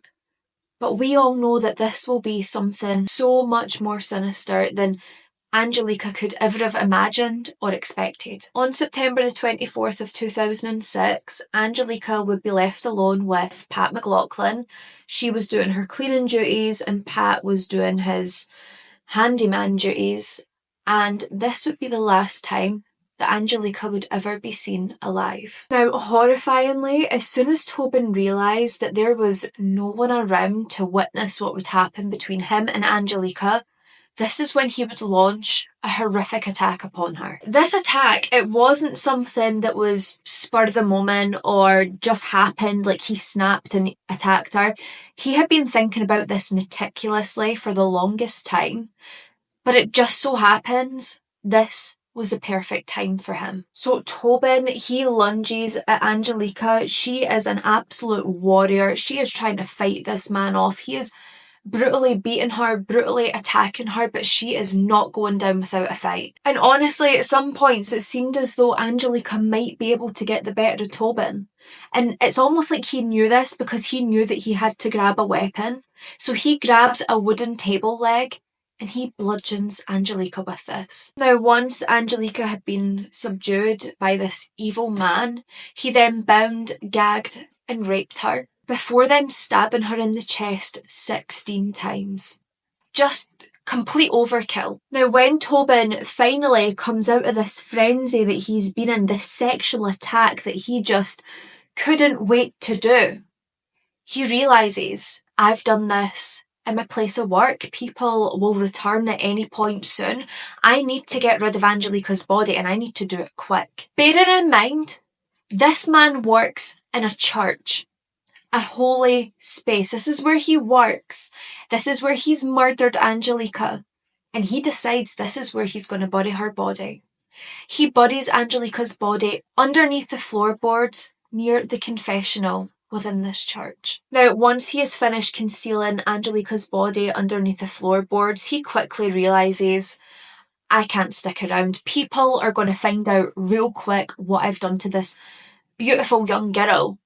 But we all know that this will be something so much more sinister than Angelika could ever have imagined or expected. On September the 24th of 2006, Angelika would be left alone with Pat McLaughlin. She was doing her cleaning duties and Pat was doing his handyman duties. And this would be the last time that Angelika would ever be seen alive. Now, horrifyingly, as soon as Tobin realised that there was no one around to witness what would happen between him and Angelika, this is when he would launch a horrific attack upon her. This attack, it wasn't something that was spur of the moment or just happened, like he snapped and attacked her. He had been thinking about this meticulously for the longest time, but it just so happens this was the perfect time for him. So Tobin, he lunges at Angelika. She is an absolute warrior. She is trying to fight this man off. He is brutally beating her, brutally attacking her, but she is not going down without a fight. And honestly, at some points it seemed as though Angelika might be able to get the better of Tobin. And it's almost like he knew this because he knew that he had to grab a weapon. So he grabs a wooden table leg and he bludgeons Angelika with this. Now, once Angelika had been subdued by this evil man, he then bound, gagged and raped her, before then stabbing her in the chest 16 times. Just complete overkill. Now, when Tobin finally comes out of this frenzy that he's been in, this sexual attack that he just couldn't wait to do, he realises, I've done this in my place of work. People will return at any point soon. I need to get rid of Angelika's body and I need to do it quick. Bearing in mind, this man works in a church. A holy space. This is where he works. This is where he's murdered Angelika. And he decides this is where he's going to bury her body. He buries Angelika's body underneath the floorboards near the confessional within this church. Now, once he has finished concealing Angelika's body underneath the floorboards, he quickly realises, I can't stick around. People are going to find out real quick what I've done to this beautiful young girl.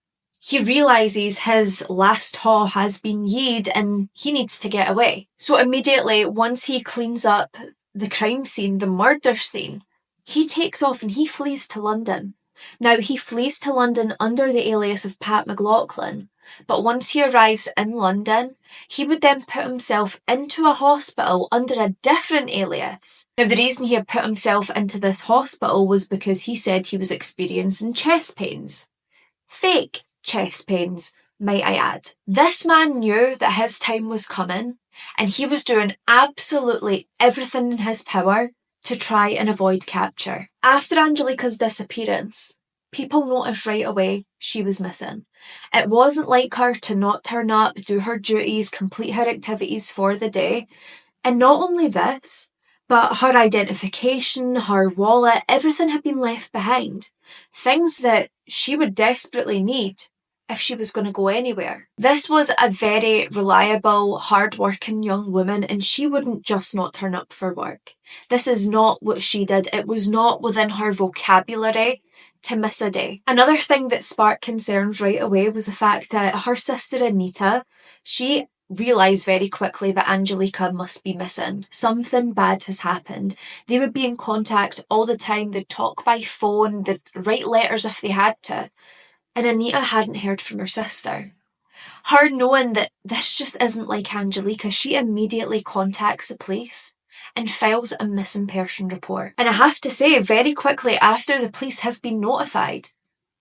He realises his last haul has been yeed and he needs to get away. So immediately, once he cleans up the crime scene, the murder scene, he takes off and he flees to London. Now, he flees to London under the alias of Pat McLaughlin, but once he arrives in London, he would then put himself into a hospital under a different alias. Now, the reason he had put himself into this hospital was because he said he was experiencing chest pains. Fake chest pains, might I add. This man knew that his time was coming, and he was doing absolutely everything in his power to try and avoid capture. After Angelika's disappearance, people noticed right away she was missing. It wasn't like her to not turn up, do her duties, complete her activities for the day. And not only this, but her identification, her wallet, everything had been left behind. Things that she would desperately need if she was going to go anywhere. This was a very reliable, hard-working young woman, and she wouldn't just not turn up for work. This is not what she did. It was not within her vocabulary to miss a day. Another thing that sparked concerns right away was the fact that her sister Anita, she realised very quickly that Angelica must be missing. Something bad has happened. They would be in contact all the time. They'd talk by phone. They'd write letters if they had to. And Anita hadn't heard from her sister. Her knowing that this just isn't like Angelica, she immediately contacts the police and files a missing person report. And I have to say, very quickly after the police have been notified,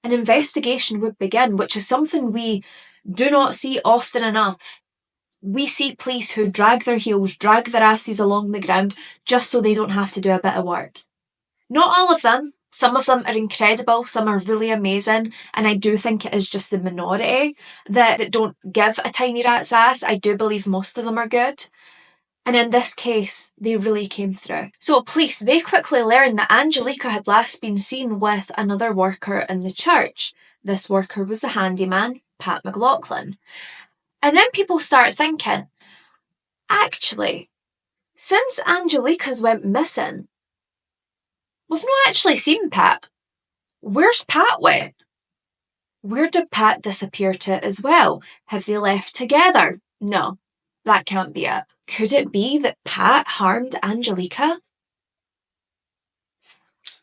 an investigation would begin, which is something we do not see often enough. We see police who drag their heels, drag their asses along the ground just so they don't have to do a bit of work. Not all of them. Some of them are incredible, some are really amazing, and I do think it is just the minority that don't give a tiny rat's ass. I do believe most of them are good. And in this case, they really came through. So police, they quickly learned that Angelica had last been seen with another worker in the church. This worker was the handyman, Pat McLaughlin. And then people start thinking, actually, since Angelica's went missing, we've not actually seen Pat. Where's Pat went? Where did Pat disappear to as well? Have they left together? No, that can't be it. Could it be that Pat harmed Angelica?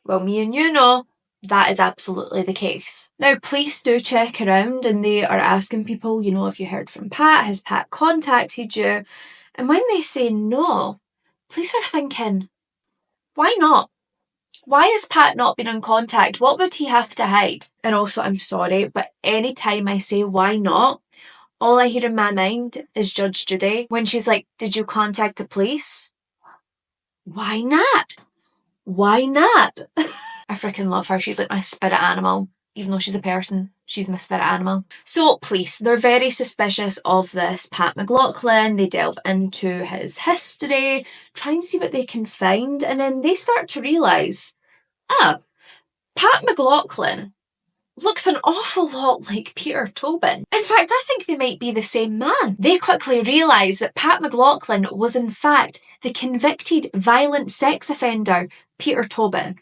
Well, me and you know that is absolutely the case. Now, police do check around and they are asking people, you know, have you heard from Pat? Has Pat contacted you? And when they say no, police are thinking, why not? Why has Pat not been in contact? What would he have to hide? And also, I'm sorry, but any time I say why not, all I hear in my mind is Judge Judy when she's like, did you contact the police? Why not? Why not? I freaking love her. She's like my spirit animal. Even though she's a person, she's my spirit animal. So police, they're very suspicious of this Pat McLaughlin. They delve into his history, try and see what they can find, and then they start to realise, Pat McLaughlin looks an awful lot like Peter Tobin. In fact, I think they might be the same man. They quickly realise that Pat McLaughlin was in fact the convicted violent sex offender, Peter Tobin.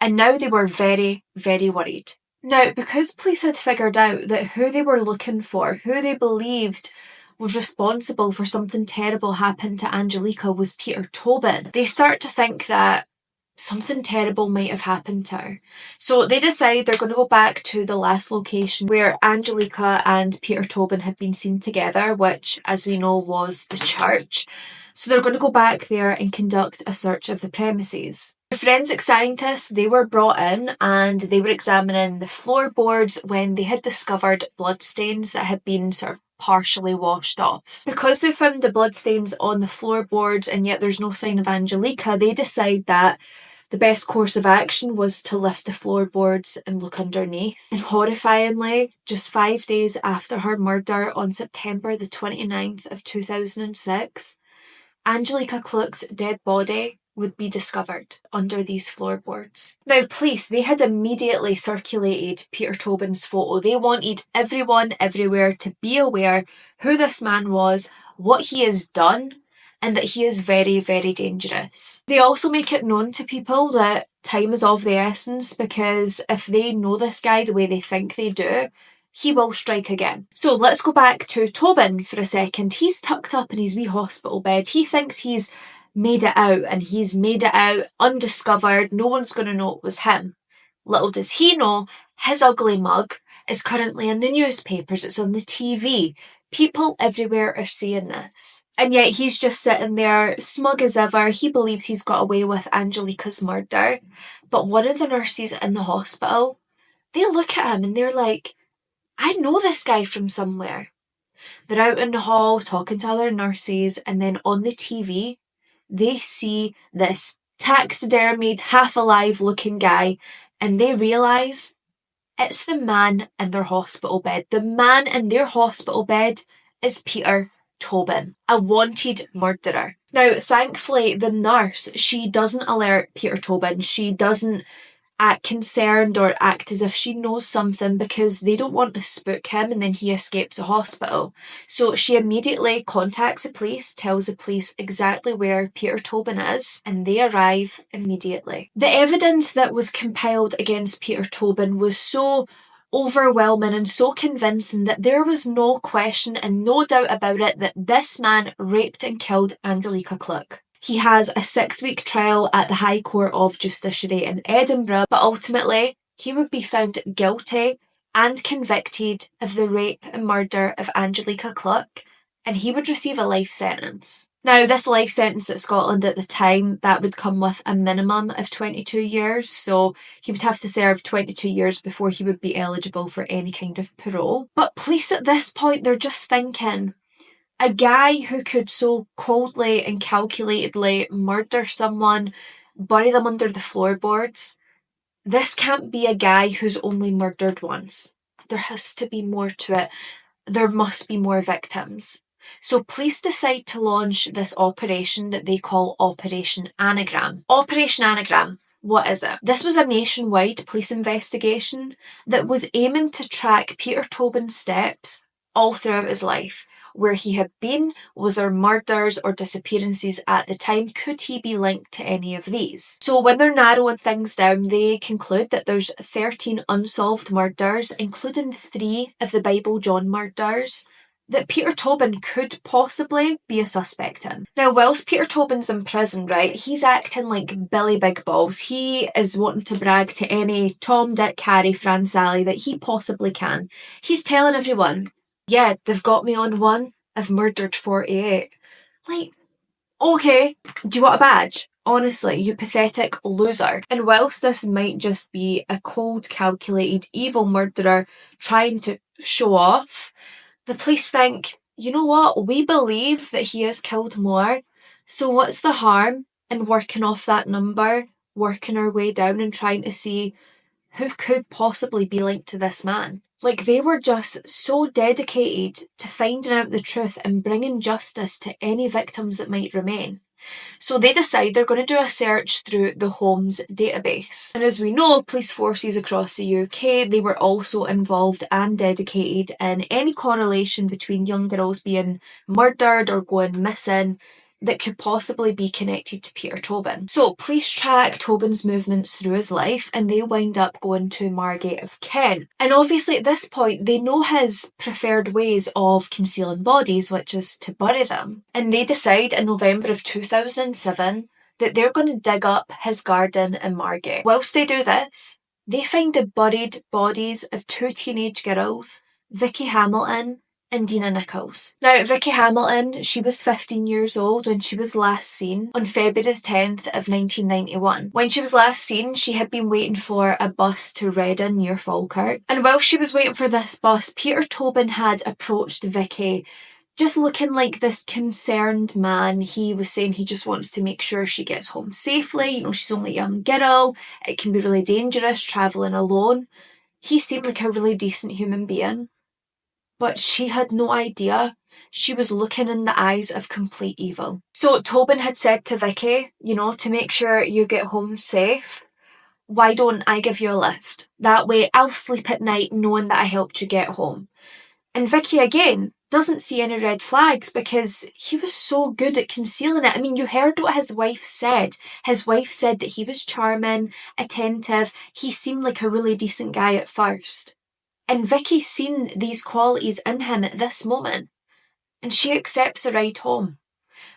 And now they were very, very worried. Now, because police had figured out that who they were looking for, who they believed was responsible for something terrible happened to Angelica was Peter Tobin, they start to think that something terrible might have happened to her. So they decide they're going to go back to the last location where Angelica and Peter Tobin had been seen together, which, as we know, was the church. So they're going to go back there and conduct a search of the premises. The forensic scientists, they were brought in and they were examining the floorboards when they had discovered bloodstains that had been sort of partially washed off. Because they found the bloodstains on the floorboards and yet there's no sign of Angelica, they decide that the best course of action was to lift the floorboards and look underneath. And horrifyingly, just 5 days after her murder on September the 29th of 2006, Angelica Kluck's dead body would be discovered under these floorboards. Now, police, they had immediately circulated Peter Tobin's photo. They wanted everyone everywhere to be aware who this man was, what he has done, and that he is very, very dangerous. They also make it known to people that time is of the essence because if they know this guy the way they think they do, he will strike again. So let's go back to Tobin for a second. He's tucked up in his wee hospital bed. He thinks he's made it out and he's made it out undiscovered. No one's going to know it was him. Little does he know, his ugly mug is currently in the newspapers. It's on the TV. People everywhere are seeing this. And yet he's just sitting there, smug as ever. He believes he's got away with Angelica's murder. But one of the nurses in the hospital, they look at him and they're like, I know this guy from somewhere. They're out in the hall talking to other nurses, and then on the TV, they see this taxidermied, half-alive looking guy, and they realise it's the man in their hospital bed. The man in their hospital bed is Peter Tobin, a wanted murderer. Now, thankfully, the nurse, she doesn't alert Peter Tobin. She doesn't act concerned or act as if she knows something because they don't want to spook him and then he escapes the hospital. So she immediately contacts the police, tells the police exactly where Peter Tobin is, and they arrive immediately. The evidence that was compiled against Peter Tobin was so overwhelming and so convincing that there was no question and no doubt about it that this man raped and killed Angelica Cluck. He has a 6-week trial at the High Court of Justiciary in Edinburgh, but ultimately he would be found guilty and convicted of the rape and murder of Angelica Cluck, and he would receive a life sentence. Now, this life sentence at Scotland at the time, that would come with a minimum of 22 years, so he would have to serve 22 years before he would be eligible for any kind of parole. But police at this point, they're just thinking, a guy who could so coldly and calculatedly murder someone, bury them under the floorboards, this can't be a guy who's only murdered once. There has to be more to it. There must be more victims. So police decide to launch this operation that they call Operation Anagram. Operation Anagram, what is it? This was a nationwide police investigation that was aiming to track Peter Tobin's steps all throughout his life. Where he had been, was there murders or disappearances at the time? Could he be linked to any of these? So when they're narrowing things down, they conclude that there's 13 unsolved murders, including 3 of the Bible John murders, that Peter Tobin could possibly be a suspect in. Now, whilst Peter Tobin's in prison, right, he's acting like Billy Big Balls. He is wanting to brag to any Tom, Dick, Harry, Fran, Sally that he possibly can. He's telling everyone, yeah, they've got me on one. I've murdered 48. Like, okay, do you want a badge? Honestly, you pathetic loser. And whilst this might just be a cold, calculated, evil murderer trying to show off, the police think, you know what, we believe that he has killed more, so what's the harm in working off that number, working our way down and trying to see who could possibly be linked to this man? Like, they were just so dedicated to finding out the truth and bringing justice to any victims that might remain. So they decide they're going to do a search through the Holmes database. And as we know, police forces across the UK, they were also involved and dedicated in any correlation between young girls being murdered or going missing that could possibly be connected to Peter Tobin. So police track Tobin's movements through his life and they wind up going to Margate of Kent. And obviously at this point they know his preferred ways of concealing bodies, which is to bury them. And they decide in November of 2007 that they're going to dig up his garden in Margate. Whilst they do this, they find the buried bodies of 2 teenage girls, Vicky Hamilton and Dina Nichols. Now, Vicky Hamilton, she was 15 years old when she was last seen on February 10th of 1991. When she was last seen, she had been waiting for a bus to Reading near Falkirk. And while she was waiting for this bus, Peter Tobin had approached Vicky just looking like this concerned man. He was saying he just wants to make sure she gets home safely. You know, she's only a young girl. It can be really dangerous travelling alone. He seemed like a really decent human being. But she had no idea she was looking in the eyes of complete evil. So Tobin had said to Vicky, you know, to make sure you get home safe, why don't I give you a lift? That way I'll sleep at night knowing that I helped you get home. And Vicky, again, doesn't see any red flags because he was so good at concealing it. I mean, you heard what his wife said. His wife said that he was charming, attentive. He seemed like a really decent guy at first. And Vicky's seen these qualities in him at this moment, and she accepts a ride home.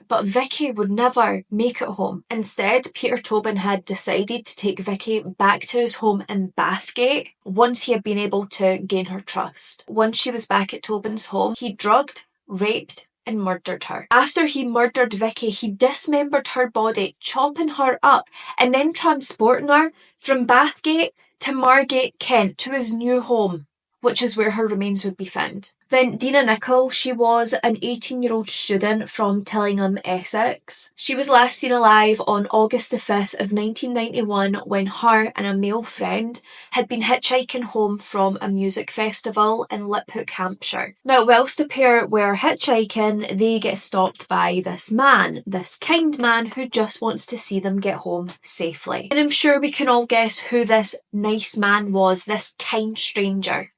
But Vicky would never make it home. Instead, Peter Tobin had decided to take Vicky back to his home in Bathgate once he had been able to gain her trust. Once she was back at Tobin's home, he drugged, raped, and murdered her. After he murdered Vicky, he dismembered her body, chopping her up, and then transporting her from Bathgate to Margate, Kent, to his new home. which is where her remains would be found. Then Dina Nicol, she was an 18-year-old student from Tillingham, Essex. She was last seen alive on August the 5th of 1991 when her and a male friend had been hitchhiking home from a music festival in Liphook, Hampshire. Now, whilst the pair were hitchhiking, they get stopped by this man, this kind man who just wants to see them get home safely. And I'm sure we can all guess who this nice man was, this kind stranger.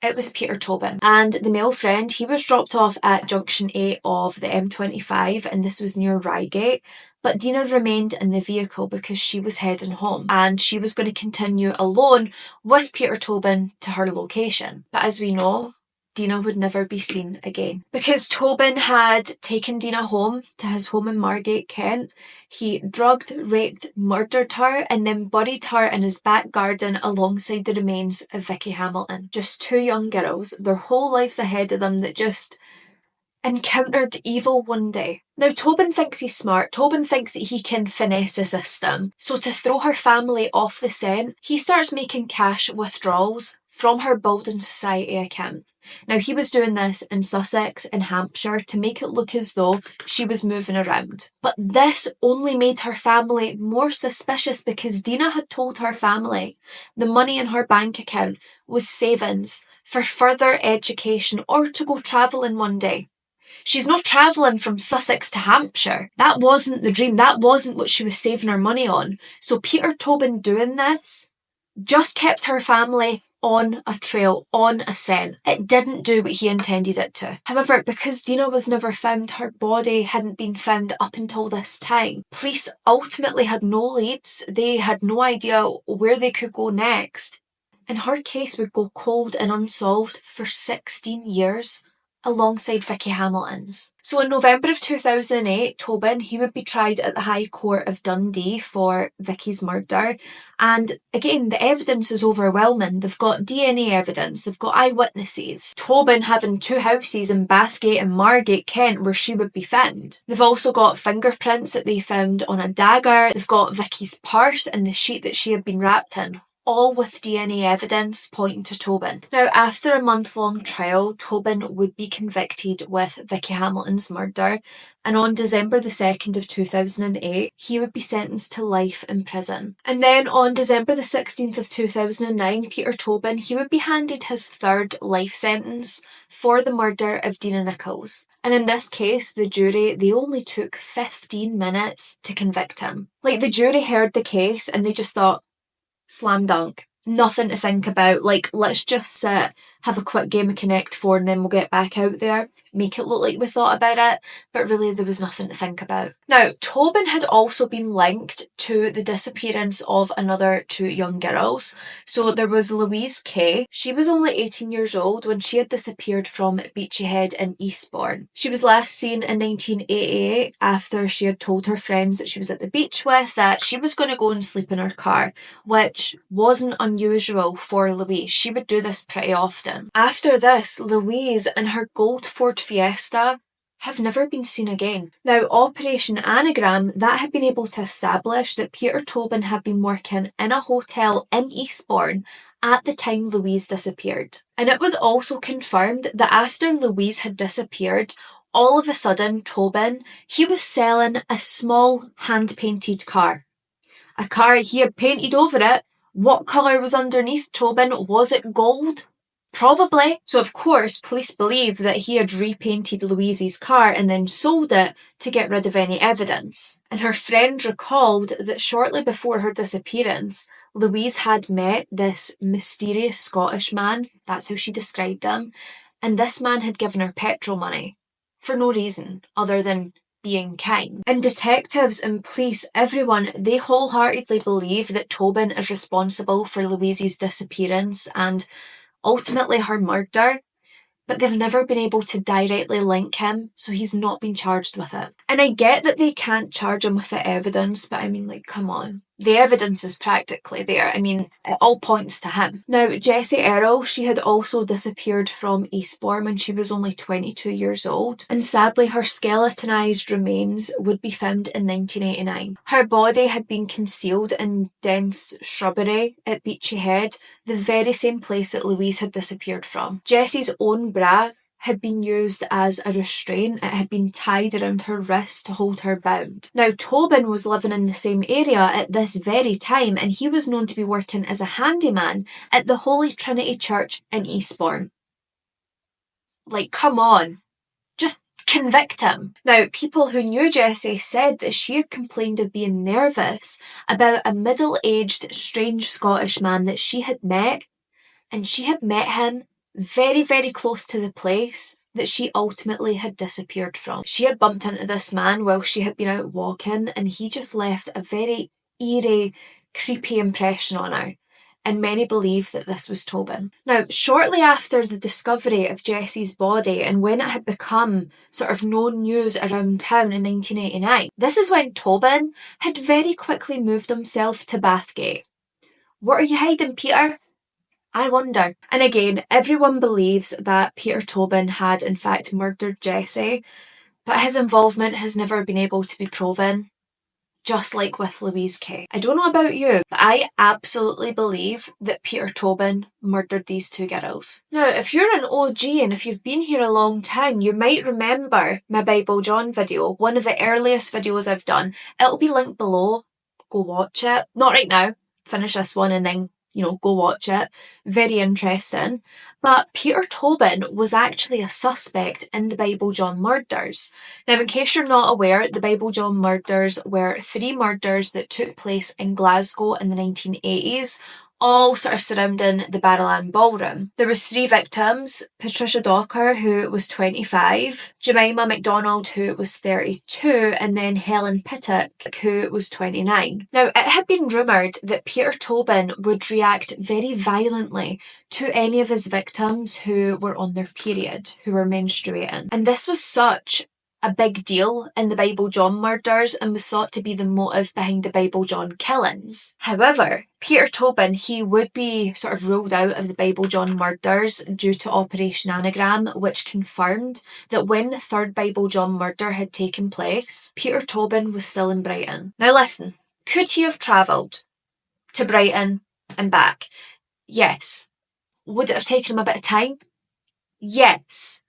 It was Peter Tobin, and the male friend, he was dropped off at junction 8 of the M25, and this was near Reigate, but Dina remained in the vehicle because she was heading home, and she was going to continue alone with Peter Tobin to her location. But as we know, Dina would never be seen again. Because Tobin had taken Dina home to his home in Margate, Kent, he drugged, raped, murdered her and then buried her in his back garden alongside the remains of Vicky Hamilton. Just two young girls, their whole lives ahead of them, that just encountered evil one day. Now, Tobin thinks he's smart. Tobin thinks that he can finesse the system. So to throw her family off the scent, he starts making cash withdrawals from her building society account. Now, he was doing this in Sussex and Hampshire to make it look as though she was moving around. But this only made her family more suspicious because Dina had told her family the money in her bank account was savings for further education or to go travelling one day. She's not travelling from Sussex to Hampshire. That wasn't the dream. That wasn't what she was saving her money on. So Peter Tobin doing this just kept her family on a trail, on a scent. It didn't do what he intended it to. However, because Dina was never found, her body hadn't been found up until this time. Police ultimately had no leads. They had no idea where they could go next. And her case would go cold and unsolved for 16 years. Alongside Vicky Hamilton's. So in November of 2008, Tobin, he would be tried at the High Court of Dundee for Vicky's murder. And again, the evidence is overwhelming. They've got DNA evidence, they've got eyewitnesses. Tobin having two houses in Bathgate and Margate, Kent, where she would be found. They've also got fingerprints that they found on a dagger. They've got Vicky's purse and the sheet that she had been wrapped in. All with DNA evidence pointing to Tobin. Now, after a month-long trial, Tobin would be convicted with Vicky Hamilton's murder, and on December the 2nd of 2008, he would be sentenced to life in prison. And then on December the 16th of 2009, Peter Tobin, he would be handed his third life sentence for the murder of Dina Nicol. And in this case, the jury, they only took 15 minutes to convict him. Like, the jury heard the case and they just thought, slam dunk. Nothing to think about. Like, let's just sit, have a quick game of Connect 4 and then we'll get back out there. Make it look like we thought about it. But really, there was nothing to think about. Now, Tobin had also been linked to the disappearance of another two young girls. So there was Louise Kay. She was only 18 years old when she had disappeared from Beachy Head in Eastbourne. She was last seen in 1988 after she had told her friends that she was at the beach with that she was going to go and sleep in her car, which wasn't unusual for Louise. She would do this pretty often. After this, Louise and her gold Ford Fiesta have never been seen again. Now, Operation Anagram, that had been able to establish that Peter Tobin had been working in a hotel in Eastbourne at the time Louise disappeared. And it was also confirmed that after Louise had disappeared, all of a sudden, Tobin, he was selling a small hand-painted car. A car he had painted over it. What colour was underneath, Tobin? Was it gold? Probably. So of course, police believe that he had repainted Louise's car and then sold it to get rid of any evidence. And her friend recalled that shortly before her disappearance, Louise had met this mysterious Scottish man, that's how she described him, and this man had given her petrol money for no reason other than being kind. And detectives and police, everyone, they wholeheartedly believe that Tobin is responsible for Louise's disappearance and ultimately her murder, but they've never been able to directly link him, so he's not been charged with it. And I get that they can't charge him with the evidence, but I mean, like, come on. The evidence is practically there. I mean, it all points to him. Now, Jessie Earle, she had also disappeared from Eastbourne when she was only 22 years old. And sadly, her skeletonized remains would be found in 1989. Her body had been concealed in dense shrubbery at Beachy Head. the very same place that Louise had disappeared from. Jessie's own bra had been used as a restraint. It had been tied around her wrist to hold her bound. Now, Tobin was living in the same area at this very time, and he was known to be working as a handyman at the Holy Trinity Church in Eastbourne. Like, come on. Just convict him. Now, people who knew Jessie said that she had complained of being nervous about a middle-aged, strange Scottish man that she had met, and she had met him very, very close to the place that she ultimately had disappeared from. She had bumped into this man while she had been out walking, and he just left a very eerie, creepy impression on her. And many believe that this was Tobin. Now, shortly after the discovery of Jessie's body and when it had become sort of known news around town in 1989, this is when Tobin had very quickly moved himself to Bathgate. What are you hiding, Peter? I wonder. And again, everyone believes that Peter Tobin had in fact murdered Jessie, but his involvement has never been able to be proven, just like with Louise Kay. I don't know about you, but I absolutely believe that Peter Tobin murdered these two girls. Now, if you're an OG and if you've been here a long time, you might remember my Bible John video, one of the earliest videos I've done. It'll be linked below. Go watch it. Not right now. Finish this one and then go watch it. Very interesting. But Peter Tobin was actually a suspect in the Bible John murders. Now, in case you're not aware, the Bible John murders were 3 murders that took place in Glasgow in the 1980s, all sort of surrounding the Barrowland Ballroom. There was 3 victims: Patricia Docker, who was 25, Jemima MacDonald, who was 32, and then Helen Pittock, who was 29. Now, it had been rumoured that Peter Tobin would react very violently to any of his victims who were on their period, who were menstruating. And this was such a big deal in the Bible John murders and was thought to be the motive behind the Bible John killings. However, Peter Tobin, he would be sort of ruled out of the Bible John murders due to Operation Anagram, which confirmed that when the 3rd Bible John murder had taken place, Peter Tobin was still in Brighton. Now listen, could he have travelled to Brighton and back? Yes. Would it have taken him a bit of time? Yes.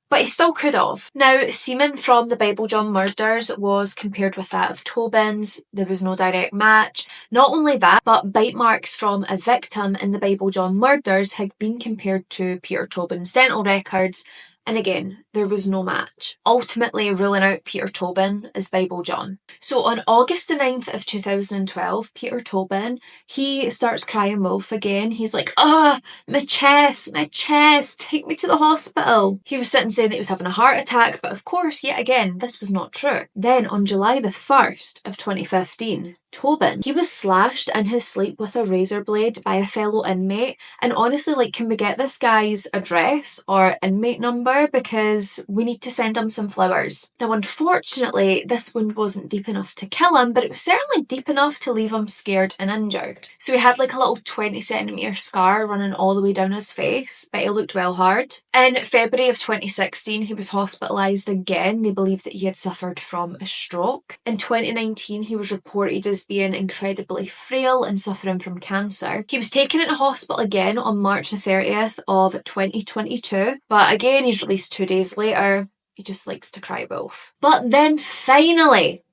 But he still could have. Now, semen from the Bible John murders was compared with that of Tobin's. There was no direct match. Not only that, but bite marks from a victim in the Bible John murders had been compared to Peter Tobin's dental records, and again, there was no match, ultimately ruling out Peter Tobin as Bible John. So on August the 9th of 2012, Peter Tobin, he starts crying wolf again. He's like, my chest, take me to the hospital. He was sitting saying that he was having a heart attack, but of course, yet again, this was not true. Then on July the 1st of 2015, Tobin, he was slashed in his sleep with a razor blade by a fellow inmate, and honestly, can we get this guy's address or inmate number, because we need to send him some flowers. Now, unfortunately, this wound wasn't deep enough to kill him, but it was certainly deep enough to leave him scared and injured. So he had a little 20cm scar running all the way down his face, but he looked well hard. In February of 2016, he was hospitalised again. They believed that he had suffered from a stroke. In 2019, he was reported as being incredibly frail and suffering from cancer. He was taken into hospital again on March the 30th of 2022, but again he's released 2 days later. He just likes to cry wolf. But then finally,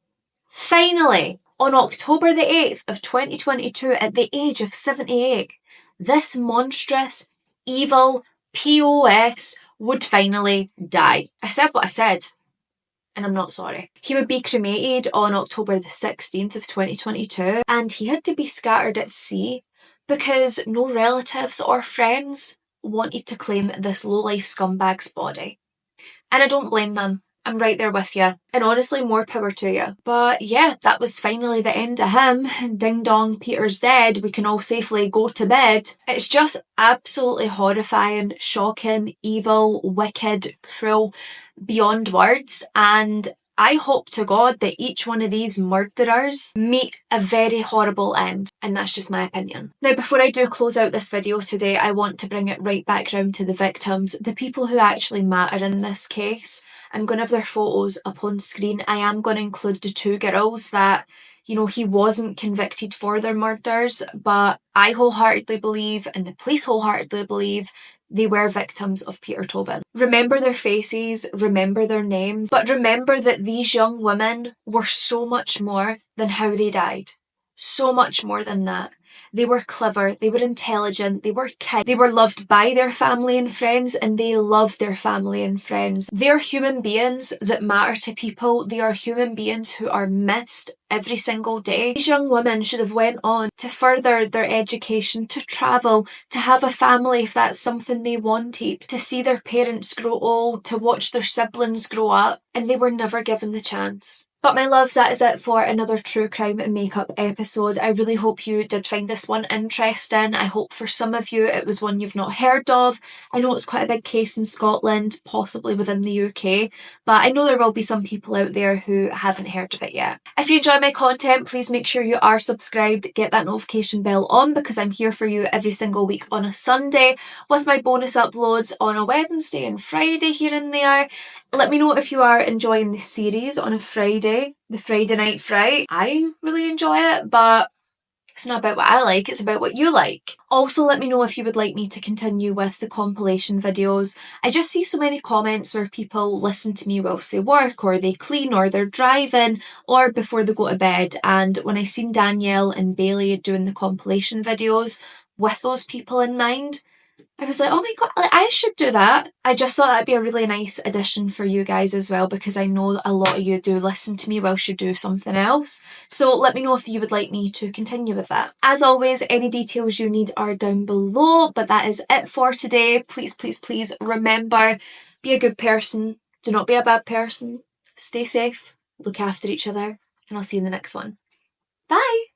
on October the 8th of 2022, at the age of 78, this monstrous, evil POS would finally die. I said what I said, and I'm not sorry. He would be cremated on October the 16th of 2022, and he had to be scattered at sea because no relatives or friends wanted to claim this low-life scumbag's body. And I don't blame them. I'm right there with you. And honestly, more power to you. But yeah, that was finally the end of him. Ding dong, Peter's dead. We can all safely go to bed. It's just absolutely horrifying, shocking, evil, wicked, cruel, beyond words. And I hope to God that each one of these murderers meet a very horrible end. And that's just my opinion. Now, before I do close out this video today, I want to bring it right back round to the victims, the people who actually matter in this case. I'm going to have their photos up on screen. I am going to include the 2 girls that you know, he wasn't convicted for their murders, but I wholeheartedly believe, and the police wholeheartedly believe, they were victims of Peter Tobin. Remember their faces, remember their names, but remember that these young women were so much more than how they died. So much more than that. They were clever, they were intelligent, they were kind, they were loved by their family and friends, and they loved their family and friends. They are human beings that matter to people. They are human beings who are missed every single day. These young women should have went on to further their education, to travel, to have a family if that's something they wanted, to see their parents grow old, to watch their siblings grow up, and they were never given the chance. But my loves, that is it for another true crime and makeup episode. I really hope you did find this one interesting. I hope for some of you it was one you've not heard of. I know it's quite a big case in Scotland, possibly within the UK, but I know there will be some people out there who haven't heard of it yet. If you enjoy my content, please make sure you are subscribed, get that notification bell on, because I'm here for you every single week on a Sunday with my bonus uploads on a Wednesday and Friday here and there. Let me know if you are enjoying the series on a Friday, the Friday Night Fright. I really enjoy it, but it's not about what I like, it's about what you like. Also, let me know if you would like me to continue with the compilation videos. I just see so many comments where people listen to me whilst they work, or they clean, or they're driving, or before they go to bed. And when I seen Danielle and Bailey doing the compilation videos with those people in mind, I was like, oh my god, I should do that. I just thought that'd be a really nice addition for you guys as well, because I know a lot of you do listen to me whilst you do something else. So let me know if you would like me to continue with that. As always, any details you need are down below, but that is it for today. Please, please, please remember, be a good person. Do not be a bad person. Stay safe. Look after each other. And I'll see you in the next one. Bye!